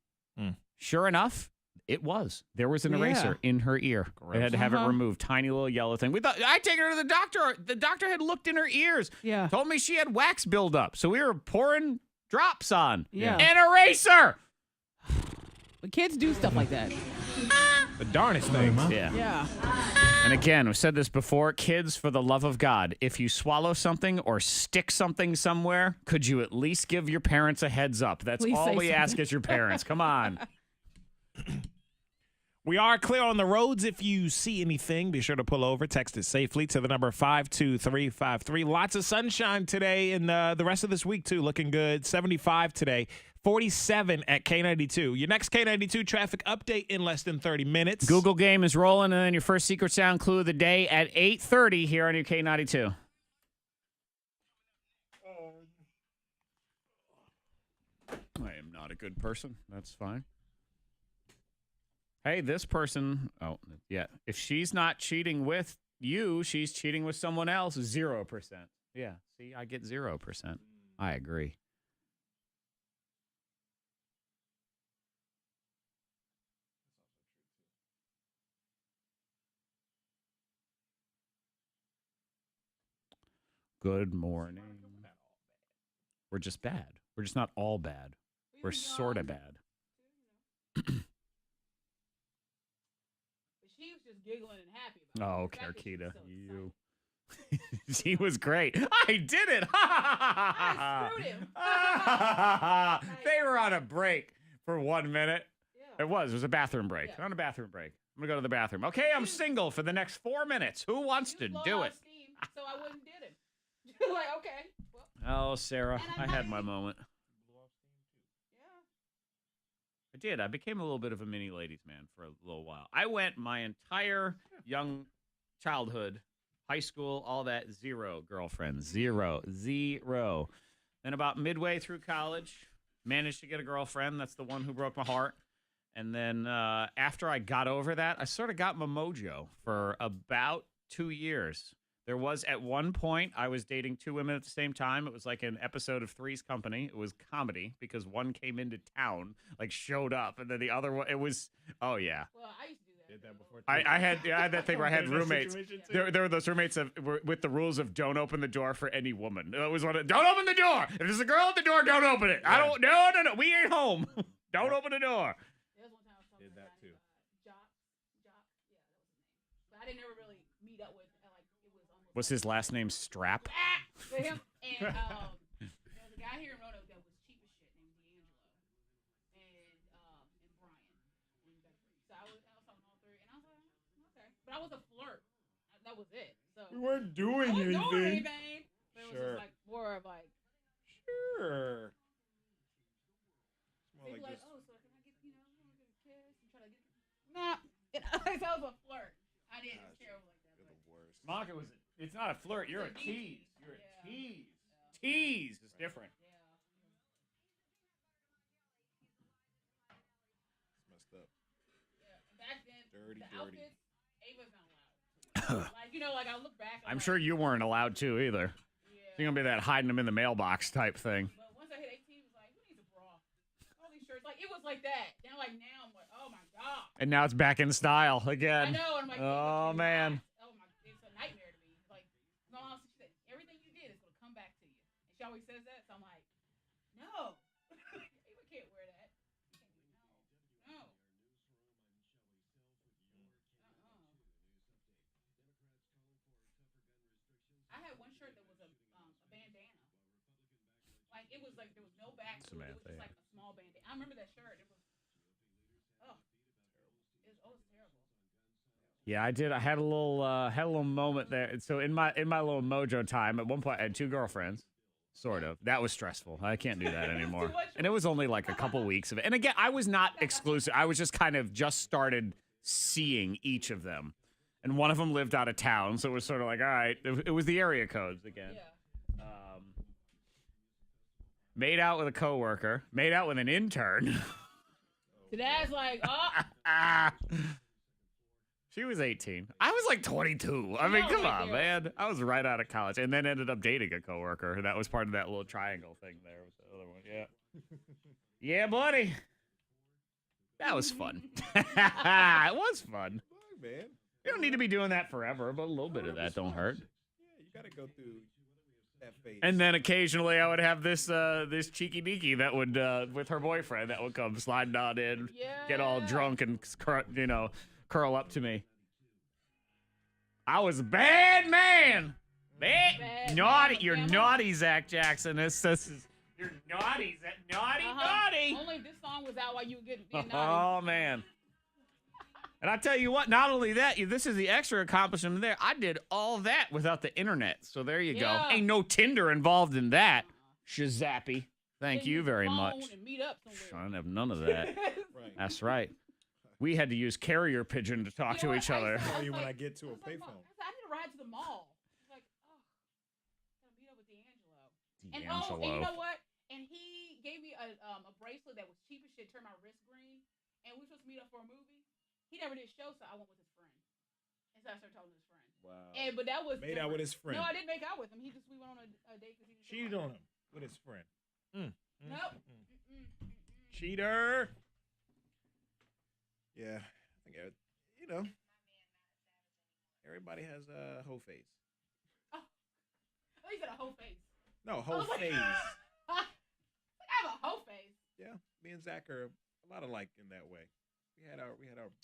Sure enough, it was. There was an eraser in her ear. They had to have it removed. Tiny little yellow thing. We thought I'd take her to the doctor. The doctor had looked in her ears. Yeah. Told me she had wax buildup. So we were pouring drops on. Yeah. An eraser. But kids do stuff like that. The darnest thing. Yeah. Yeah. And again, we've said this before, kids, for the love of God, if you swallow something or stick something somewhere, could you at least give your parents a heads up? That's Please all say we ask something. as your parents. Come on. We are clear on the roads. If you see anything, be sure to pull over. Text it safely to the number 52353. Lots of sunshine today and the rest of this week, too. Looking good. 75 today. 47 at K92. Your next K92 traffic update in less than 30 minutes. Google game is rolling, and then your first secret sound clue of the day at 8:30 here on your K92. I am not a good person. That's fine. Hey, this person, yeah. If she's not cheating with you, she's cheating with someone else. 0%. Yeah, see, I get 0%. I agree. Good morning. We're just bad. We're just not all bad. We're sort of bad. She was just giggling and happy about Oh, it. Carquita, So you. She was great. I did it. I screwed him. They were on a break for 1 minute. Yeah. It was a bathroom break. Yeah. They're on a bathroom break. I'm going to go to the bathroom. Okay, I'm single for the next 4 minutes. Who wants to Blow do off it? steam, so I wouldn't did it. Like, okay. Well, Oh, Sarah, And I had my moment. yeah. I did. I became a little bit of a mini ladies man for a little while. I went my entire young childhood, high school, all that, 0 girlfriends. 0. Then about midway through college, managed to get a girlfriend. That's the one who broke my heart. And then after I got over that, I sort of got my mojo for about 2 years. There was, at one point, I was dating 2 women at the same time. It was like an episode of Three's Company. It was comedy because one came into town, like showed up, and then the other one, it was, oh, yeah. Well, I used to do that. Did that before. I had that thing where I had Did that roommates. situation too. There were those roommates with the rules of don't open the door for any woman. It was don't open the door. If there's a girl at the door, don't open it. I don't. No. We ain't home. Don't open the door. There was one time I was talking Did to a that guy too. named, Jock. Yeah, that was his name. But I didn't ever really meet up with, like, it was almost. What's his last name? Strap. With him. And there was a guy here in Roanoke that was cheap as shit named D'Angelo. And Brian. And Becky. So I was talking to all three, and I was like, okay. But I was a flirt. That was it. So We weren't I doing wasn't anything. doing anything. But it was Sure. just like more of like, Sure. It's more they be like, just- oh, so can I get, I want to get a kiss and try to get. Nah. So I was a flirt. I didn't care like that. You're the worst. Monica was. It's not a flirt. You're a It's a tease. tease. You're a Yeah. tease. Tease is different. Yeah. It's messed up. Back then, Dirty, the dirty. outfits, Ava's not allowed. Like, I look back. I'm like, sure you weren't allowed to either. Yeah. You're gonna be that hiding them in the mailbox type thing. But once I hit 18, it was like, who needs a bra? All these shirts, like, it was like that. Now, I'm like, oh my god. And now it's back in style I again. know. And I'm like, Oh Ava, man. oh my, it's a nightmare to me. Like, no, honestly, she said everything you did is gonna come back to you. And she always says that, so I'm like, no, Ava can't wear that. No. I had one shirt that was a bandana. Like, it was like there was no back to it. It was just like a small bandana. I remember that shirt. It was, it was terrible. Yeah, I did. I had a little moment there. So in my little mojo time, at one point I had 2 girlfriends, sort of. That was stressful. I can't do that anymore. And it was only like a couple weeks of it. And again, I was not exclusive. I was just kind of just started seeing each of them. And one of them lived out of town, so it was sort of like, all right, it was the area codes again. Yeah. made out with a coworker, made out with an intern. So that's like, oh. She was 18. I was like 22. I mean, come on, man. I was right out of college and then ended up dating a coworker. That was part of that little triangle thing there with the other one. Yeah. Yeah, buddy. That was fun. It was fun. Man. You don't need to be doing that forever, but a little bit of that don't hurt. Yeah, you got to go through that phase. And then occasionally I would have this cheeky deaky that would, with her boyfriend, that would come sliding on in, get all drunk and, curl up to me. I was a bad man. Bad naughty. You're naughty, Zach Jackson. This is you're naughty. Naughty. Only if this song was out while you were being naughty. Oh man. And I tell you what, not only that, this is the extra accomplishment there. I did all that without the internet. So there you go. Ain't no Tinder involved in that. Shazappy. Thank you very much. I don't have none of that. Right. That's right. We had to use carrier pigeon to talk to each other. I'll tell you when I get to a payphone. I need to ride to the mall. It's like, gotta meet up with D'Angelo. And you know what? And he gave me a bracelet that was cheap as shit, turned my wrist green. And we were supposed to meet up for a movie. He never did show, so I went with his friend. And so I started talking to his friend. Wow. But that was made out with his friend. No, I didn't make out with him. We went on a date because he cheated on him with his friend. Nope. Cheater. Yeah, I think everybody has a hoe phase. Oh, you said a hoe face. No, hoe phase. I have a hoe face. Yeah, me and Zach are a lot alike in that way. We had our.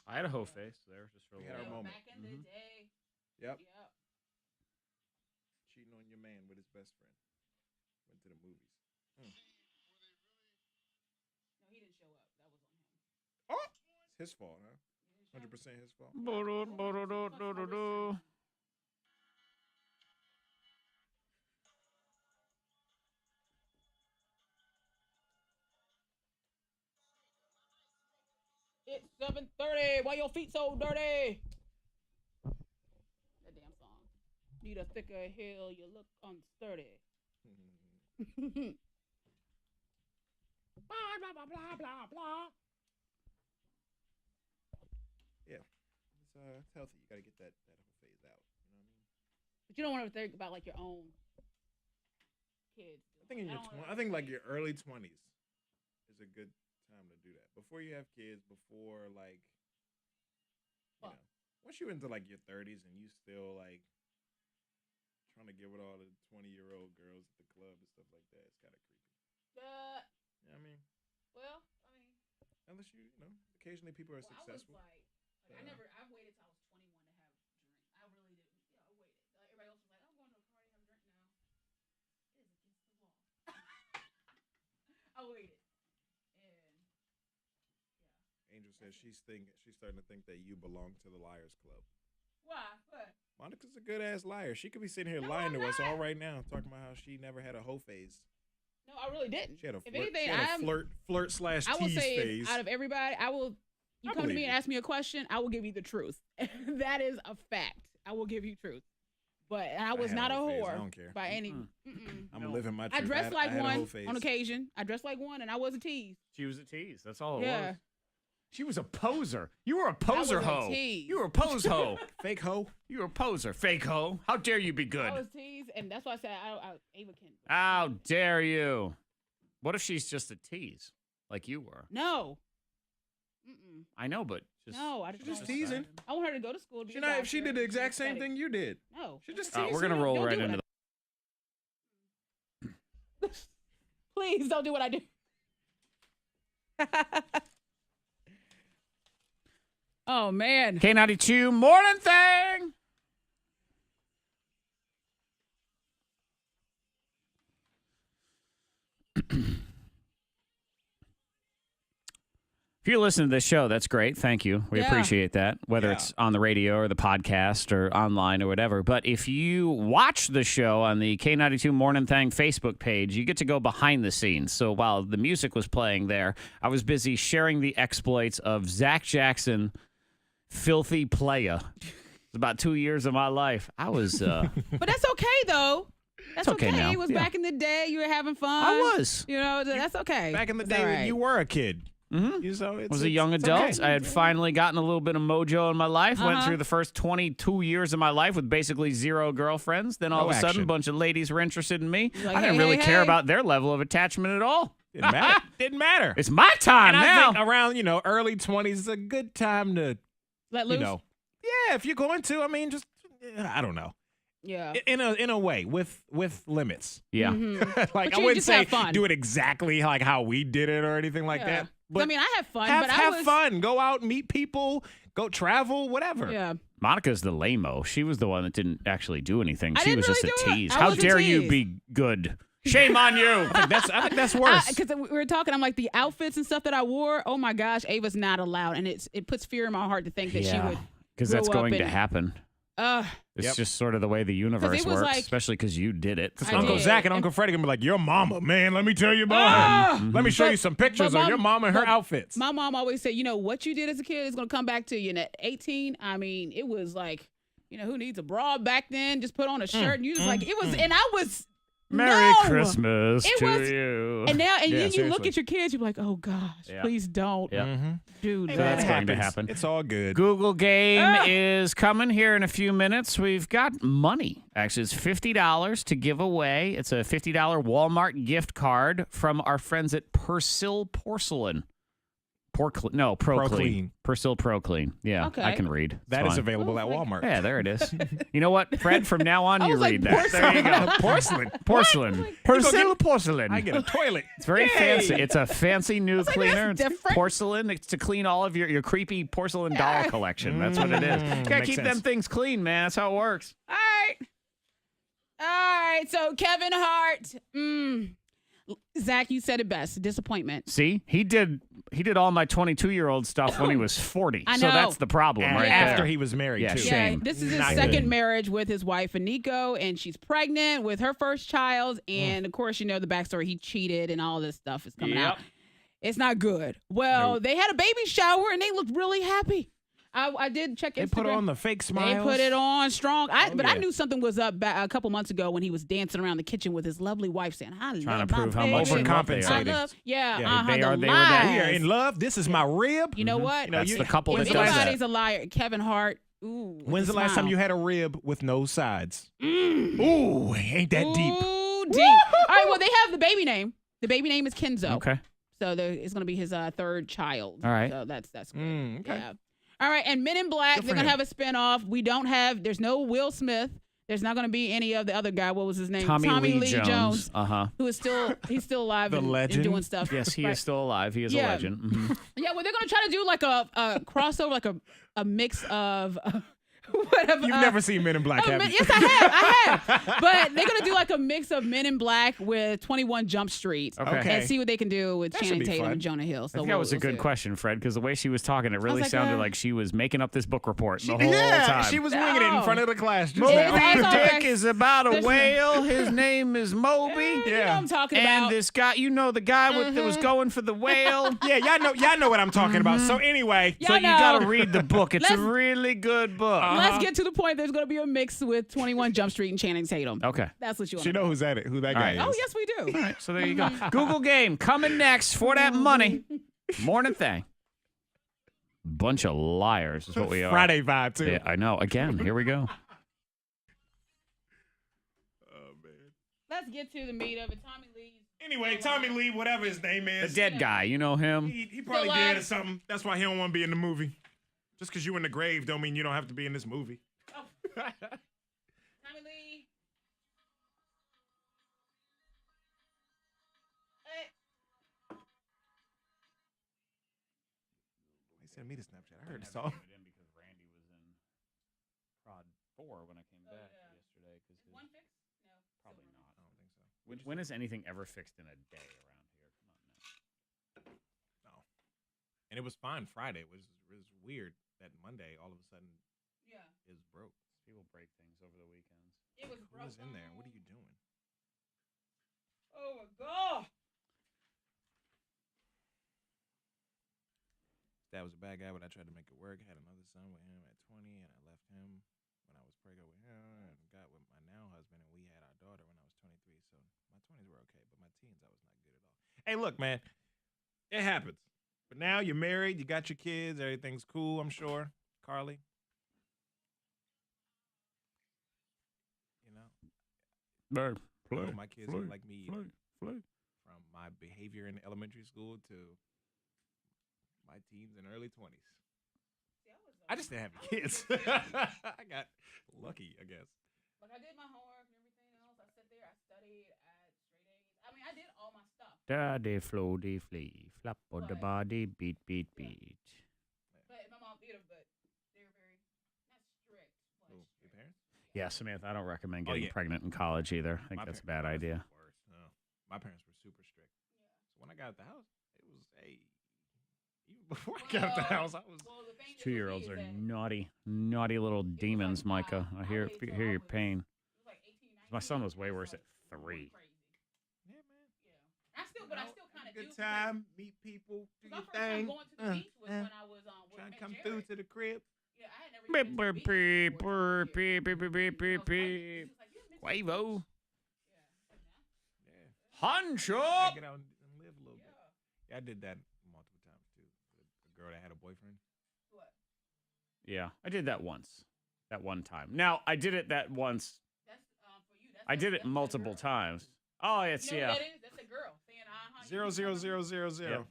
I had a hoe face there just for a we had our moment. Back in the day. Yep. Cheating on your man with his best friend. Went to the movies. No, he didn't show up. That was on him. Oh, it's his fault, huh? 100% his fault. It's 7:30. Why your feet so dirty? That damn song. Need a thicker heel. You look unsturdy. Blah blah blah blah blah blah. Yeah, it's healthy. You gotta get that whole phase out. You know what I mean? But you don't want to think about like your own kids. I think I think like your early 20s is a good time to do that. Before you have kids, before like, once you're into like your 30s and you still like trying to get with all the 20-year-old girls at the club and stuff like that, it's kind of creepy. You know what I mean? Well, unless occasionally people are successful. I waited till I was 21 to have a drink. I really did. Yeah, I waited. Everybody else was like, I'm going to a party, have a drink now. It is against the law. I waited. Angel says she's starting to think that you belong to the Liars Club. Why? What? Monica's a good ass liar. She could be sitting here lying to us all right now, talking about how she never had a hoe phase. No, I really didn't. She had a if flirt, anything, flirt/tease I will say phase. out of everybody, you come to me and ask me a question, I will give you the truth. That is a fact. I will give you truth. But I was not a whore. I don't care. By any. I'm living my truth. I dressed like one on occasion. I dressed like one, and I was a tease. She was a tease. That's all it was. She was a poser. You were a poser hoe. Tease. You were a pose hoe. Fake hoe. You were a poser. Fake hoe. How dare you be good? I was tease, and that's why I said Ava can. How dare you? What if she's just a tease, like you were? No. I know, but just teasing. I want her to go to school. She did the exact same thing you did. No. She just teasing. We're gonna roll right into the. Please don't do what I do. Oh man. K92 Mornin Thang. If you listen to this show, that's great. Thank you. We appreciate that, whether it's on the radio or the podcast or online or whatever. But if you watch the show on the K92 Mornin Thang Facebook page, you get to go behind the scenes. So while the music was playing there, I was busy sharing the exploits of Zach Jackson, filthy playa. It's about 2 years of my life. I was... But that's okay, though. That's okay now. It was Yeah. back in the day. You were having fun. I was. You know, that's okay. Back in the It's day all when right. you were a kid. Mm-hmm. So Was a young adult. okay. I had finally gotten a little bit of mojo in my life. Went Uh-huh. through the first 22 years of my life with basically 0 girlfriends. Then all No of a sudden, action. a bunch of ladies were interested in me. Like, I didn't hey, really hey, care hey. about their level of attachment at all. Didn't matter. Didn't matter. It's my time and now. I think around, early 20s is a good time to, Let loose. yeah, if you're going to, I mean, just, I don't know. Yeah. In a way, with limits. Yeah. Mhm. Like, But I you wouldn't just say have fun. do it exactly like how we did it or anything like Yeah. that. But I mean, I had fun, have but I was fun. Go out, meet people, go travel, whatever. Yeah. Monica's the lame-o. She was the one that didn't actually do anything. I She didn't was just really a do it. tease. I How was a dare you tease. be good? Shame on you. I think that's worse. Because we were talking, I'm like, the outfits and stuff that I wore, oh my gosh, Ava's not allowed. And it puts fear in my heart to think that she would. Because that's grow up going to and- happen. It's Yep. just sort of the way the universe it was works, like- especially because you did it. I Uncle did. Zach and Uncle Freddie gonna be like, your mama, man, let me tell you about her. Let me show But- you some pictures but of your mama and her but outfits. My mom always said, what you did as a kid is going to come back to you. And at 18, I mean, it was like, who needs a bra back then? Just put on a shirt. And you just like, it was, and I was. Merry no. Christmas It to was- you. And now, and Yeah, then you look seriously. at your kids, you're like, oh gosh, Yeah. please don't Yeah. do Hey, that. man, That's it going to happens. happen. It's all good. Google Game Ah. is coming here in a few minutes. We've got money. Actually, it's $50 to give away. It's a $50 Walmart gift card from our friends at Persil Porcelain. ProClean. Persil ProClean. Yeah, Okay. I can read. That It's is fine. available at Walmart. Yeah, there it is. You know what, Fred? From now on, I you was like, read that. There you go. Porcelain. Porcelain. Persil Porcelain. I get a toilet. It's very fancy. It's a fancy new like, cleaner. that's It's different. porcelain. It's to clean all of your creepy porcelain doll collection. That's what it is. You gotta Makes keep them sense. things clean, man. That's how it works. All right. So Kevin Hart. Zach, you said it best. Disappointment. See, he did all my 22-year-old stuff when he was 40. I So know. that's the problem And right after there. he was married, Yeah, too. shame. Yeah, this is his Not second good. marriage with his wife, Aniko, and she's pregnant with her first child. And of course, the backstory. He cheated and all this stuff is coming out. It's not good. Well, they had a baby shower and they looked really happy. I did check Instagram. They put on the fake smiles. They put it on strong. But I yeah. knew something was up a couple months ago when he was dancing around the kitchen with his lovely wife saying, I Trying love to prove how much baby. in love they I are. Overcompensating. love, yeah, Yeah, they the are- they were lies. that- We are in love. This is my rib. You know what? That's the couple if that does anybody's that. a liar, Kevin Hart. Ooh, When's the last time you had a rib with no sides? Ooh, ain't that deep? Ooh, deep. All right, well, they have the baby name. The baby name is Kenzo. Okay. So it's going to be his third child. All right. So that's good. Okay. Yeah. All right, and Men in Black, Good they're for going to him. have a spinoff. There's no Will Smith. There's not going to be any of the other guy. What was his name? Tommy Lee Jones. Who is he's still alive The and legend? doing stuff. Yes, he Right. is still alive. He is a Yeah. legend. Mhm. Yeah, well, they're going to try to do like a crossover, like a mix of whatever. You've never seen Men in Black, have you? Yes, I have. But they're going to do like a mix of Men in Black with 21 Jump Street. Okay. And see what they can do with That should Channing be Tatum fun. and Jonah Hill. So I think that was a we'll good see. question, Fred, because the way she was talking, it really like, sounded like she was making up this book report the whole Yeah, time. she was winging it in No. front of the class. Just Moby now. It's all Dick right. is about a There's no- whale. His name is Moby. You know what I'm talking And about. this guy, the guy that was going for the whale. Yeah, y'all know what I'm talking about. So anyway, Y'all So you know. got to read the book. It's a Let's- really good book. Let's get to the point. There's going to be a mix with 21 Jump Street and Channing Tatum. Okay. That's what you want. she know who that guy is. Oh, yes, we do. All right, so there you go. Google Game coming next for that money. Morning Thang. Bunch of liars is what we are. Friday vibe too. Yeah, I know. Again, here we go. Let's get to the meat of it. Tommy Lee. Anyway, Tommy Lee, whatever his name The is, dead guy, you know him? he probably Still dead alive? or something. That's why he don't want to be in the movie. Just because you in the grave don't mean you don't have to be in this movie. Tommy Lee. He sent me the Snapchat. I heard the song. Because Randy was in Prod 4 when I came back yesterday. One fix? No. Probably not. I don't think so. When is anything ever fixed in a day around here? Come on now. No. And it was fine Friday. It was weird that Monday all of a sudden Yeah. is broke. People break things over the weekends. It was Who was in there? What are you doing? Oh, my God. Dad was a bad guy, but I tried to make it work. Had another son with him at 20, and I left him when I was pregnant with him, and got with my now husband, and we had our daughter when I was 23, so my 20s were okay, but my teens, I was not good at all. Hey, look, man, it happens. But now you're married, you got your kids, everything's cool, I'm sure. Carly? You know? Play, My kids play, don't like me either. play. From my behavior in elementary school to my teens and early 20s. I just didn't have kids. I got lucky, I guess. Like I did my homework and everything else. I sat there, I studied at straight A's. I mean, I did all my stuff. Daddy, floaty, flea, flap on the body, beat, beat, beat. But my mom did them, but they were very not strict. But Ooh, your parents? Yeah, Samantha, I don't recommend Oh, getting yeah. pregnant in college either. I think that's a bad idea. My parents were super strict. So when I got out the house, it was even before I got out the house, I was. 2-year-olds are naughty, naughty little demons, Micah. I hear your pain. My son was way worse at 3. Yeah, man. I still kind of good time, meet people, do your thing. Going to the beach was when I was trying to come through to the crib. Yeah, I had never Beep, beep, beep, beep, beep, beep, beep, beep. Quavo. Hancho. Get out and live a little bit. Yeah, I did that multiple times too. The girl that had a boyfriend. What? Yeah, I did that once. That one time. Now, I did it that once. That's for you. I did it multiple times. Oh, it's, you know yeah. what that is? That's a girl saying, 00000. Yep.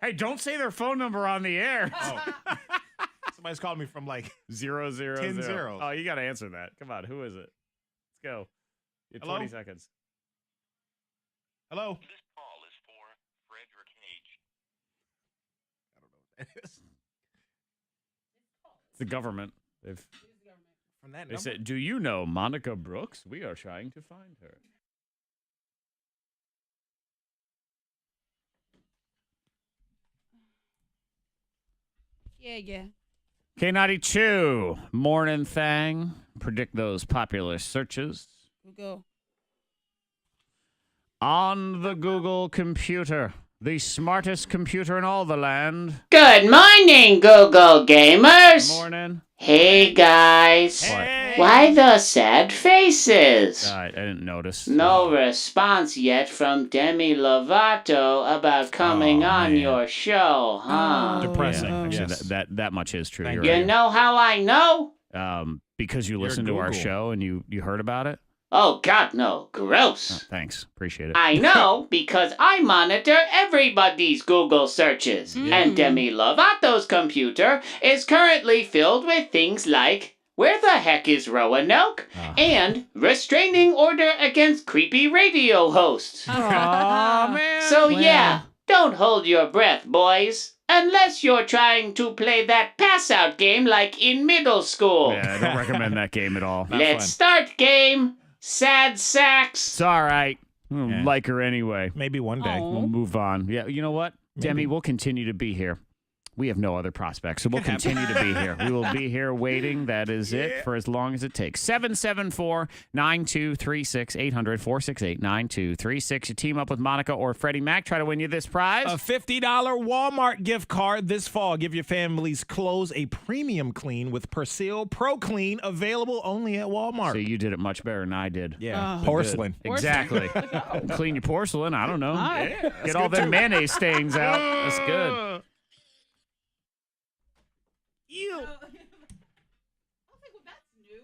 Hey, don't say their phone number on the air. Oh. Somebody's calling me from like 000. 10 zeros. Oh, you got to answer that. Come on, who is it? Let's go. You have 20 seconds. Hello? This call is for Frederick H. I don't know what that is. It's the government. From that They number? said, do you know Monica Brooks? We are trying to find her. Yeah. K92 Mornin Thang. Predict those popular searches. Go. On the Google computer. The smartest computer in all the land. Good morning, Google gamers. Morning. Hey, guys. Hey. Why the sad faces? I didn't notice. No response yet from Demi Lovato about coming on your show, huh? Depressing. Actually, that much is true. You're You right. know how I know? Because you listened to our show and you heard about it? Oh, God, no. Gross. Oh, thanks. Appreciate it. I know because I monitor everybody's Google searches. And Demi Lovato's computer is currently filled with things like, where the heck is Roanoke? And restraining order against creepy radio hosts. Aw, man. So yeah, don't hold your breath, boys. Unless you're trying to play that pass-out game like in middle school. Yeah, I don't recommend that game at all. Let's start game. Sad sacks. It's all right. Like her anyway. Maybe one day. We'll move on. Yeah, you know what? Demi, we'll continue to be here. We have no other prospects, so we'll continue to be here. We will be here waiting. That is it for as long as it takes. 774-9236, 800-468-9236. You team up with Monica or Freddie Mac. Try to win you this prize. A $50 Walmart gift card this fall. Give your family's clothes a premium clean with Persil Pro Clean, available only at Walmart. So you did it much better than I did. Yeah, porcelain. Exactly. Clean your porcelain. I don't know. Yeah, Get all the mayonnaise stains out. That's good. Ew. I was like, well, that's new.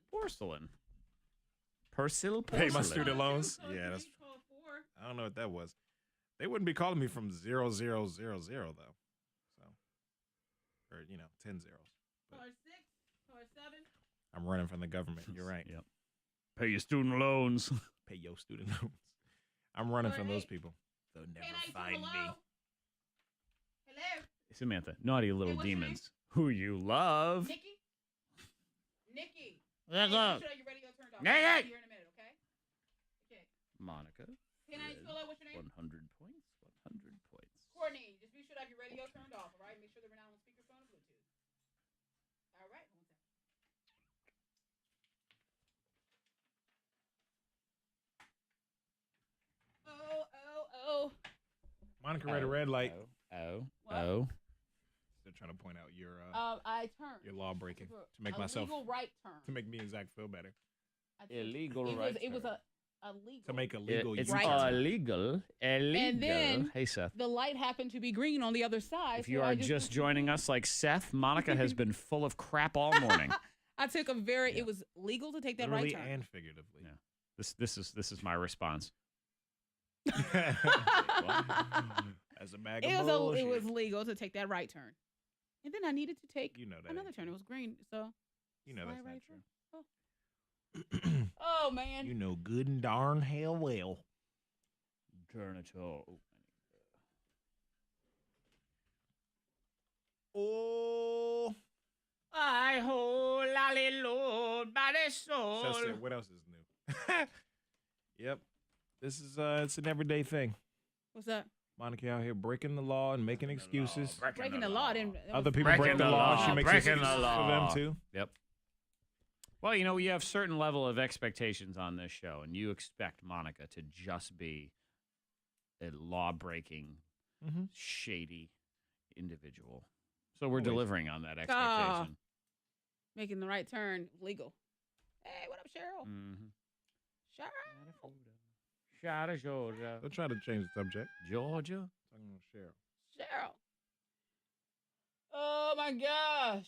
Porcelain. Persil Pay porcelain. my student loans. Yeah, that's. I don't know what that was. They wouldn't be calling me from 0000 though. So, or 10 zeros. Or 6, or 7. I'm running from the government. You're right. Yep. Pay your student loans. Pay your student loans. I'm running from those people. They'll never find me. Hello. Samantha, naughty little demons. Who you love. Nikki. Let's Hey, go. make sure your radio turned off. Yeah, I'll yeah. be here in a minute, okay? Okay. Monica. K92, what's your name? 100 points. 100 points. Courtney, just be sure to have your radio turned off, all right? Make sure that we're not on speakerphone or Bluetooth. All right. Oh. Monica read a red light. Oh. Still trying to point out your I turned. your law breaking to make a myself legal right turn. to make me exact feel better. Illegal it right was turn. illegal. To make a legal It's U-turn. illegal. And then Hey, Seth. the light happened to be green on the other side. If you so are I just joining us like Seth, Monica has been full of crap all morning. I took a it was legal to take that Literally right turn. and figuratively. Yeah. This is my response. As a bag of It bullshit. was legal to take that right turn. And then I needed to take that another ain't turn. It was green, so You know that's slide not through. true. Oh man. You know good and darn hell well. Turn it all. Oh. I hold lolly Lord by the soul. So said, what else is new? Yep. This is it's an everyday thing. What's that? Monica out here breaking the law and making excuses. Breaking the law. Other people break the law. She makes breaking excuses the law for them too. Yep. Well, you know, we have certain level of expectations on this show, and you expect Monica to just be a law-breaking, shady individual. So we're delivering on that expectation. Making the right turn legal. Hey, what up, Cheryl? Cheryl. Shout out, Georgia. Don't try to change the subject. Georgia. Talking about Cheryl. Cheryl. Oh my gosh.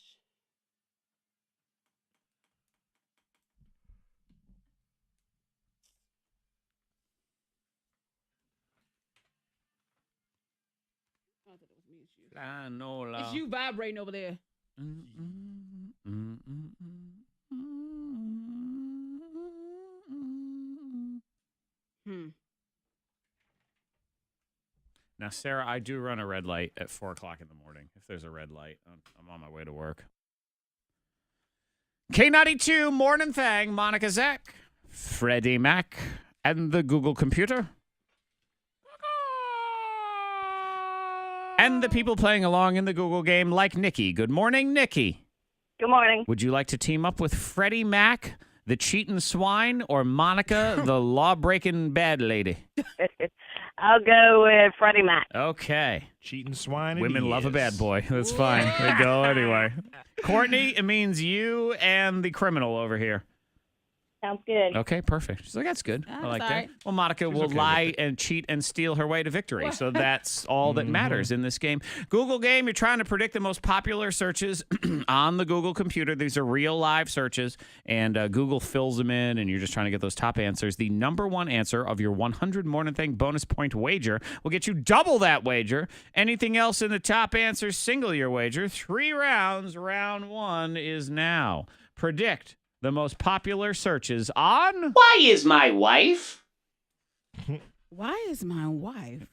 I thought it was me. It's you. It's you vibrating over there. Now, Sarah, I do run a red light at 4 o'clock in the morning. If there's a red light, I'm on my way to work. K92 Mornin Thang, Monica Zach, Freddie Mac, and the Google computer. And the people playing along in the Google game like Nikki. Good morning, Nikki. Good morning. Would you like to team up with Freddie Mac, the cheating swine, or Monica, the law-breaking bad lady? I'll go with Freddie Mac. Okay. Cheating swine. Women love a bad boy. That's fine. They go anyway. Courtney, it means you and the criminal over here. Sounds good. Okay, perfect. She's like, that's good. I like that. right. Well, Monica will lie and cheat and steal her way to victory. So that's all that matters in this game. Google game, you're trying to predict the most popular searches on the Google computer. These are real live searches, and Google fills them in, and you're just trying to get those top answers. The number one answer of your 100 Morning Thang bonus point wager will get you double that wager. Anything else in the top answers, single your wager. 3 rounds. Round 1 is now. Predict the most popular searches on... Why is my wife? Why is my wife?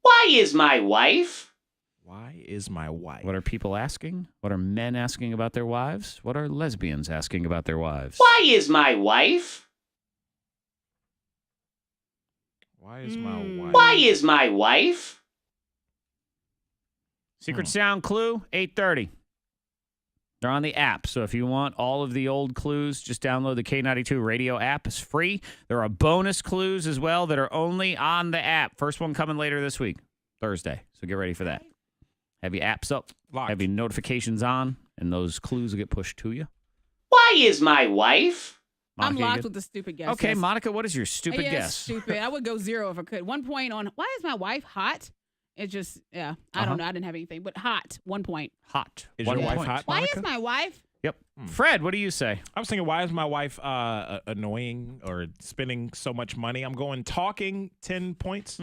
Why is my wife? Why is my wife? What are people asking? What are men asking about their wives? What are lesbians asking about their wives? Why is my wife? Why is my wife? Why is my wife? Secret Sound clue, 8:30. They're on the app, so if you want all of the old clues, just download the K92 radio app. It's free. There are bonus clues as well that are only on the app. First one coming later this week, Thursday. So get ready for that. Have your apps up, have your notifications on, and those clues will get pushed to you. Why is my wife? I'm Monica, locked with the stupid guess. Okay, Yes. Monica, what is your stupid guess? Stupid. I would go 0 if I could. 1 point on why is my wife hot? It's just, I don't know. I didn't have anything, but hot. 1 point. Hot. Is 1 your wife point. hot, Why Monica? is my wife? Yep. Fred, what do you say? I was thinking, why is my wife annoying or spending so much money? I'm going talking 10 points.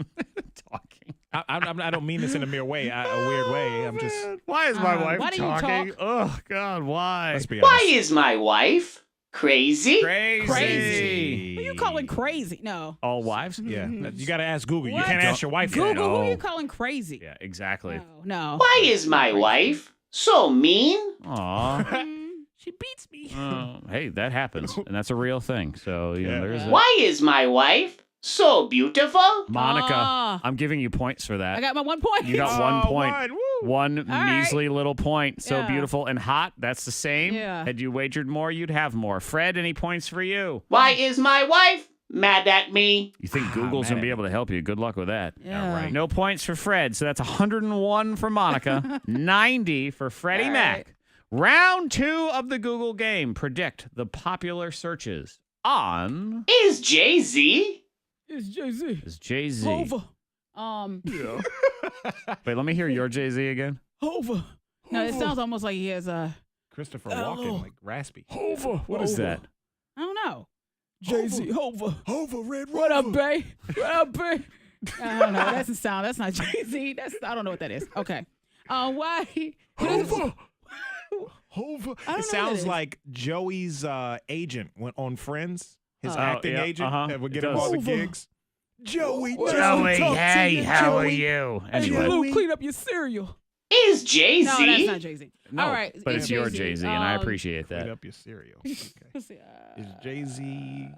Talking. I don't mean this in a mere way, a weird way. I'm just. Why is my wife why do you talking? talk? Oh, God, why? Let's be Why honest. is my wife crazy? Crazy. Who you calling crazy? No. All wives? Yeah, you got to ask Google. You What? can't ask your wife. Google, that. who are No. you calling crazy? Yeah, exactly. No. Why is my wife so mean? Aw. She beats me. Hey, that happens, and that's a real thing. So, you know, there's a... Why is my wife so beautiful? Monica, Ah. I'm giving you points for that. I got my 1 point. You got 1 point. One. Woo. One right. measly little point. So Yeah. beautiful and hot. That's the same. Yeah. Had you wagered more, you'd have more. Fred, any points for you? Why is my wife mad at me? You think Google's going to be able to help you? Good luck with that. Yeah. right. No points for Fred. So that's 101 for Monica, 90 for Freddie All Mac. right. Round 2 of the Google game. Predict the popular searches on... Is Jay-Z It's Jay-Z. Is Jay-Z. Hova. Yeah. Wait, let me hear your Jay-Z again. Hova. No, it sounds almost like he has a. Christopher Walken, like raspy. Hova. What is that? I don't know. Jay-Z. Hova. Hova, Red Rover. What up, bae? What up, bae? I don't know. That doesn't sound. That's not Jay-Z. I don't know what that is. Okay. Why? Hova. Hova. I don't know It what sounds it like Joey's agent went on Friends. His Oh. acting Yeah, agent that would it get him does. all the Hova. gigs. Joey, Joey, hey, how are you? Hey, Anyway. Lou, clean up your cereal. Is Jay-Z? No, that's not Jay-Z. No, All right. but it's your Jay-Z. Jay-Z, and I appreciate Clean that. up your cereal. Let's see, Is Jay-Z... You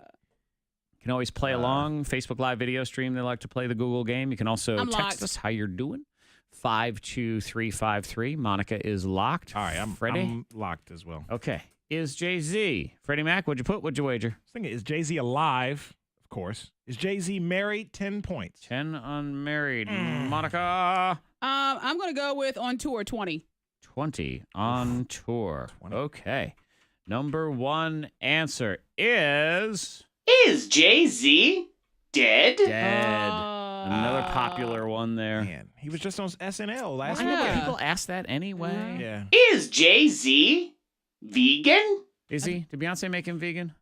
can always play along. Facebook Live video stream. They like to play the Google game. You can also I'm text locked. us how you're doing. 52353. Monica is locked. All right, Freddie? I'm locked as well. Okay. Is Jay-Z. Freddie Mac, what'd you put? What'd you wager? I was thinking, is Jay-Z alive? Of course. Is Jay-Z married? 10 points. 10 unmarried. Monica. I'm gonna go with on tour 20. 20 on tour. 20. Okay. Number one answer is Is Jay-Z dead? dead. Another popular one there. Man, he was just on SNL last I know, but weekend. people ask that anyway. Yeah. Is Jay-Z vegan? Is he? Did Beyonce make him vegan?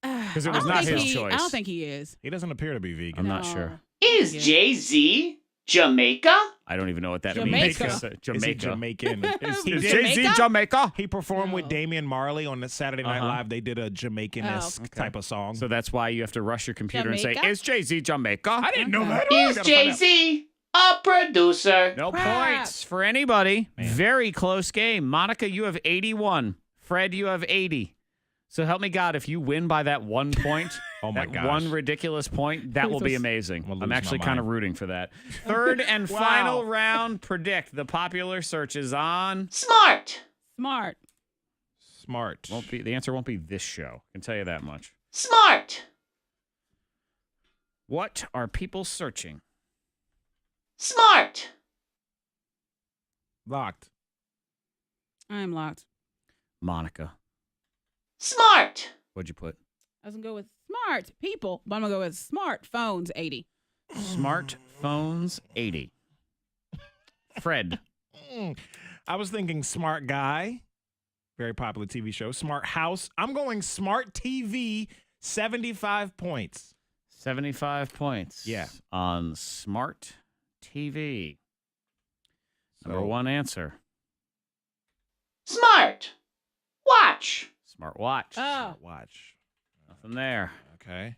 Because it was not his choice. I don't think he is. He doesn't appear to be vegan. I'm not No. sure. Is Yeah. Jay-Z Jamaica? I don't even know what that Jamaica. means. Is he Jamaica. Jamaican? Is He did- Jay-Z Jamaica? He performed with No. Damian Marley on the Saturday Night Uh-huh. Live. They did a Jamaican-esque Oh. Okay. type of song. So that's why you have to rush your computer and say, Jamaica? is Jay-Z Jamaica? I didn't know Okay. that. Oh, I Is gotta find out. Jay-Z a producer? No Crap. points for anybody. Man. Very close game. Monica, you have 81. Fred, you have 80. So help me God, if you win by that 1 point, Oh my that gosh. one ridiculous point, that will be amazing. I'm gonna I'm lose actually my kind of mind. rooting for that. Third and Wow. final round, predict the popular searches on. Smart. Smart. Smart. The answer won't be this show. I can tell you that much. Smart. What are people searching? Smart. Locked. I am locked. Monica, Smart. what'd you put? I was gonna go with smart people, but I'm gonna go with smartphones 80. Smartphones 80. Fred, I was thinking Smart Guy. Very popular TV show. Smart House. I'm going Smart TV, 75 points. 75 points. Yeah. On Smart TV. Number So- one answer. Smart. Watch. Smart watch. Oh, Watch. Nothing there. Okay.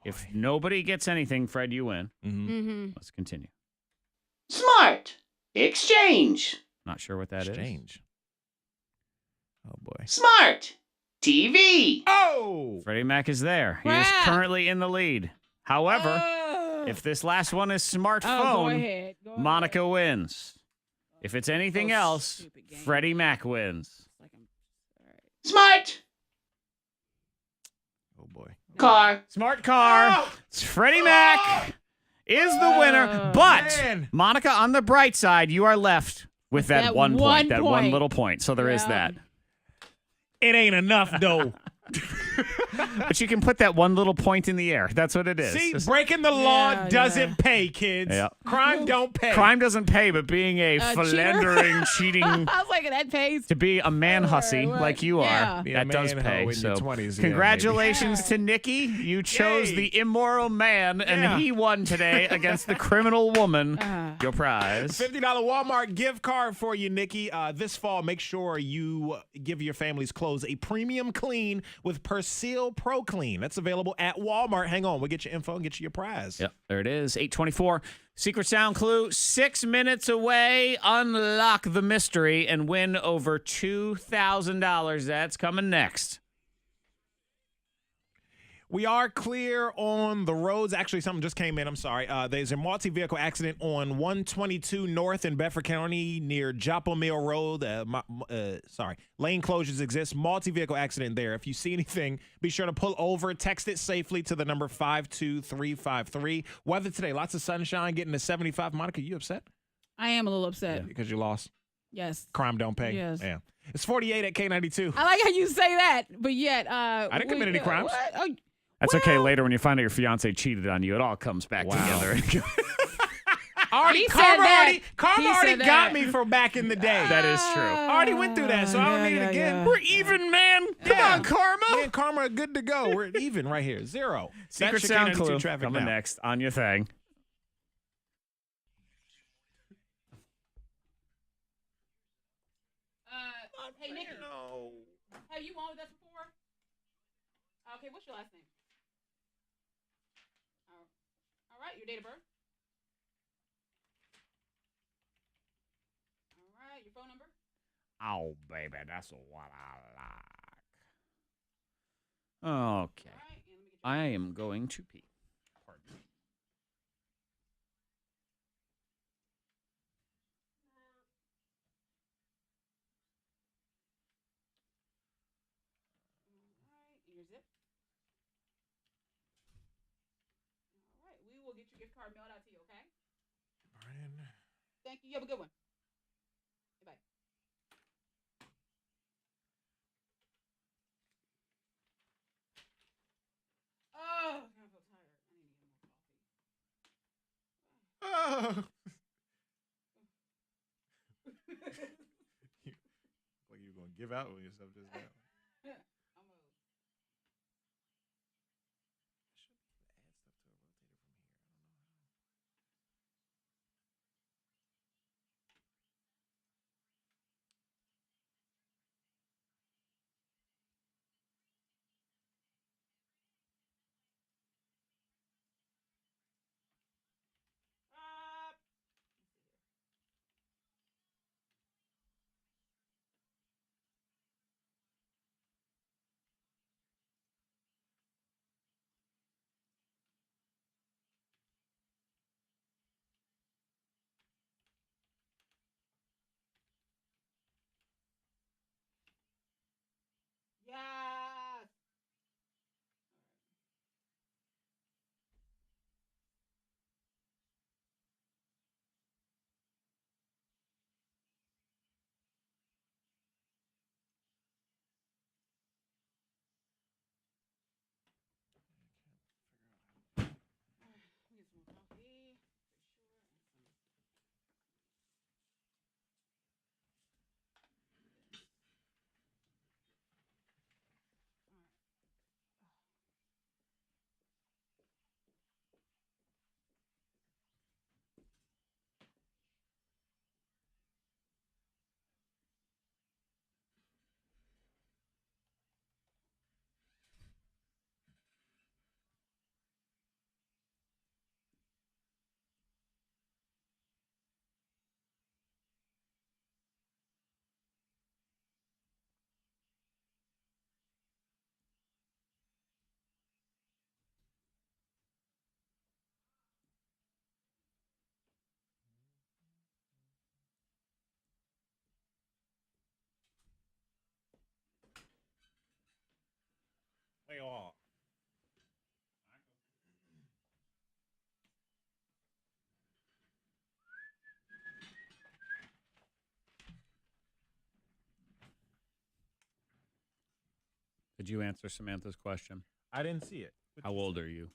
If nobody gets anything, Fred, you win. Mm-hmm. mm-hmm. Let's continue. Smart. Exchange. Not sure what that is. Exchange. Oh boy. Smart. TV. Oh! Freddie Mac is there. He is Crap. currently in the lead. However, if this last one is smartphone, go ahead. Go ahead. Monica wins. If it's anything Oh, else, stupid game. Freddie Mac wins. Like I'm- all right. Smart. Oh boy. Car. Smart car. Oh! It's Freddie Mac is the winner. But Man. Monica, on the bright side, you are left with that, That one point, one that one point. little point. So there is Yeah. that. It ain't enough though. But you can put that one little point in the air. That's what it is. See, Just- breaking the law Yeah, doesn't yeah. pay, kids. Yeah. Crime don't pay. crime doesn't pay, but being a cheater? philandering, cheating, I was like, that pays. to be a man hussy Right. like you Yeah. are, Be a that does man pay. hoe in your So 20s, yeah, congratulations maybe. to Nikki. You chose Yay. the immoral man, and Yeah. he won today against the criminal woman. Your prize. $50 Walmart gift card for you, Nikki. This fall, make sure you give your family's clothes a premium clean with Persil Pro Clean. That's available at Walmart. Hang on, we'll get your info and get you your prize. Yep, there it is. 824. Secret Sound clue, 6 minutes away. Unlock the mystery and win over $2,000. That's coming next. We are clear on the roads. Actually, something just came in. I'm sorry. There's a multi-vehicle accident on 122 North in Bedford County near Joppa Mill Road. Lane closures exist. Multi-vehicle accident there. If you see anything, be sure to pull over. Text it safely to the number 52353. Weather today, lots of sunshine, getting to 75. Monica, you upset? I am a little upset. Because you lost. Yes. Crime don't pay. Yes. Yeah. It's 48 at K92. I like how you say that, but yet didn't commit any crimes. What? Oh, That's okay. Later, when you find out your fiance cheated on you, it all comes back together. Karma already got me for back in the day. That is true. I already went through that, so I don't need it again. We're even, man. Come on, Karma. Me and Karma are good to go. We're even right here. 0. Secret That's your sound K92 clue traffic coming now. next on your thing. Hey, Nikki. No. Have you on with us before? Okay, what's your last name? All right, your date of birth? All right, your phone number? Oh, baby, that's what I like. Okay. I am going to pee. Pardon me. Your zip. All right, we will get your gift card mailed out to you, okay? Brian. Thank you. You have a good one. Bye. Oh, I'm so tired. I need to get more coffee. Oh. Like you're going to give out on yourself just now. Yes. Get some more coffee for sure. Play all. Did you answer Samantha's question? I didn't see it. How old are you?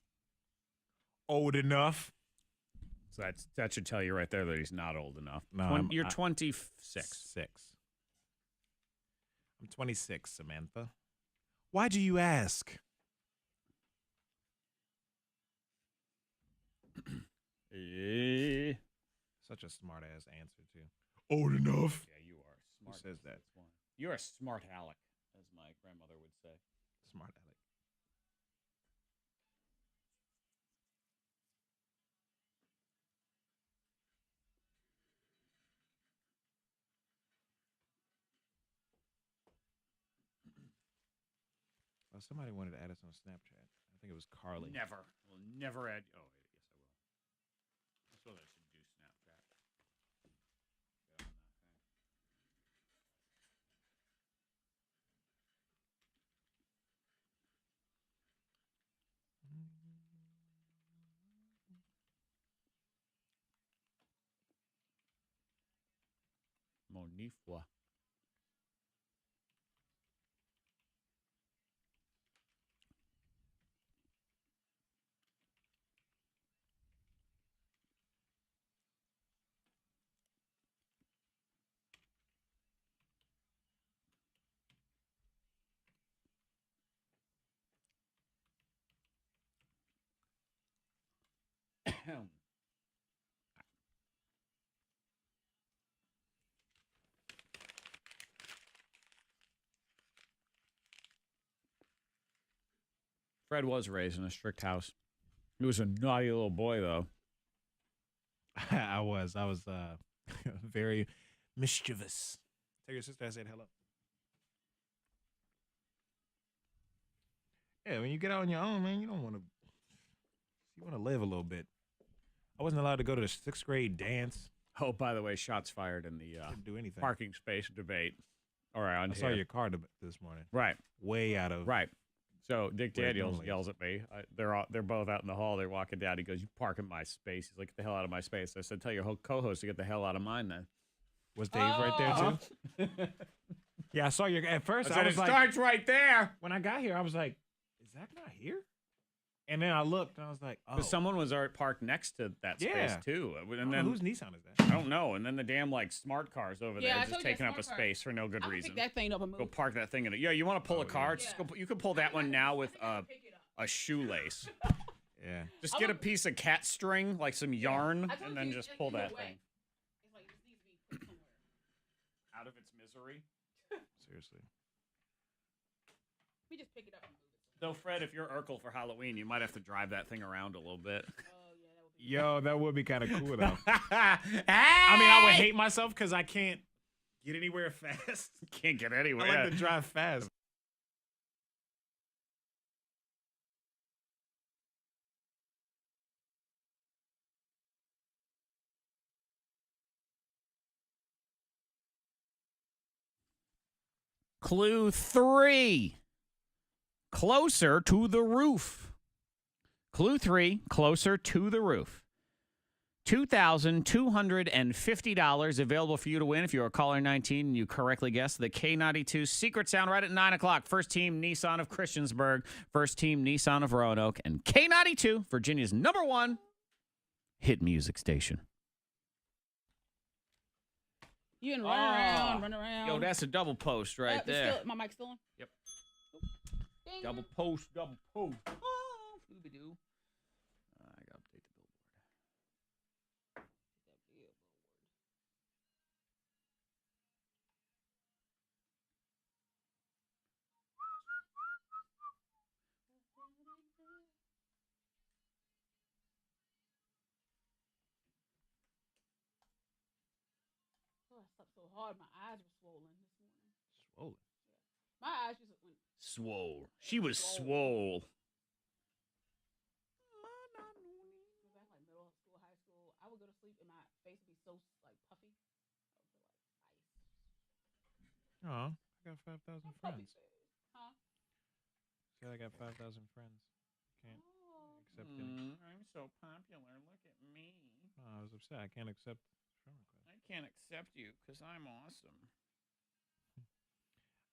Old enough. So that should tell you right there that he's not old enough. No, You're 26. 6. I'm 26, Samantha. Why do you ask? Such a smart ass answer too. Old enough. Yeah, you are smart. Who says that? You're a smart aleck, as my grandmother would say. Smart aleck. Well, somebody wanted to add us on Snapchat. I think it was Carly. Never. We'll never add. Oh, yes, I will. That's what I should do, Snapchat. Go on that thing. Monifwa. Fred was raised in a strict house. He was a naughty little boy, though. I was very mischievous. Tell your sister I said hello. Yeah, when you get out on your own, man, you want to live a little bit. I wasn't allowed to go to the 6th grade dance. Oh, by the way, shots fired in the Didn't do anything. parking space debate. All right, I saw your car this morning. Right. Way out of Right. So Dick Where it Daniels normally yells at me. They're both out in the hall. They're walking down. He goes, "You park in my space." He's like, "Get the hell out of my space." I said, "Tell your co-host to get the hell out of mine then." Was Dave right there too? Yeah, I saw your. At first, I said, was "It like, starts right there." when I got here, I was like, "Is Zach not here?" And then I looked, and I was like, "Oh, But someone was parked next to that space Yeah. too. I And don't then know whose Nissan is that?" I don't know. And then the damn smart cars over Yeah, I there told just you, taking up a smart car. space for no good I'm gonna reason. pick that thing up and move. Go park that thing in it. Yeah, you want to pull a car? Just go. You could pull that one now with a shoelace. Yeah. Just get a piece of cat string, like some yarn, and then just pull that thing It's like, this needs to be put somewhere. out of its misery. Seriously. We just pick it up and move it. Though, Fred, if you're Urkel for Halloween, you might have to drive that thing around a little bit. Yo, that would be kind of cool though. I mean, I would hate myself because I can't get anywhere fast. Can't get anywhere. I like to drive fast. Clue 3. Closer to the roof. Clue 3. Closer to the roof. $2,250 available for you to win if you're a caller 19 and you correctly guessed the K92 Secret Sound right at 9 o'clock. First team Nissan of Christiansburg. First team Nissan of Roanoke. And K92, Virginia's #1 hit music station. You can run around. Yo, that's a double post right It's there. Still, my mic's still on? Yep. Ding. Double post. Oh, Scooby-Doo. I got to update the billboard. Oh, I slept so hard. My eyes were swollen this morning. Swollen. My eyes just went. Swole. She was swole. Back like middle school, high school, I would go to sleep and my face would be so like puffy. Oh, I got 5,000 friends. Huh? Said I got 5,000 friends. Can't accept any. I'm so popular. Look at me. Oh, I was upset. I can't accept friend requests. I can't accept you because I'm awesome.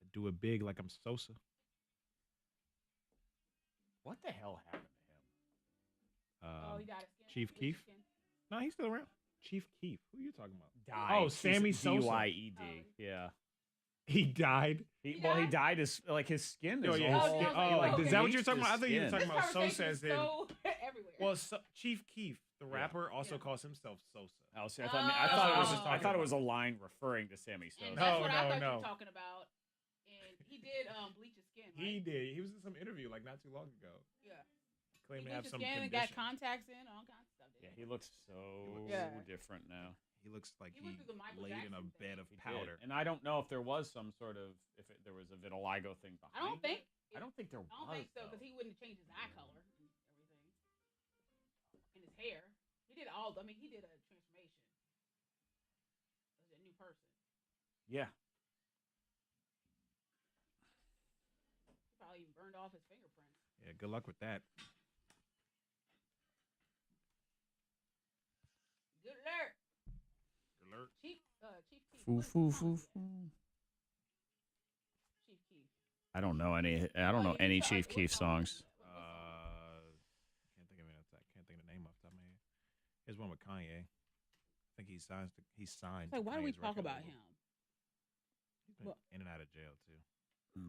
I do it big like I'm Sosa. What the hell happened to him? He died of skin. Chief Bleached Keef? skin. No, he's still around. Chief Keef. Who are you talking about? Died. Oh, Sammy Sosa. DYED. Yeah. He died. He died. His skin Oh, is yeah, all. his skin. Oh, like, okay. is that what you're talking about? I His thought you were skin. talking about Sosa as in. So everywhere. Well, Chief Keef, the rapper, also calls himself Sosa. Oh, see, I thought it was a about. line referring to Sammy Sosa. And that's what I thought you no. were talking about. And he did bleach his skin. Right? He did. He was in some interview like not too long ago. Yeah. Claimed He to have bleached some his skin and condition. got contacts in, all kinds of stuff. Yeah, he looks so Yeah. different now. He looks like He went through the Michael laid in a Jackson bed of He did. powder. And I don't know if there was some sort of there was a vitiligo thing behind. I don't think. I don't think there was. I don't think so because he wouldn't change his eye color and everything, and his hair. He did all. I mean, he did a transformation. He was a new person. Yeah. He probably even burned off his fingerprints. Yeah, good luck with that. Good alert. Good alert. Chief Keef. Foo What is foo the song? foo foo. Chief Keef. I don't know any. I don't know any Chief Keef songs. Can't think of it. Can't think of the name off the top of my head. Here's one with Kanye. I think he's signed. So to why do we Kanye's talk record about label. him? He's been in and out of jail too.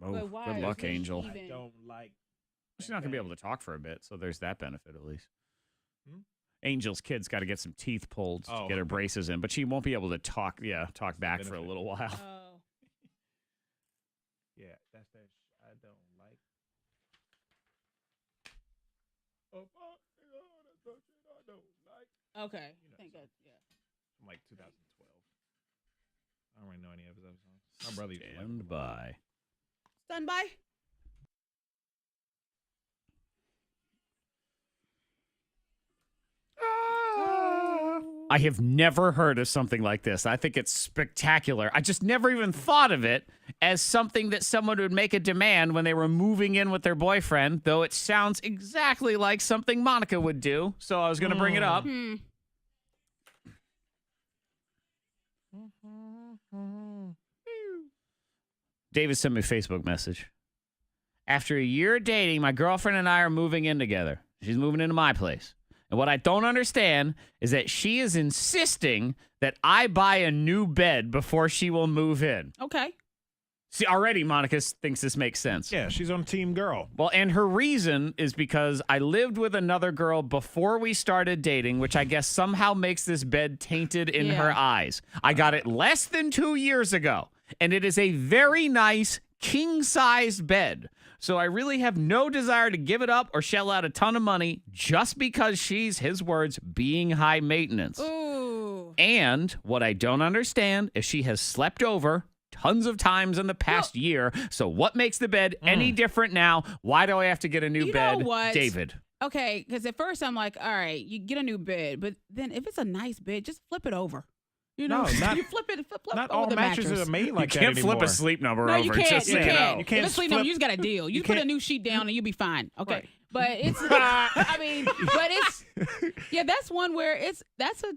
Oh, But why good luck, is he Angel. even- I don't like. She's not gonna be able to talk for a bit, so there's that benefit at least. Hmm? Angel's kid's got to get some teeth pulled to get her braces in, but she won't be able to talk back for a little while. Oh. Yeah, that's that. I don't like. Oh, that's that shit I don't like. Okay. You know, Thank God. Yeah. From like 2012. I don't really know any of his other songs. My brother used to like Stand by. Stand by. I have never heard of something like this. I think it's spectacular. I just never even thought of it as something that someone would make a demand when they were moving in with their boyfriend, though it sounds exactly like something Monica would do. So I was going to bring it up. David sent me a Facebook message. After a year of dating, my girlfriend and I are moving in together. She's moving into my place. And what I don't understand is that she is insisting that I buy a new bed before she will move in. Okay. See, already Monica thinks this makes sense. Yeah, she's on Team Girl. Well, and her reason is because I lived with another girl before we started dating, which I guess somehow makes this bed tainted in her eyes. I got it less than 2 years ago, and it is a very nice king-sized bed. So I really have no desire to give it up or shell out a ton of money just because she's, his words, being high maintenance. Ooh. And what I don't understand is she has slept over tons of times in the past year. So what makes the bed any different now? Why do I have to get a new bed? Know what? David. Okay, because at first I'm like, all right, you get a new bed, but then if it's a nice bed, just flip it over. You know, you flip not over all the mattresses mattress. are made like you that can't flip anymore. a sleep number No, over. you can't. Just You say can't. no. You can't If it's sleep number, you just got a deal. You put a new sheet down and you'll be fine. Okay, Right. but it's, I mean, but it's, yeah, that's one where that's a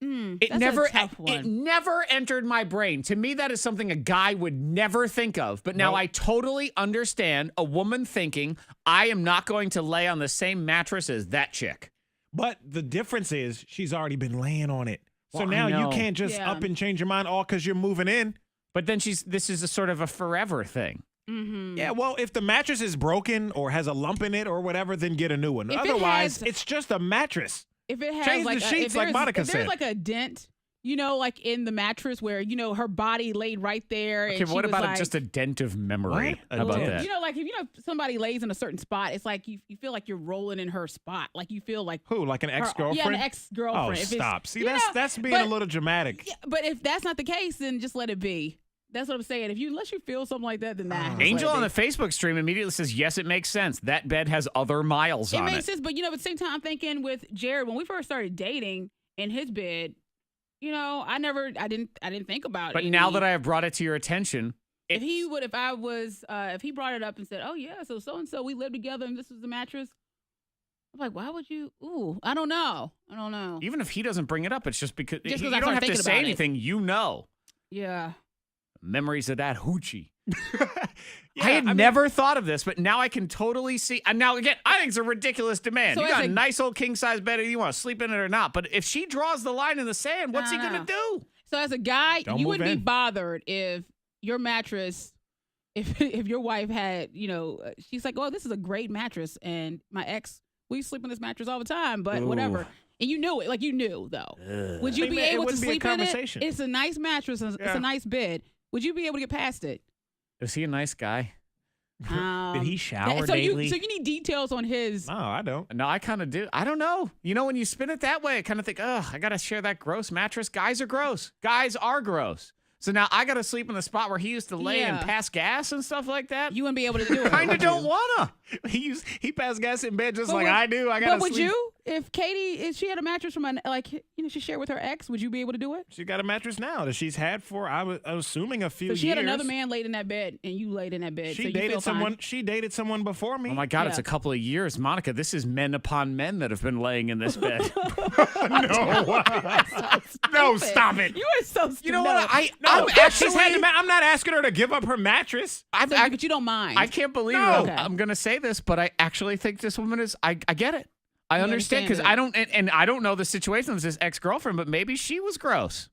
tough one. It never entered my brain. To me, that is something a guy would never think of. But now I totally understand a woman thinking, I am not going to lay on the same mattress as that chick. But the difference is she's already been laying on it. So Well, now I you know. can't just up and change your mind all because you're moving in. But then this is a sort of a forever thing. Mm-hmm. Yeah, well, if the mattress is broken or has a lump in it or whatever, then get a new one. If it Otherwise, has- it's just a mattress. If it has Change like the sheets if like there's- Monica if there's said. like a dent, you know, like in the mattress where, you know, her body laid right there. Okay, and but she what was about like, just a dent of memory? What? How about dent? that? You know, like if somebody lays in a certain spot, it's like you feel like you're rolling in her spot. Like you feel like Who, like an ex-girlfriend? Yeah, an ex-girlfriend. Oh, If it's- stop. See, you that's know, being a little dramatic. Yeah, but if that's not the case, then just let it be. That's what I'm saying. Unless you feel something like that, then Angel on the Facebook stream immediately says, yes, it makes sense. That bed has other miles It on makes it. sense, but you know, at the same time, I'm thinking with Jared when we first started dating in his bed. You know, I didn't think about it. But now that I have brought it to your attention, if he brought it up and said, "Oh yeah, so and so we lived together and this was the mattress," I'm like, why would you? Ooh, I don't know. Even if he doesn't bring it up, it's just because Just 'cause you I don't started have to thinking say about it. anything. You know. Yeah. Memories of that hoochie. Yeah, I had never thought of this, but now I can totally see. And now, again, I think it's a ridiculous demand. So you as got a a- nice old king-size bed, and you want to sleep in it or not. But if she draws the line in the sand, what's he going to do? So as a guy, Don't you move wouldn't be in. bothered if your mattress, if your wife had, you know, she's like, "Oh, this is a great mattress," and my ex, we sleep on this mattress all the time, but whatever. And you knew it, like you knew though. Would you I mean, be it able to wouldn't be a sleep in it? conversation. It's a nice mattress. It's Yeah. a nice bed. Would you be able to get past it? Is he a nice guy? Did he shower so daily? you need details on his. No, I don't. No, I kind of do. I don't know. You know, when you spin it that way, I kind of think, I got to share that gross mattress. Guys are gross. Guys are gross. So now I got to sleep in the spot where he used to lay and Yeah. pass gas and stuff like that. You wouldn't be able to do it. kind of would you? don't want to. He passed gas in bed just But like would- I do. I got to But would sleep. you, if Katie, if she had a mattress from she shared with her ex, would you be able to do it? She got a mattress now that she's had for I was assuming a few So years. she had another man laid in that bed, and you laid in that bed. She so you dated feel fine. someone. She dated someone before me. Oh my God, it's Yeah. a couple of years. Monica, this is men upon men that have been laying in this bed. No, stop it. You are so stupid. You know what? No, I'm she's had the I'm not asking her to give up her mattress. but you don't mind. I can't believe No. it. I'm going to say this, but I actually think this woman is, I get it. I understand because understand it. I don't know the situation with this ex-girlfriend, but maybe she was gross.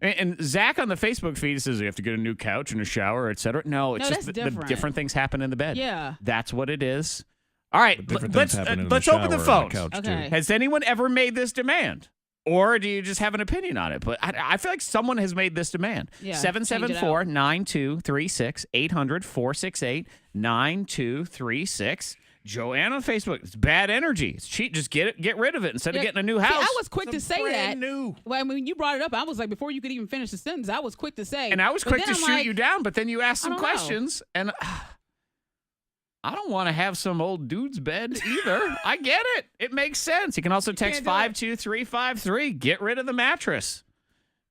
And Zach on the Facebook feed says you have to get a new couch and a shower, etc. No, it's No, just that's the different. different things happen in the bed. Yeah. That's what it is. All right, But different things happen in the let's open the shower and on phones. the couch, Okay. too. Has anyone ever made this demand? Or do you just have an opinion on it? But I feel like someone has made this demand. Yeah, 774-9236, 800-468-9236. Joanne on Facebook. It's bad energy. It's cheap. Just get rid of it instead of getting a new house. See, I was quick to say that. New. Well, when you brought it up, I was like, before you could even finish the sentence, I was quick to say. And I was But quick then to I'm shoot like, you down, but then you asked I some don't know. questions, and I don't want to have some old dude's bed either. I get it. It makes sense. You can also text can't do it. 52353. Get rid of the mattress.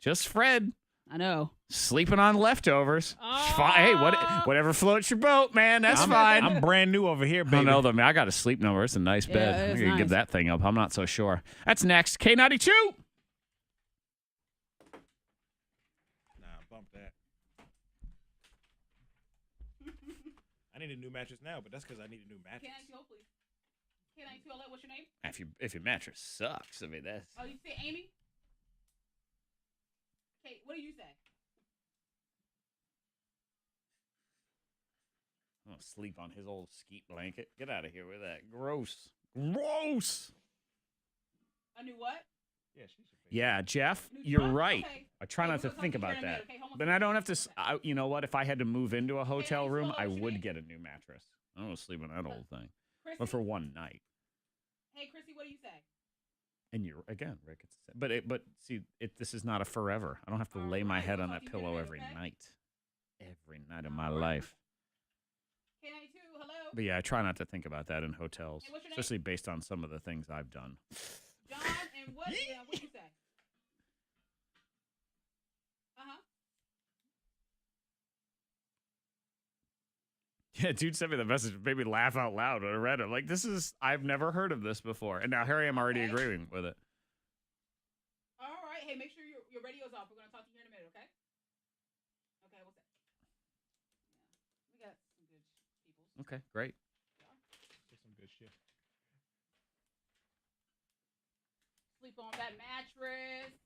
Just Fred I know. sleeping on leftovers. Hey, whatever floats your boat, man. That's fine. I'm brand new over here, I baby. don't know, though, man. I got a sleep number. It's a nice Yeah, bed. it I'm is going to give nice. that thing up. I'm not so sure. That's next. K92. Nah, bump that. I need a new mattress now, but that's because I need a new mattress. K92, please. K92, what's your name? If your mattress sucks, I mean, that's... Oh, you say Amy? Okay, what do you say? I'm going to sleep on his old skeet blanket. Get out of here with that. Gross. Gross. A new what? Yeah, she's a Yeah, Jeff, New you're truck? right. Okay. I try Okay, not to we'll think talk about here in a that. minute, okay? Hold on. Then I don't have to, you know what? If I had to move into a hotel nice. room, Well, I what's your would name? get a new mattress. I don't want to sleep on that old thing. Chrissy? But for one night. Hey, Chrissy, what do you say? And you're, again, Rick, but see, this is not a forever. I don't have to lay my Alright, head we'll on talk that to you in a pillow minute, every okay? night. Every night of my life. K92, hello? But yeah, I try not to think about that in hotels, Hey, what's your name? especially based on some of the things I've done. John, and what do you say? Uh-huh. Yeah, dude sent me the message, made me laugh out loud when I read it. Like, I've never heard of this before. And now here I am already Okay. agreeing with it. All right. Hey, make sure your radio's off. We're going to talk to you here in a minute, okay? Okay, what's that? Yeah. We got some good people. Okay, great. some good shit. Sleep on that mattress.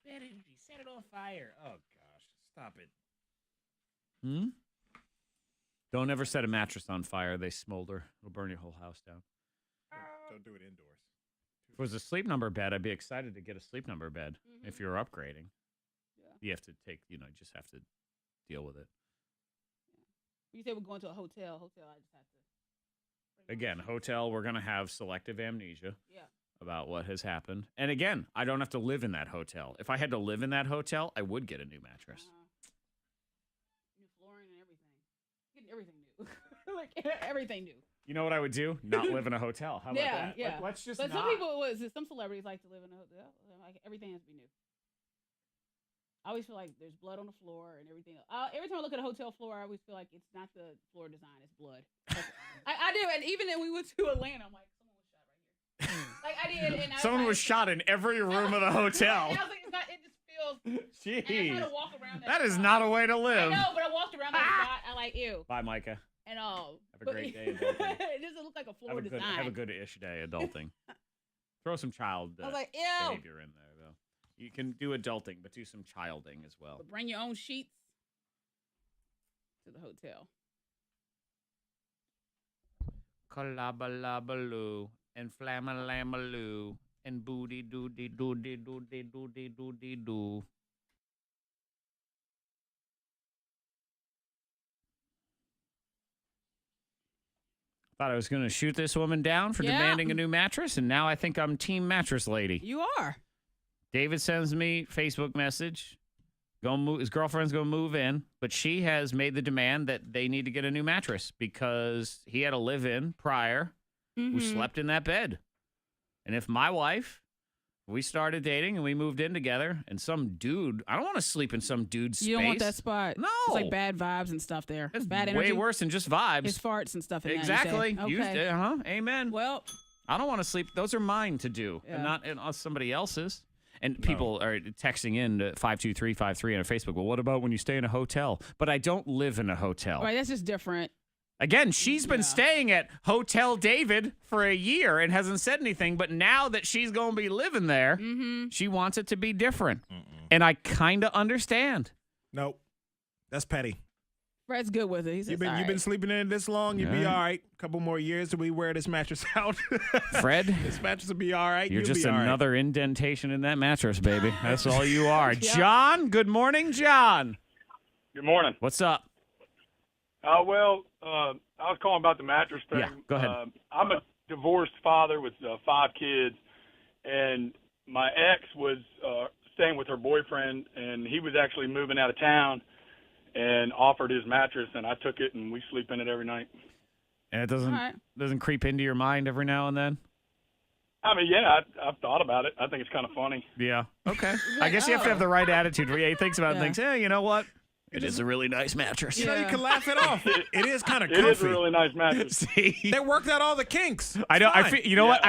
Bad energy. Set it on fire. Oh, gosh. Stop it. Don't ever set a mattress on fire. They smolder. It'll burn your whole house down. Don't do it indoors. If it was a sleep number bed, I'd be excited to get a sleep number bed. If you're upgrading, you have to take, you just have to deal with it. You say we're going to a hotel. I just have to. Again, hotel, we're going to have selective amnesia Yeah. about what has happened. And again, I don't have to live in that hotel. If I had to live in that hotel, I would get a new mattress. New flooring and everything. Getting everything new. Like everything new. You know what I would do? Not live in a hotel. How about that? Yeah. Let's just But not. some celebrities like to live in a hotel. Like everything has to be new. I always feel like there's blood on the floor and everything. Every time I look at a hotel floor, I always feel like it's not the floor design, it's blood. I do, and even when we went to Atlanta, I'm like, someone was shot right here. Like I did, and Someone was shot in every room of the hotel. And I was like, it's not, it just feels. And I Jeez. tried to walk around That is not a way to I live. know, but I walked around that spot. I like, ew. Bye, Micah. And all. Have a great day, adulting. It doesn't look like a floor design. Have a good-ish day adulting. Throw some child I was like, ew. behavior in there, though. You can do adulting, but do some childing as well. But bring your own sheets to the hotel. Kalabalabaloo and flamalamaloo and booty doody doody doody doody doody doo. Thought I was going to shoot this woman down for demanding a new mattress, and now I think I'm team mattress lady. You are. David sends me Facebook message. His girlfriend's going to move in, but she has made the demand that they need to get a new mattress because he had a live-in prior who slept in that bed. And if my wife, we started dating and we moved in together, and some dude, I don't want to sleep in some dude's space. You don't want that spot. No. It's like bad vibes and stuff there. It's bad way energy. worse than just vibes. His farts and stuff in Exactly. that, you say. Okay. Amen. Well, I don't want to sleep. Those are mine to do, and not somebody else's. And people are texting in to 52353 on Facebook. Well, what about when you stay in a hotel? But I don't live in a hotel. Right, that's just different. Again, she's been staying at Hotel David for a year and hasn't said anything. But now that she's going to be living there, she wants it to be different. And I kind of understand. Nope. That's petty. Fred's good with it. He says, You've been sleeping in it this long. You'll be all right. A couple more years till we wear this mattress out. Fred, this mattress will be all right. You're You'll just be all right. another indentation in that mattress, baby. That's all you are. John, good morning, John. Good morning. What's up? I was calling about the mattress thing. Yeah, go ahead. I'm a divorced father with 5 kids, and my ex was staying with her boyfriend, and he was actually moving out of town and offered his mattress, and I took it, and we sleep in it every night. And it doesn't creep into your mind every now and then? I mean, yeah, I've thought about it. I think it's kind of funny. Yeah. Okay. I guess you have to have the right attitude where he thinks about it and thinks, hey, you know what? It is a really nice mattress. You know, you can laugh it off. It is kind of It comfy. is a really nice mattress. See? They worked out all the kinks. I know. It's I fine. feel, you know what?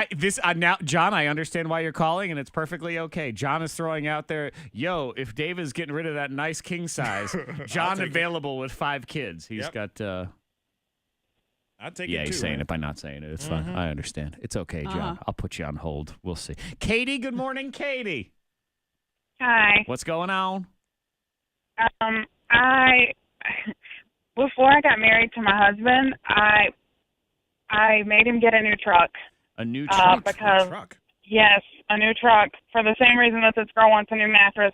Now, John, I understand why you're calling, and it's perfectly okay. John is throwing out there, yo, if Dave is getting rid of that nice king size, John available with 5 kids. He's got. I'll take it too. He's saying it by not saying it. It's fine. I understand. It's okay, John. I'll put you on hold. We'll see. Katie, good morning, Katie. Hi. What's going on? Before I got married to my husband, I made him get a new truck. A new truck? Because yes, a new truck for the same reason that this girl wants a new mattress.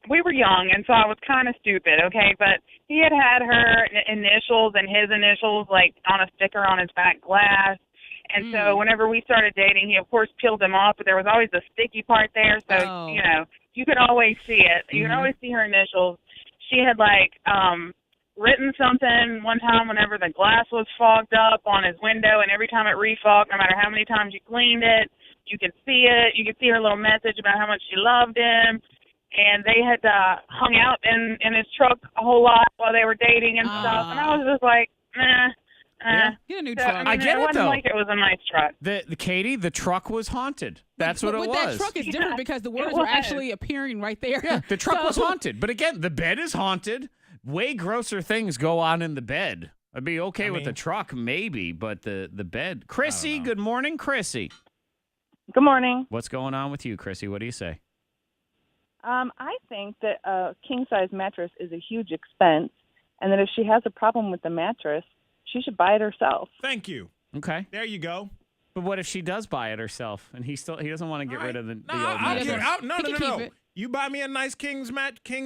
We were young, and so I was kind of stupid, okay? But he had her initials and his initials, like, on a sticker on his back glass. And so whenever we started dating, he, of course, peeled them off, but there was always the sticky part there. So, you know, you could always see it. You could always see her initials. She had, like, written something one time whenever the glass was fogged up on his window, and every time it refogged, no matter how many times you cleaned it, you could see it. You could see her little message about how much she loved him. And they had hung out in his truck a whole lot while they were dating and stuff. And I was just like, nah. Get a new So, truck. I mean, I get it it, wasn't though. like it was a nice truck. The Katie, the truck was haunted. That's what it was. But that truck is different because the words it were was. actually appearing right there. Yeah, the truck was haunted. But again, the bed is haunted. Way grosser things go on in the bed. I'd be okay with the truck, maybe, but the bed. Chrissy, good morning, Chrissy. Good morning. What's going on with you, Chrissy? What do you say? I think that a king-size mattress is a huge expense, and that if she has a problem with the mattress, she should buy it herself. Thank you. Okay. There you go. But what if she does buy it herself and he doesn't want to get rid of the old I'll mattress? No. You buy me a nice king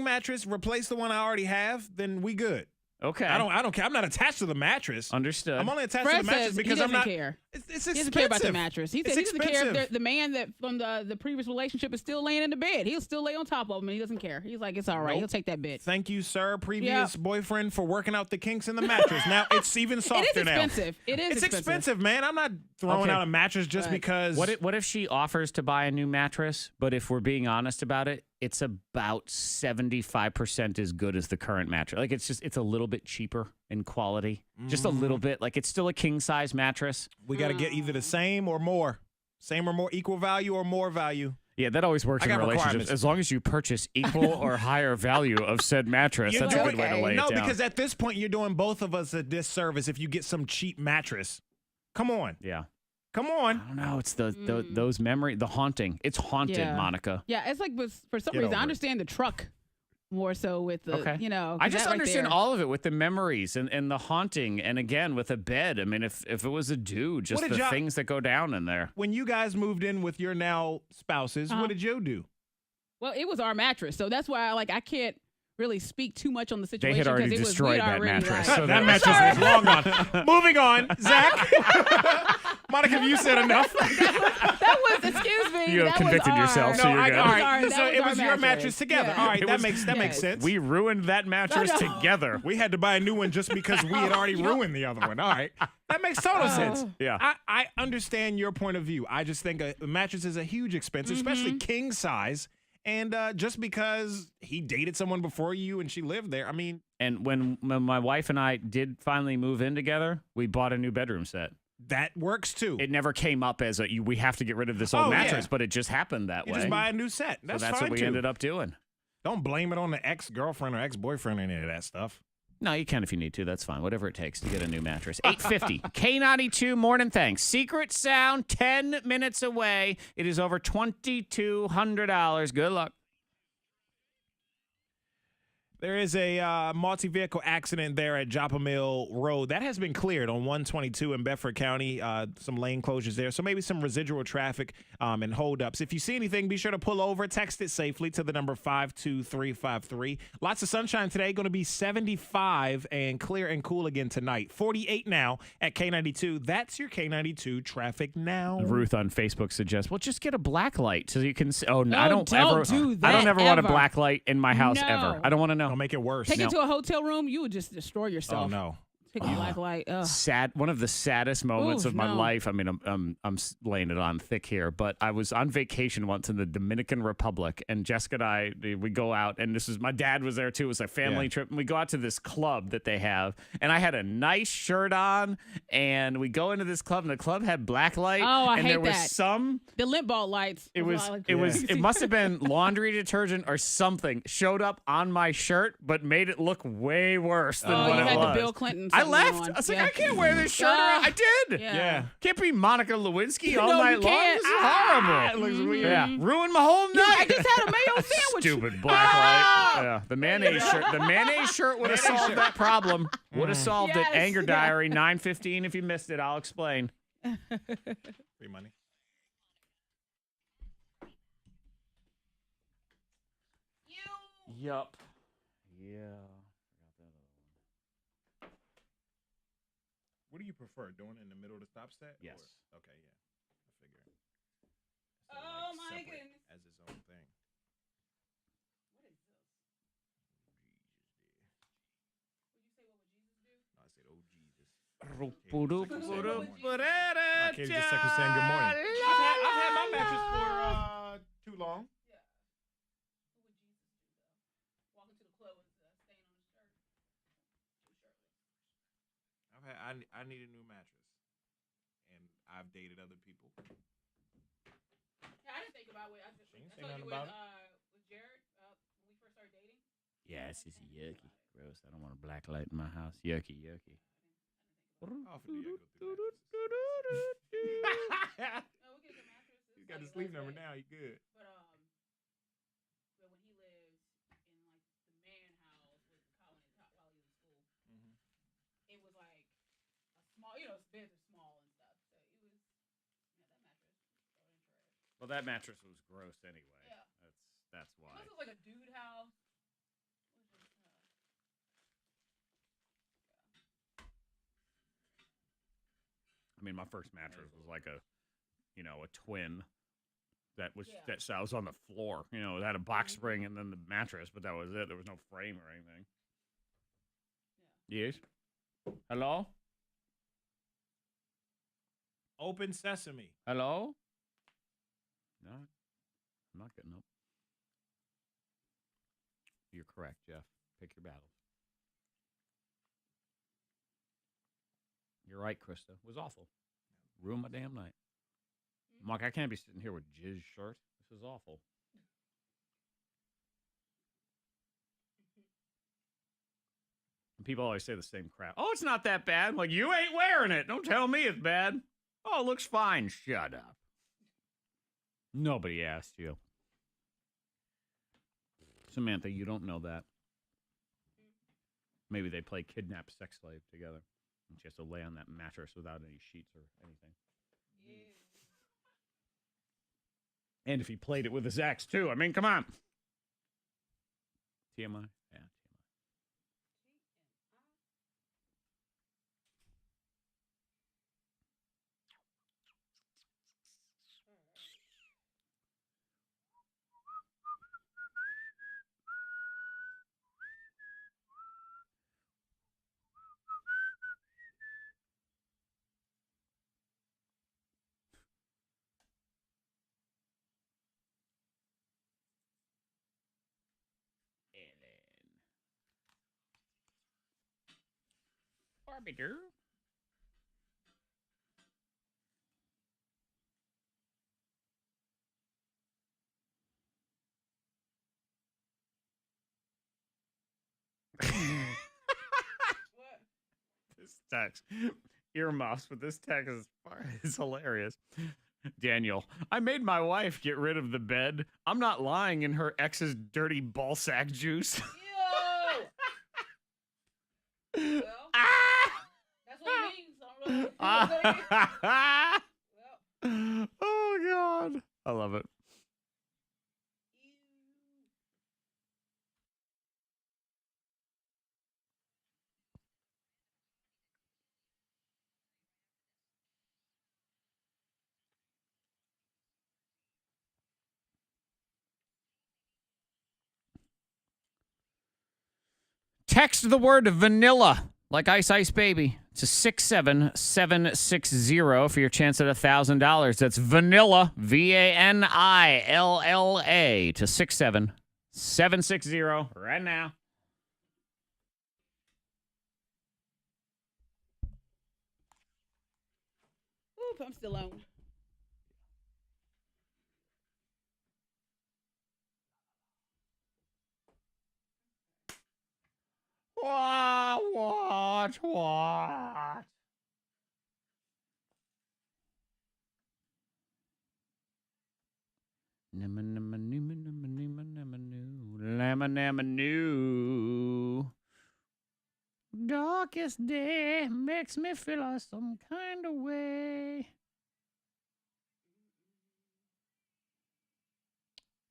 mattress, replace the one I already have, then we good. Okay. I don't care. I'm not attached to the mattress. Understood. I'm only attached Fred to the mattress says because he I'm doesn't not. care. It's expensive. He doesn't care about the mattress. He It's said he doesn't care expensive. if the man that from the previous relationship is still laying in the bed. He'll still lay on top of him, and he doesn't care. He's like, it's all right. Nope. He'll take that bed. Thank you, sir, previous boyfriend, for working out the kinks in the mattress. Now it's even softer now. It is expensive. It is It's expensive, man. I'm not throwing out a mattress just because. What if she offers to buy a new mattress, but if we're being honest about it, it's about 75% as good as the current mattress. Like it's a little bit cheaper in quality. Just a little bit. Like it's still a king size mattress. We got to get either the same or more. Same or more, equal value or more value. Yeah, that always works in relationships. requirements. As long as you purchase equal or higher value of said mattress, that's a good way to lay it down. No, because at this point, you're doing both of us a disservice if you get some cheap mattress. Come on. Yeah. Come on. I don't know. It's those memory, the haunting. It's haunted, Monica. Yeah, it's like for some Get reason over I it. understand the truck more so with the I just that right understand there. all of it with the memories and the haunting, and again with a bed. I mean, if it was a dude, just What the did y'all- things that go down in there. When you guys moved in with your now spouses, what did you do? Well, it was our mattress, so that's why I can't really speak too much on the situation. They had already 'cause it was- destroyed we'd that already, mattress. like- So That that mattress is long gone. Moving on, Zach. Monica, you said enough. That was, excuse me. You have that convicted was yourself, so our- you're good. All right, That so was it our was your mattress together. Yeah. All right, It that was- makes sense. We ruined that mattress No. together. We had to buy a new one just because we had already ruined the other one. All right. That makes total sense. Yeah. I understand your point of view. I just think a mattress is a huge expense, especially king size. And just because he dated someone before you and she lived there, I mean. And when my wife and I did finally move in together, we bought a new bedroom set. That works too. It never came up as we have to get rid of this Oh, old yeah. mattress, but it just happened that You way. just buy a new set. So That's that's fine what we too. ended up doing. Don't blame it on the ex-girlfriend or ex-boyfriend or any of that stuff. No, you can if you need to. That's fine. Whatever it takes to get a new mattress. 850 K92 Mornin Thang. Secret Sound, 10 minutes away. It is over $2,200. Good luck. There is a multi-vehicle accident there at Joppa Mill Road. That has been cleared on 122 in Bedford County. Some lane closures there. So maybe some residual traffic and holdups. If you see anything, be sure to pull over. Text it safely to the number 52353. Lots of sunshine today. Going to be 75 and clear and cool again tonight. 48 now at K92. That's your K92 traffic now. Ruth on Facebook suggests, well, just get a black light so you can see. Oh, no, I don't don't ever do that I don't ever want a ever. black light in my house No. ever. I don't want to know. Don't make it worse. Take it to a hotel room, you would just destroy yourself. Oh, no. Pick a black light. Ugh. Sad. One of the saddest moments Oof, of my no. life. I mean, I'm laying it on thick here, but I was on vacation once in the Dominican Republic, and Jessica and I, we go out, and my dad was there too. It was a family trip, and we go out to this club that they have, and I had a nice shirt on, and we go into this club, and the club had black light. Oh, I and hate there was that. some. The lint ball lights. It must have been laundry detergent or something showed up on my shirt, but made it look way worse than what you it had was. the Bill Clinton. I something left. going on. I was like, Yeah. I can't wear this shirt around. I did. Yeah. Can't be Monica Lewinsky all No, you night long. can't. This is horrible. It looks weird. Yeah, ruined my whole night. I just had a mayo sandwich. Stupid black light. Yeah, the mayonnaise shirt. The mayonnaise shirt would have solved that problem. Would have solved it. Yes. Anger Diary 9:15. If you missed it, I'll explain. Free money. Yup. Yeah. What do you prefer, doing it in the middle of the stop set? Yes. Or, okay, yeah. I figure. Oh, my separate goodness. As its own thing. What is this? No, I said, oh, Jesus. I Katie just second saying good morning. I've had my mattress for too long. I need a new mattress, and I've dated other people. Yeah, I didn't think about it. I She ain't say told nothing you about with Jared when we first started dating. Yeah, it's just yucky. Gross. I don't want a black light in my house. Yucky, yucky. How often do you go through that? He's got his sleep number now. You good? But when he lived in like the man house with Colin and Top while he was in school, it was like a small, his beds are small and stuff. So it was, that mattress, throw it in trash. Well, that mattress was gross anyway. Yeah. That's why. Plus it was like a dude house. I mean, my first mattress was like a twin that was that was on the floor. It had a box spring and then the mattress, but that was it. There was no frame or anything. Yes. Hello. Open sesame. Hello. No, I'm not getting up. You're correct, Jeff. Pick your battles. You're right, Krista. It was awful. Ruined my damn night. I'm like, I can't be sitting here with jizz shirt. This is awful. And people always say the same crap. Oh, it's not that bad. I'm like, you ain't wearing it. Don't tell me it's bad. Oh, it looks fine. Shut up. Nobody asked you. Samantha, you don't know that. Maybe they play kidnap sex slave together. And she has to lay on that mattress without any sheets or anything. And if he played it with his ex, too. I mean, come on. TMI? Yeah, TMI. Arbiter. This text. Earmuffs, but this text is hilarious. Daniel, I made my wife get rid of the bed. I'm not lying in her ex's dirty ballsack juice. That's what it means. Oh, God. I love it. Text the word vanilla, like Ice Ice Baby, to 67760 for your chance at $1,000. That's vanilla, VANILLA, to 67760 right now. Oop, I'm still on. What? Lamma-namma-new. Darkest day makes me feel some kind of way.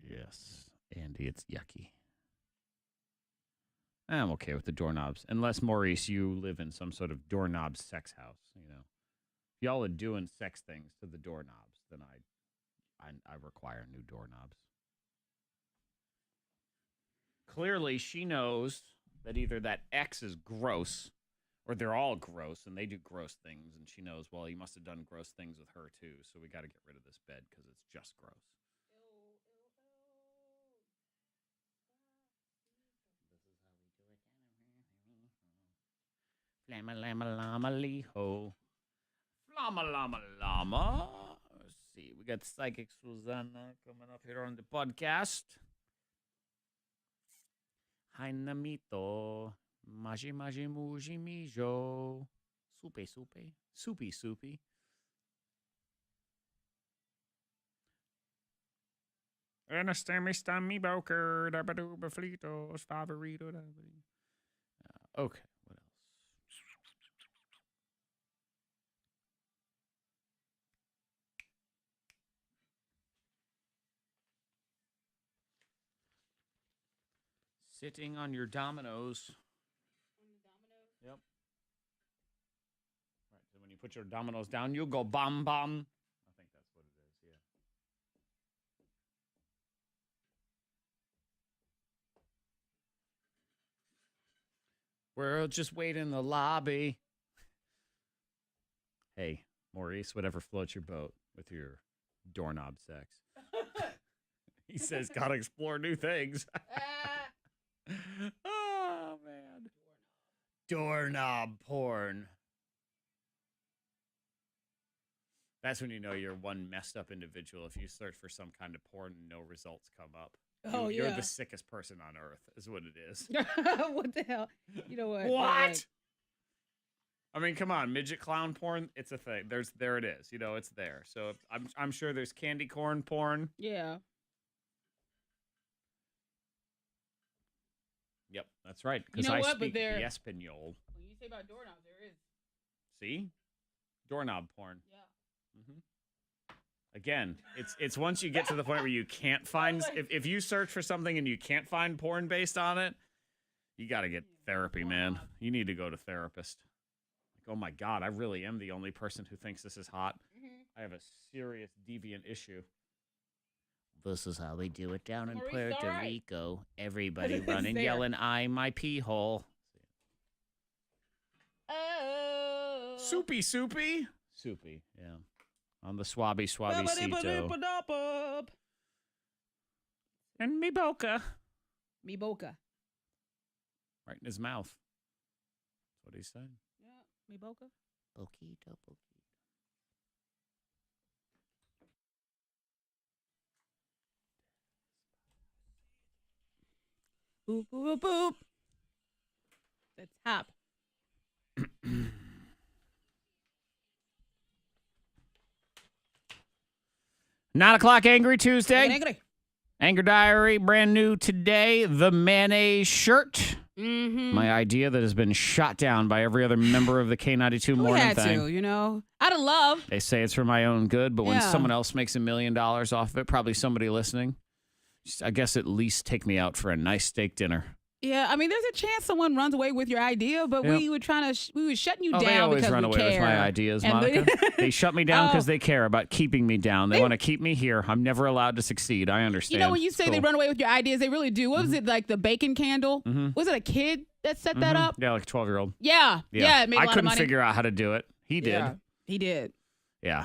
Yes, Andy, it's yucky. I'm okay with the doorknobs. Unless, Maurice, you live in some sort of doorknob sex house, you know. If y'all are doing sex things to the doorknobs, then I require new doorknobs. Clearly, she knows that either that X is gross or they're all gross and they do gross things. And she knows, well, he must have done gross things with her, too. So we got to get rid of this bed because it's just gross. Llama, llama, llama, lee-ho. Llama, llama, llama. Let's see. We got Psychic Suzanna coming up here on the podcast. Hi, Namito. Maji, maji, muji, mijo. Supe, supe. Soupy, soupy. And a stammy, stammy, boker. Dabadooba, fleetos, favorito. Okay. Sitting on your dominoes. Yep. Right. So when you put your dominoes down, you'll go bum bum. I think that's what it is. Yeah. We'll just wait in the lobby. Hey, Maurice, whatever floats your boat with your doorknob sex. He says, gotta explore new things. Oh, man. Doorknob porn. That's when you know you're one messed up individual. If you search for some kind of porn and no results come up. You're the sickest person on earth, is what it is. What the hell? You know what? What? I mean, come on, midget clown porn, it's a thing. There it is. You know, it's there. So I'm sure there's candy corn porn. Yeah. Yep, that's right. You Because know I what? speak But the Espanol. When you say about doorknobs, there is. See? Doorknob porn. Yeah. Mm-hmm. Again, it's once you get to the point where you can't find... If you search for something and you can't find porn based on it, you got to get therapy, man. You need to go to therapist. Like, oh my God, I really am the only person who thinks this is hot. I have a serious deviant issue. This is how they do it down in Puerto Rico. Everybody running, yelling, I'm my pee hole. Oh. Soupy, soupy? Soupy, yeah. On the suavecito. And me boca. Me boca. Right in his mouth. That's what he said. Yeah, me boca. Poquito, poquito. Boop, boop, boop, boop. That's hop. 9 o'clock, Angry Tuesday. Angry. Anger Diary, brand new today. The mayonnaise shirt. Mm-hmm. My idea that has been shot down by every other member of the K92 We Morning had Thang. to, you know. Out of love. They say it's for my own good, but when Yeah. someone else makes $1 million off of it, probably somebody listening, just, I guess at least take me out for a nice steak dinner. Yeah, I mean, there's a chance someone runs away with your idea, but Yep. we were we were shutting you Oh, down they always because run we away care. with my ideas, And Monica. They shut me down because Oh. they care about keeping me down. They want to keep me here. I'm never allowed to succeed. I understand. You know, when you say Cool. they run away with your ideas, they really do. What was it, like the bacon candle? Mhm. Was it a kid that set that up? Yeah, like a 12-year-old. Yeah. Yeah, it made a I lot couldn't of money. figure out how to do it. He did. Yeah, he did. Yeah.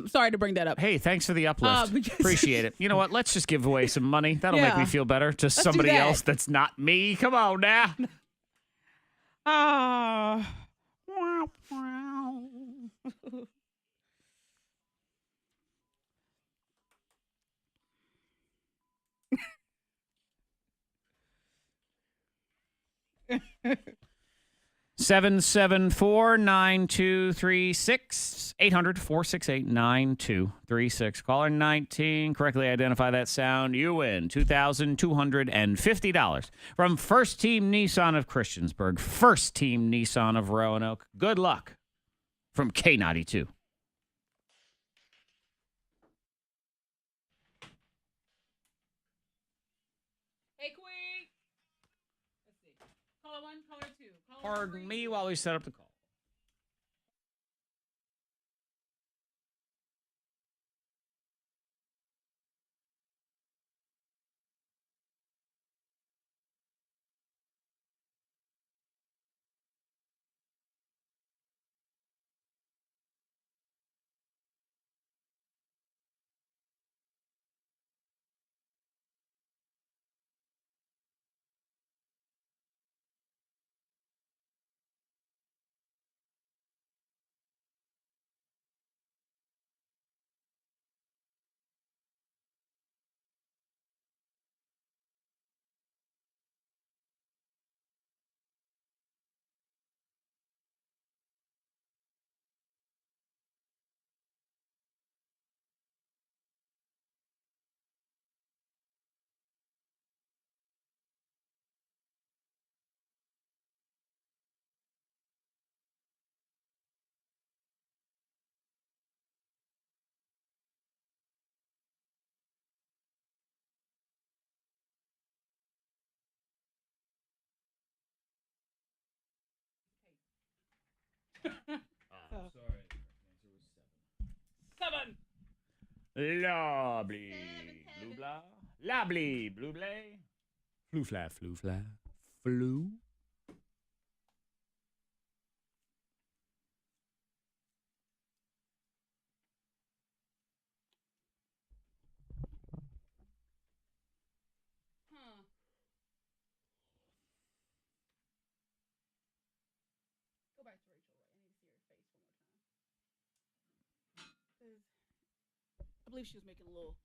Sorry to bring that up. Hey, thanks for the uplift. Because- Appreciate it. You know what? Let's just give away some money. That'll make Yeah. me feel better to Let's do somebody that. else that's not me. Come on now. Seven 774-9236 800-468-9236. Caller 19. Correctly identify that sound. You win $2,250 from First Team Nissan of Christiansburg, First Team Nissan of Roanoke. Good luck from K92. Hey, Queen. Let's see. Caller 1, caller 2. Pardon me while we set up the call. Sorry. Seven. Lovely. Blue blah. Lovely. Blue blay. Flu fly. Flu fly. Flu. Go back to Rachel. I need to see her face one more time. 'Cause I believe she was making a little.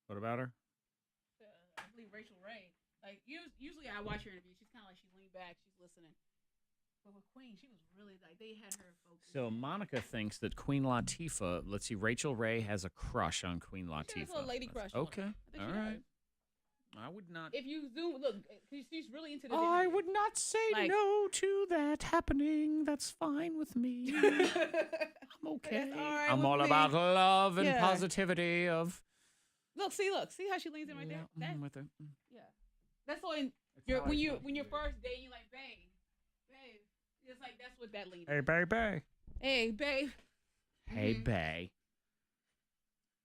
What about her? I believe Rachel Ray. Like usually I watch her interview. She's kind of like she's leaned back, she's listening. But with Queen, she was really like they had her focused. So Monica thinks that Queen Latifah, let's see, Rachel Ray has a crush on Queen Latifah. She has a little lady crush on Okay. her. I think All she right. does. I would not. If you zoom, look, she's really into this. I interview. would not say Like- no to that happening. That's fine with me. I'm okay. all right I'm with all me. about love and Yeah. positivity of. Look, see how she leans in right there. Yeah, That's, with her. yeah, that's all. how I feel. When you're first dating, you're like, babe, it's like that's what that lean. Hey, baby. Hey, babe. Hey, Mhm. bae.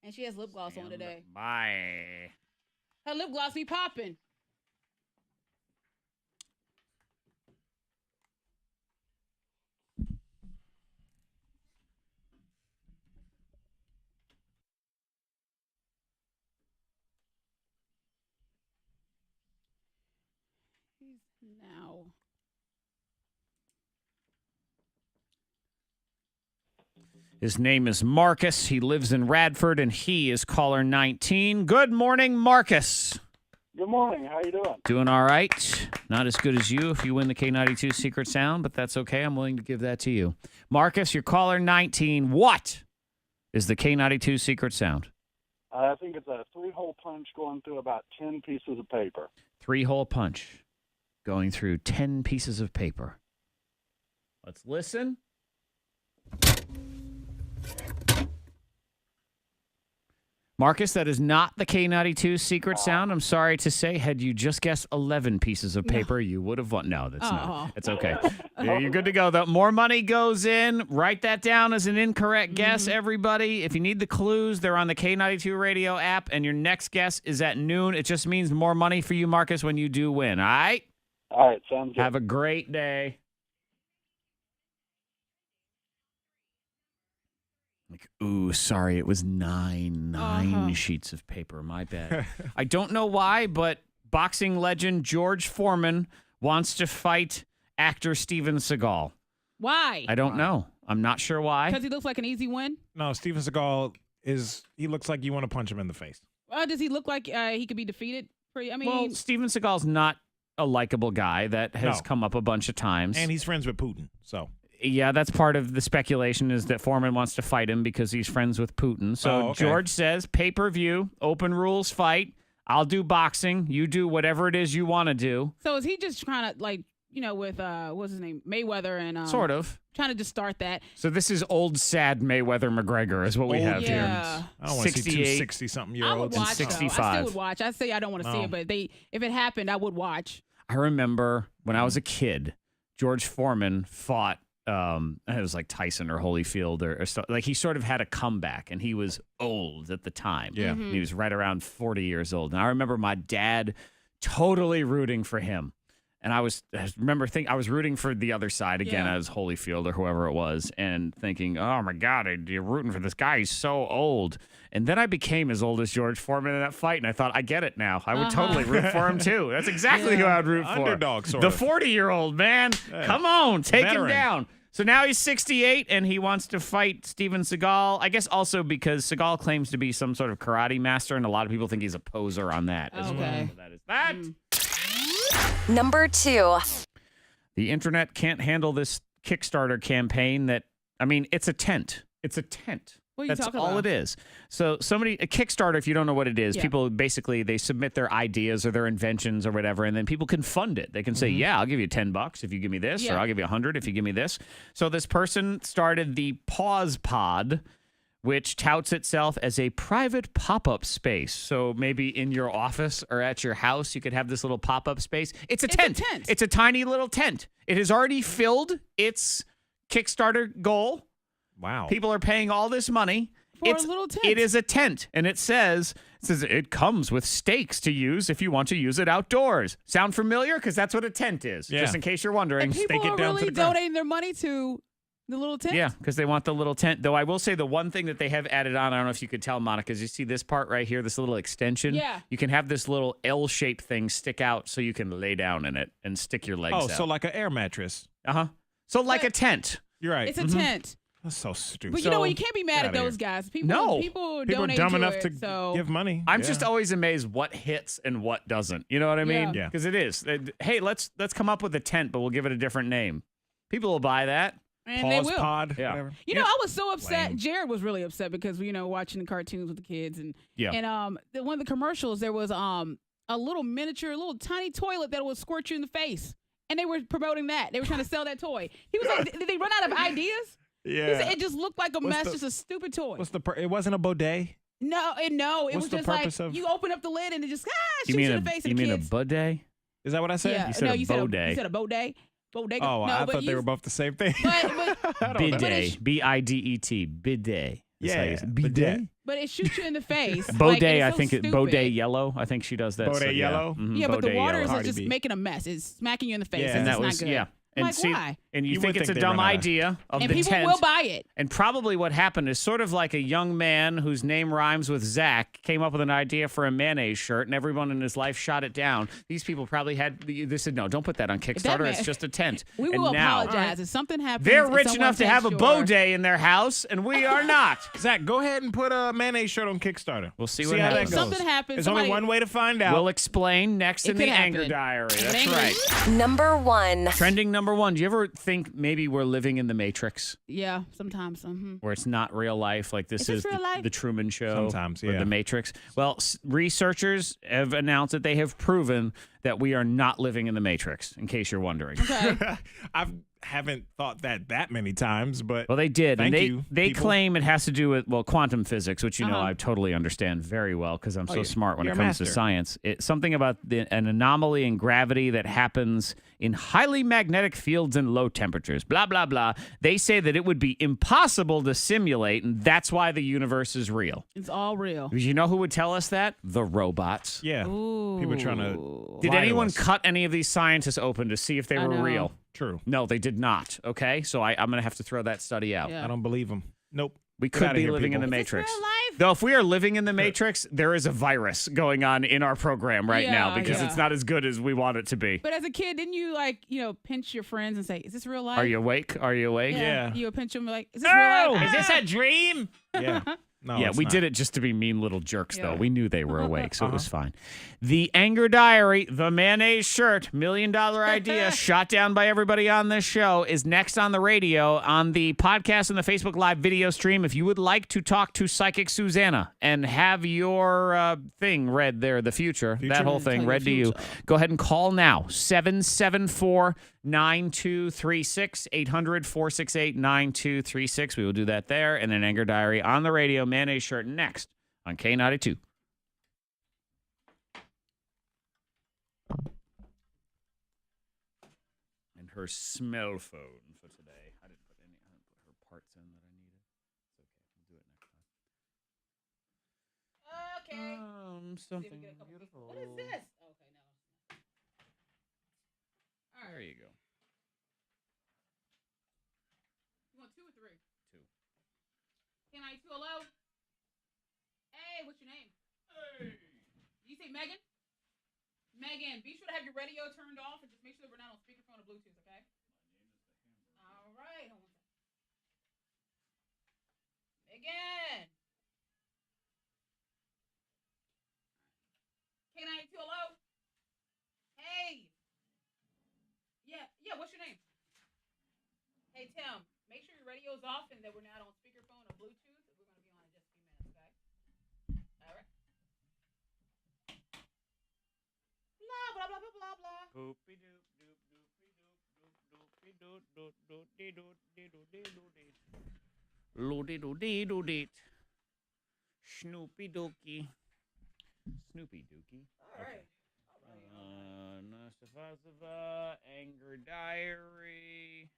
And she has lip gloss on today. Bye. Her lip gloss be popping. Now. His name is Marcus. He lives in Radford, and he is caller 19. Good morning, Marcus. Good Good morning. How you doing? Doing all right. Not as good as you if you win the K92 Secret Sound, but that's okay. I'm willing to give that to you. Marcus, you're caller 19. What is the K92 Secret Sound? I think it's a 3-hole punch going through about 10 pieces of paper. 3-hole punch going through 10 pieces of paper. Let's listen. Marcus, that is not the K92 Secret Sound. I'm sorry to say, had you just guessed 11 pieces of paper, you would have won. No, that's not. It's okay. You're good to go, though. More money goes in. Write that down as an incorrect guess, everybody. If you need the clues, they're on the K92 radio app, and your next guess is at noon. It just means more money for you, Marcus, when you do win, all right? All right, sounds good. Have a great day. Like, ooh, sorry, it was nine sheets of paper. My bad. I don't know why, but boxing legend George Foreman wants to fight actor Steven Seagal. Why? I don't know. I'm not sure why. Because he looks like an easy win? No, Steven Seagal he looks like you want to punch him in the face. Does he look like he could be defeated? Well, Steven Seagal's not a likable guy. That has come up a bunch of times. And he's friends with Putin, so... Yeah, that's part of the speculation is that Foreman wants to fight him because he's friends with Putin. So George says, pay-per-view, open rules fight. I'll do boxing. You do whatever it is you want to do. So is he just trying to, with, what's his name, Mayweather and... sort of. Trying to just start that. So this is old, sad Mayweather-McGregor is what we have here. I don't want to see two 60-something-year-olds. And 65. I still would watch. I say I don't want to see it, but if it happened, I would watch. I remember when I was a kid, George Foreman fought it was like Tyson or Holyfield or stuff. Like he sort of had a comeback, and he was old at the time. Yeah, He was right around 40 years old. And I remember my dad totally rooting for him. And I was rooting for the other side again as Holyfield or whoever it was, and thinking, oh my God, you're rooting for this guy. He's so old. And then I became as old as George Foreman in that fight, and I thought, I get it now. I would totally root for him too. That's exactly who I would root for. Underdog, sort the of. 40-year-old man. Hey, come on, take veteran. him down. So now he's 68, and he wants to fight Steven Seagal. I guess also because Seagal claims to be some sort of karate master, and a lot of people think he's a poser on that as well. So that is that. Number 2. The internet can't handle this Kickstarter campaign it's a tent. It's a tent. What are you That's talking all about? it is. So a Kickstarter, if you don't know what it is, people basically, they submit their ideas or their inventions or whatever, and then people can fund it. They can say, yeah, I'll give you $10 if you give me this, or I'll give you $100 if you give me this. So this person started the Pause Pod, which touts itself as a private pop-up space. So maybe in your office or at your house, you could have this little pop-up space. It's a tent. It's a tiny little tent. It has already filled its Kickstarter goal. Wow. People are paying all this money. For a little tent. It is a tent, and it says it comes with stakes to use if you want to use it outdoors. Sound familiar? Because that's what a tent is, just in case you're wondering. And people are really donating their money to the little tent? Yeah, because they want the little tent. Though I will say the one thing that they have added on, I don't know if you could tell, Monica, is you see this part right here, this little extension? Yeah. You can have this little L-shaped thing stick out so you can lay down in it and stick your legs out. So like an air mattress. Uh-huh. So like a tent. You're right. It's a tent. That's so stupid. But you know what? You can't be mad at those guys. People People donate are dumb enough it, to so. give money. I'm just always amazed what hits and what doesn't. You know what I mean? Yeah. Because it is. Hey, let's come up with a tent, but we'll give it a different name. People will buy that. And they will. Pod. Yeah. Whatever. You know, I was so upset. Lame. Jared was really upset because watching the cartoons with the kids and one of the commercials there was a little tiny toilet that would squirt you in the face, and they were promoting that. They were trying to sell that toy. He was like, "Did they run out of ideas?" Yeah. He said, it just looked like a mess, just a stupid toy. It wasn't a bidet? No, it What's was the just like purpose of- you open up the lid and it just shoots You you in the face. You mean a bidet? Is that what I said? Yeah. You said a bidet. You said a bidet. Bodega. Oh, no, I thought they were both the same thing. But Bidet. B-I-D-E-T. Bidet. Yeah. Bidet. But it shoots you in the face. Baudet, I I think Baudet yellow. I think she does that. Baudet yellow? Mhm, Yeah, but the Baudet water yellow. is just making a mess. It's smacking you in the face. Yeah. And And that's that not was good. And Like, why? And you You think would it's a think they dumb run out of- idea of And the people tent. will buy it. And probably what happened is sort of like a young man whose name rhymes with Zach came up with an idea for a mayonnaise shirt, and everyone in his life shot it down. These people probably they said, no, don't put that on Kickstarter. It's just a tent. We And will now, apologize if something happens. they're and rich someone enough to takes have a your- bow day in their house, and we are not. Zach, go ahead and put a mayonnaise shirt on Kickstarter. We'll see See what how happens. that goes. Something happens, There's somebody- only one way to find out. We'll explain next It in the could Anger happen. Diary. That's Angry. right. Number 1. Trending number 1. Do you ever think maybe we're living in the Matrix, Yeah, sometimes. where it's not real life? Like this Is is this real life? the Truman Show, Sometimes, or yeah. the Matrix. Well, researchers have announced that they have proven that we are not living in the Matrix. In case you're wondering. Okay. I haven't thought that many times, but Well, they did, Thank and you, they people. claim it has to do with quantum physics, which Uh-huh. I totally understand very well because I'm so yeah. smart when You're it a comes to master. science. It's something about an anomaly in gravity that happens in highly magnetic fields and low temperatures. Blah blah blah. They say that it would be impossible to simulate, and that's why the universe is real. It's all real. You know who would tell us that? The robots. yeah, Ooh. people are trying to. Did lie to anyone us. cut any of these scientists open to see if they I were know. real? True. No, they did not. Okay, so I'm going to have to throw that study out. Yeah. I don't believe them. Nope. We Get could outta be here, living in the people. Is this Matrix. real life? Though if we are living in the Matrix, there is a virus going on in our program right now Yeah, because yeah. it's not as good as we want it to be. But as a kid, didn't you pinch your friends and say, "Is this real life?" Are you awake? Are you awake? Yeah. You would pinch them like, "Is this real life?" Is this a dream? Yeah. No, yeah, it's we not. did it just to be mean little jerks, though. Yeah. We knew they were awake, so it was fine. The Anger Diary, the mayonnaise shirt, $1 million idea, shot down by everybody on this show, is next on the radio, on the podcast and the Facebook Live video stream. If you would like to talk to Psychic Suzanna and have your thing read there, the future, that whole thing Tell read to your you, future. go ahead and call now, 774-9236, 800-468-9236. We will do that there, and an Anger Diary on the radio, mayonnaise shirt next on K92. And her smell phone for today. I didn't put her parts in that I needed. It's okay. We'll do it next time. Okay. Something What beautiful. is this? Okay, no. All There right. you go. You want 2 or 3? 2. K92, hello? Hey, what's your name? Hey. You say Megan? Megan, be sure to have your radio turned off and just make sure that we're not on speakerphone or Bluetooth, okay? All right. Hold on a second. Megan. K92, hello? Hey. Yeah, what's your name? Hey, Tim, make sure your radio's off and that we're not on speakerphone or Bluetooth. We're going to be on in just a few minutes, okay? All right. Blah, blah, blah, blah, blah, blah. Poopy doop doop doopy doop doop doopy doop doop doop dee doop dee doop dee doop dee. Loody doo dee doo dee. Snoopy dookie. Snoopy dookie. All right. Nastafasava, Anger Diary.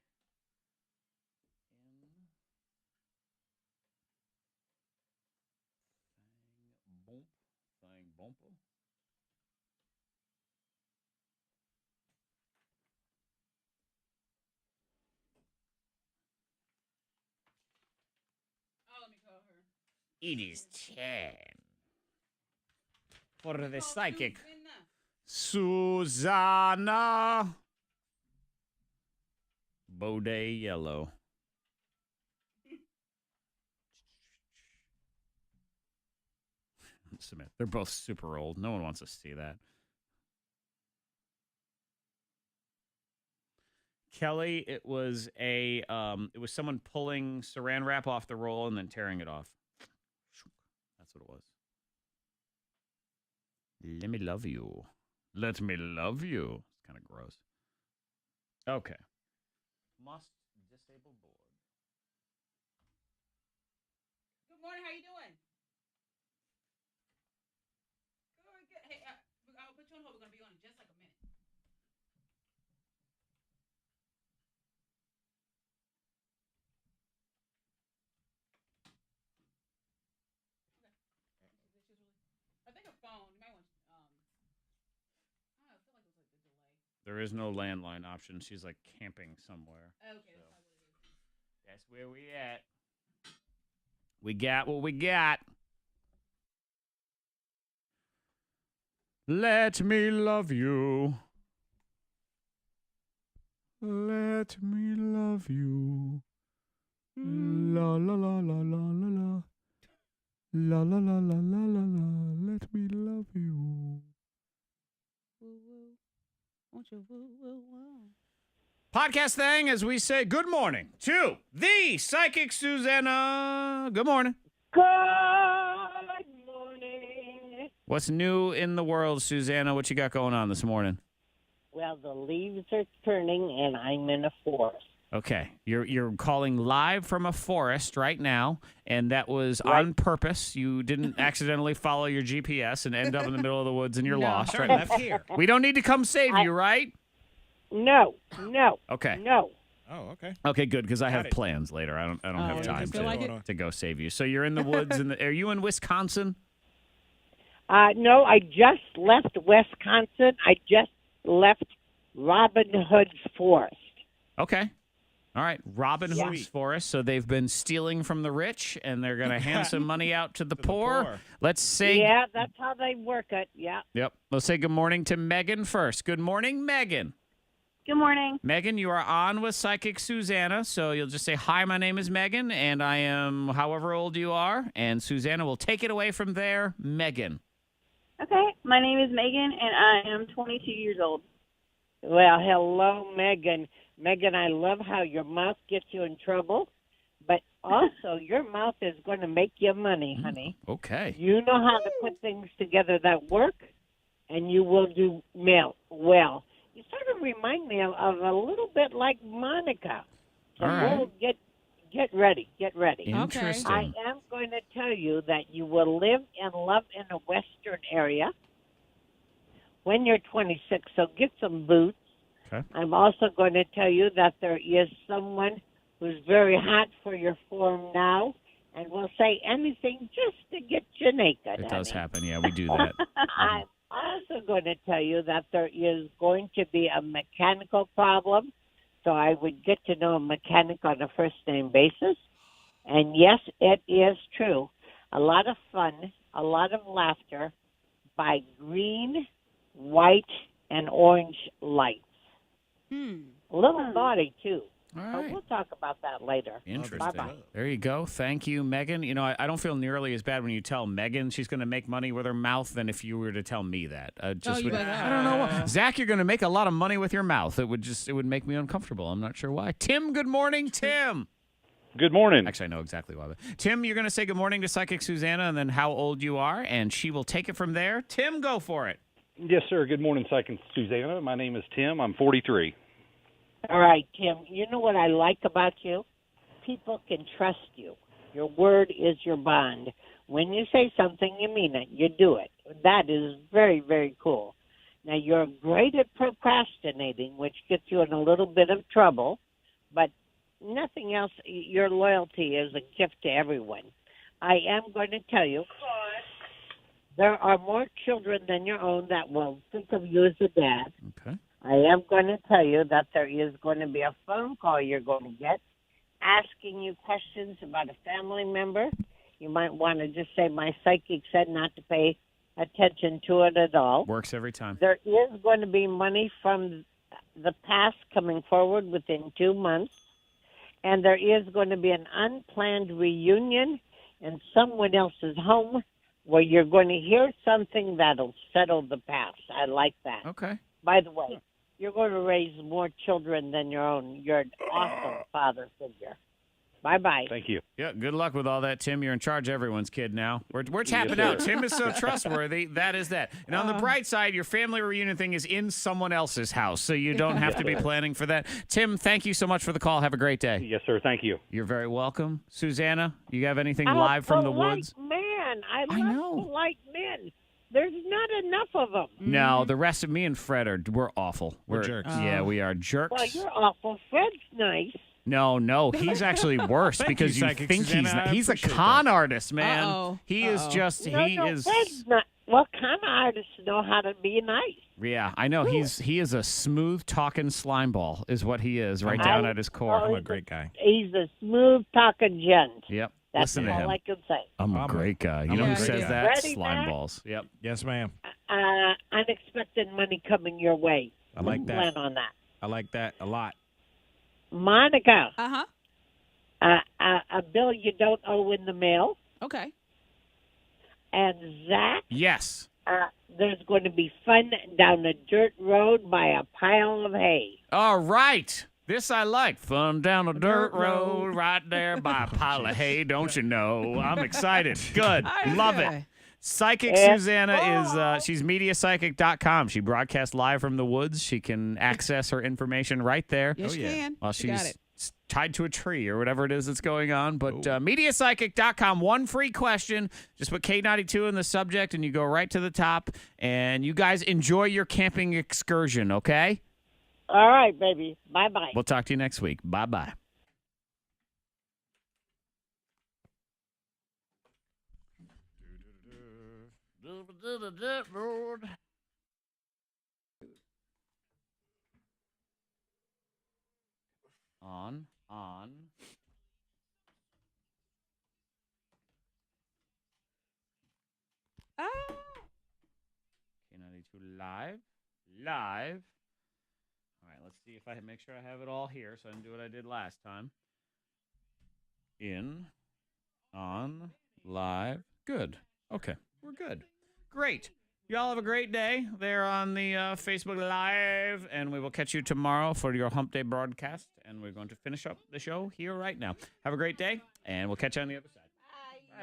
Thang Bompo. Oh, let me call her. It is time for the psychic. Suzanna. Baudet Yellow. Submit. They're both super old. No one wants to see that. Kelly, it was someone pulling saran wrap off the roll and then tearing it off. That's what it was. Let me love you. Let me love you. It's kind of gross. Okay. Must disable board. Good morning. How you doing? Good. Hey, I'll put you on hold. We're going to be on in just like a minute. I think a phone. You might want. I don't know. I feel like it was like the delay. There is no landline option. She's like camping somewhere. Okay. So that's where we at. We got what we got. Let me love you. Let me love you. La la la la la la la. La la la la la la la. Let me love you. Podcast thing as we say good morning to the psychic Suzanna. Good morning. Good morning. What's new in the world, Suzanna? What you got going on this morning? Well, the leaves are turning, and I'm in a forest. Okay, you're calling live from a forest right now, and that was Right. on purpose. You didn't accidentally follow your GPS and end up in the middle of the woods and you're lost. Turn Right? left here. We don't need to come save you, right? No. Okay. No. Oh, okay. Okay, good, because I have Got it. plans later. I don't have time you feel like it? to go save you. So you're in the woods. Are you in Wisconsin? No, I just left Wisconsin. I just left Robin Hood's forest. Okay. All right, Robin Yeah. Hood's forest. So they've been stealing from the rich, and they're going to hand some money out to the poor. Let's say, Yeah, that's how they work it. Yeah. Yep. Let's say good morning to Megan first. Good morning, Megan. Good morning. Megan, you are on with Psychic Suzanna. So you'll just say, hi, my name is Megan, and I am however old you are. And Suzanna will take it away from there. Megan. Okay, my name is Megan, and I am 22 years old. Well, hello, Megan. Megan, I love how your mouth gets you in trouble, but also your mouth is going to make you money, honey. Okay. You know how to put things together that work, and you will do well. You sort of remind me of a little bit like Monica. So All right. we'll get ready. Get ready. Interesting. I am going to tell you that you will live and love in a Western area when you're 26, so get some boots. Okay. I'm also going to tell you that there is someone who's very hot for your form now and will say anything just to get you naked. It does honey. happen. Yeah, we do that. I'm also going to tell you that there is going to be a mechanical problem, so I would get to know a mechanic on a first-name basis. And yes, it is true. A lot of fun, a lot of laughter by green, white, and orange lights. A little naughty, too. All But right. we'll talk about that later. Interesting. Bye-bye. There you go. Thank you, Megan. You know, I don't feel nearly as bad when you tell Megan she's going to make money with her mouth than if you were to tell me that. you're like, I don't know why. Zach, you're going to make a lot of money with your mouth. It would make me uncomfortable. I'm not sure why. Tim, good morning, Tim. Good morning. Actually, I know exactly why. But Tim, you're going to say good morning to Psychic Suzanna and then how old you are, and she will take it from there. Tim, go for it. Yes, sir. Good morning, Psychic Suzanna. My name is Tim. I'm 43. All right, Tim, you know what I like about you? People can trust you. Your word is your bond. When you say something, you mean it. You do it. That is very, very cool. Now, you're great at procrastinating, which gets you in a little bit of trouble, but nothing else. Your loyalty is a gift to everyone. I am going to tell you, there are more children than your own that will think of you as a dad. Okay. I am going to tell you that there is going to be a phone call you're going to get asking you questions about a family member. You might want to just say, my psychic said not to pay attention to it at all. Works every time. There is going to be money from the past coming forward within 2 months. And there is going to be an unplanned reunion in someone else's home where you're going to hear something that'll settle the past. I like that. Okay. By the way, you're going to raise more children than your own. You're an awesome father figure. Bye-bye. Thank you. Yeah, good luck with all that, Tim. You're in charge of everyone's kid now. We're tapping Yes, out. sir. Tim is so trustworthy. That is that. And on the bright side, your family reunion thing is in someone else's house, so you don't have Yes, to be sir. planning for that. Tim, thank you so much for the call. Have a great day. Yes, sir. Thank you. You're very welcome. Susanna, you have anything I'm a live from the polite woods? man. I love polite men. There's not enough of them. No, the rest of me and Fred we're awful. We're jerks. Yeah, we are jerks. Well, you're awful. Fred's nice. No, he's actually worse Thank because you, you Psychic think Suzanna. I he's a appreciate con artist, man. Uh-oh. He is just No, he is Fred's not. What kind of artists know how to be nice? Yeah, I know. He is a smooth talking slime ball, is what he is, right down at his core. I'm a great guy. He's a smooth talking gent. Yep. That's Listen to all him. I can say. I'm a great guy. You I'm know a who great says guy. that? Ready, Slime Matt? balls. Yep. Yes, ma'am. Unexpected money coming your way. I like that. Plan on that. I like that a lot. Monica. Uh-huh. A bill you don't owe in the mail. Okay. And Zach, Yes. there's going to be fun down a dirt road by a pile of hay. All right. This I like. Fun down a dirt road right there by a pile of hay, don't you know? I'm excited. Good. Love it. Psychic Suzanna is, she's mediapsychic.com. She broadcasts live from the woods. She can access her information right there. Yes, you can. While You got she's it. tied to a tree or whatever it is that's going on. But mediapsychic.com, one free question. Just put K92 in the subject and you go right to the top. And you guys enjoy your camping excursion, okay? All right, baby. Bye-bye. We'll talk to you next week. Bye-bye. On. Oh. K92 live. All right, let's see if I make sure I have it all here so I can do what I did last time. In, on, live. Good. Okay, we're good. Great. Y'all have a great day there on the Facebook Live, and we will catch you tomorrow for your Hump Day broadcast, and we're going to finish up the show here right now. Have a great day, and we'll catch you on the other side.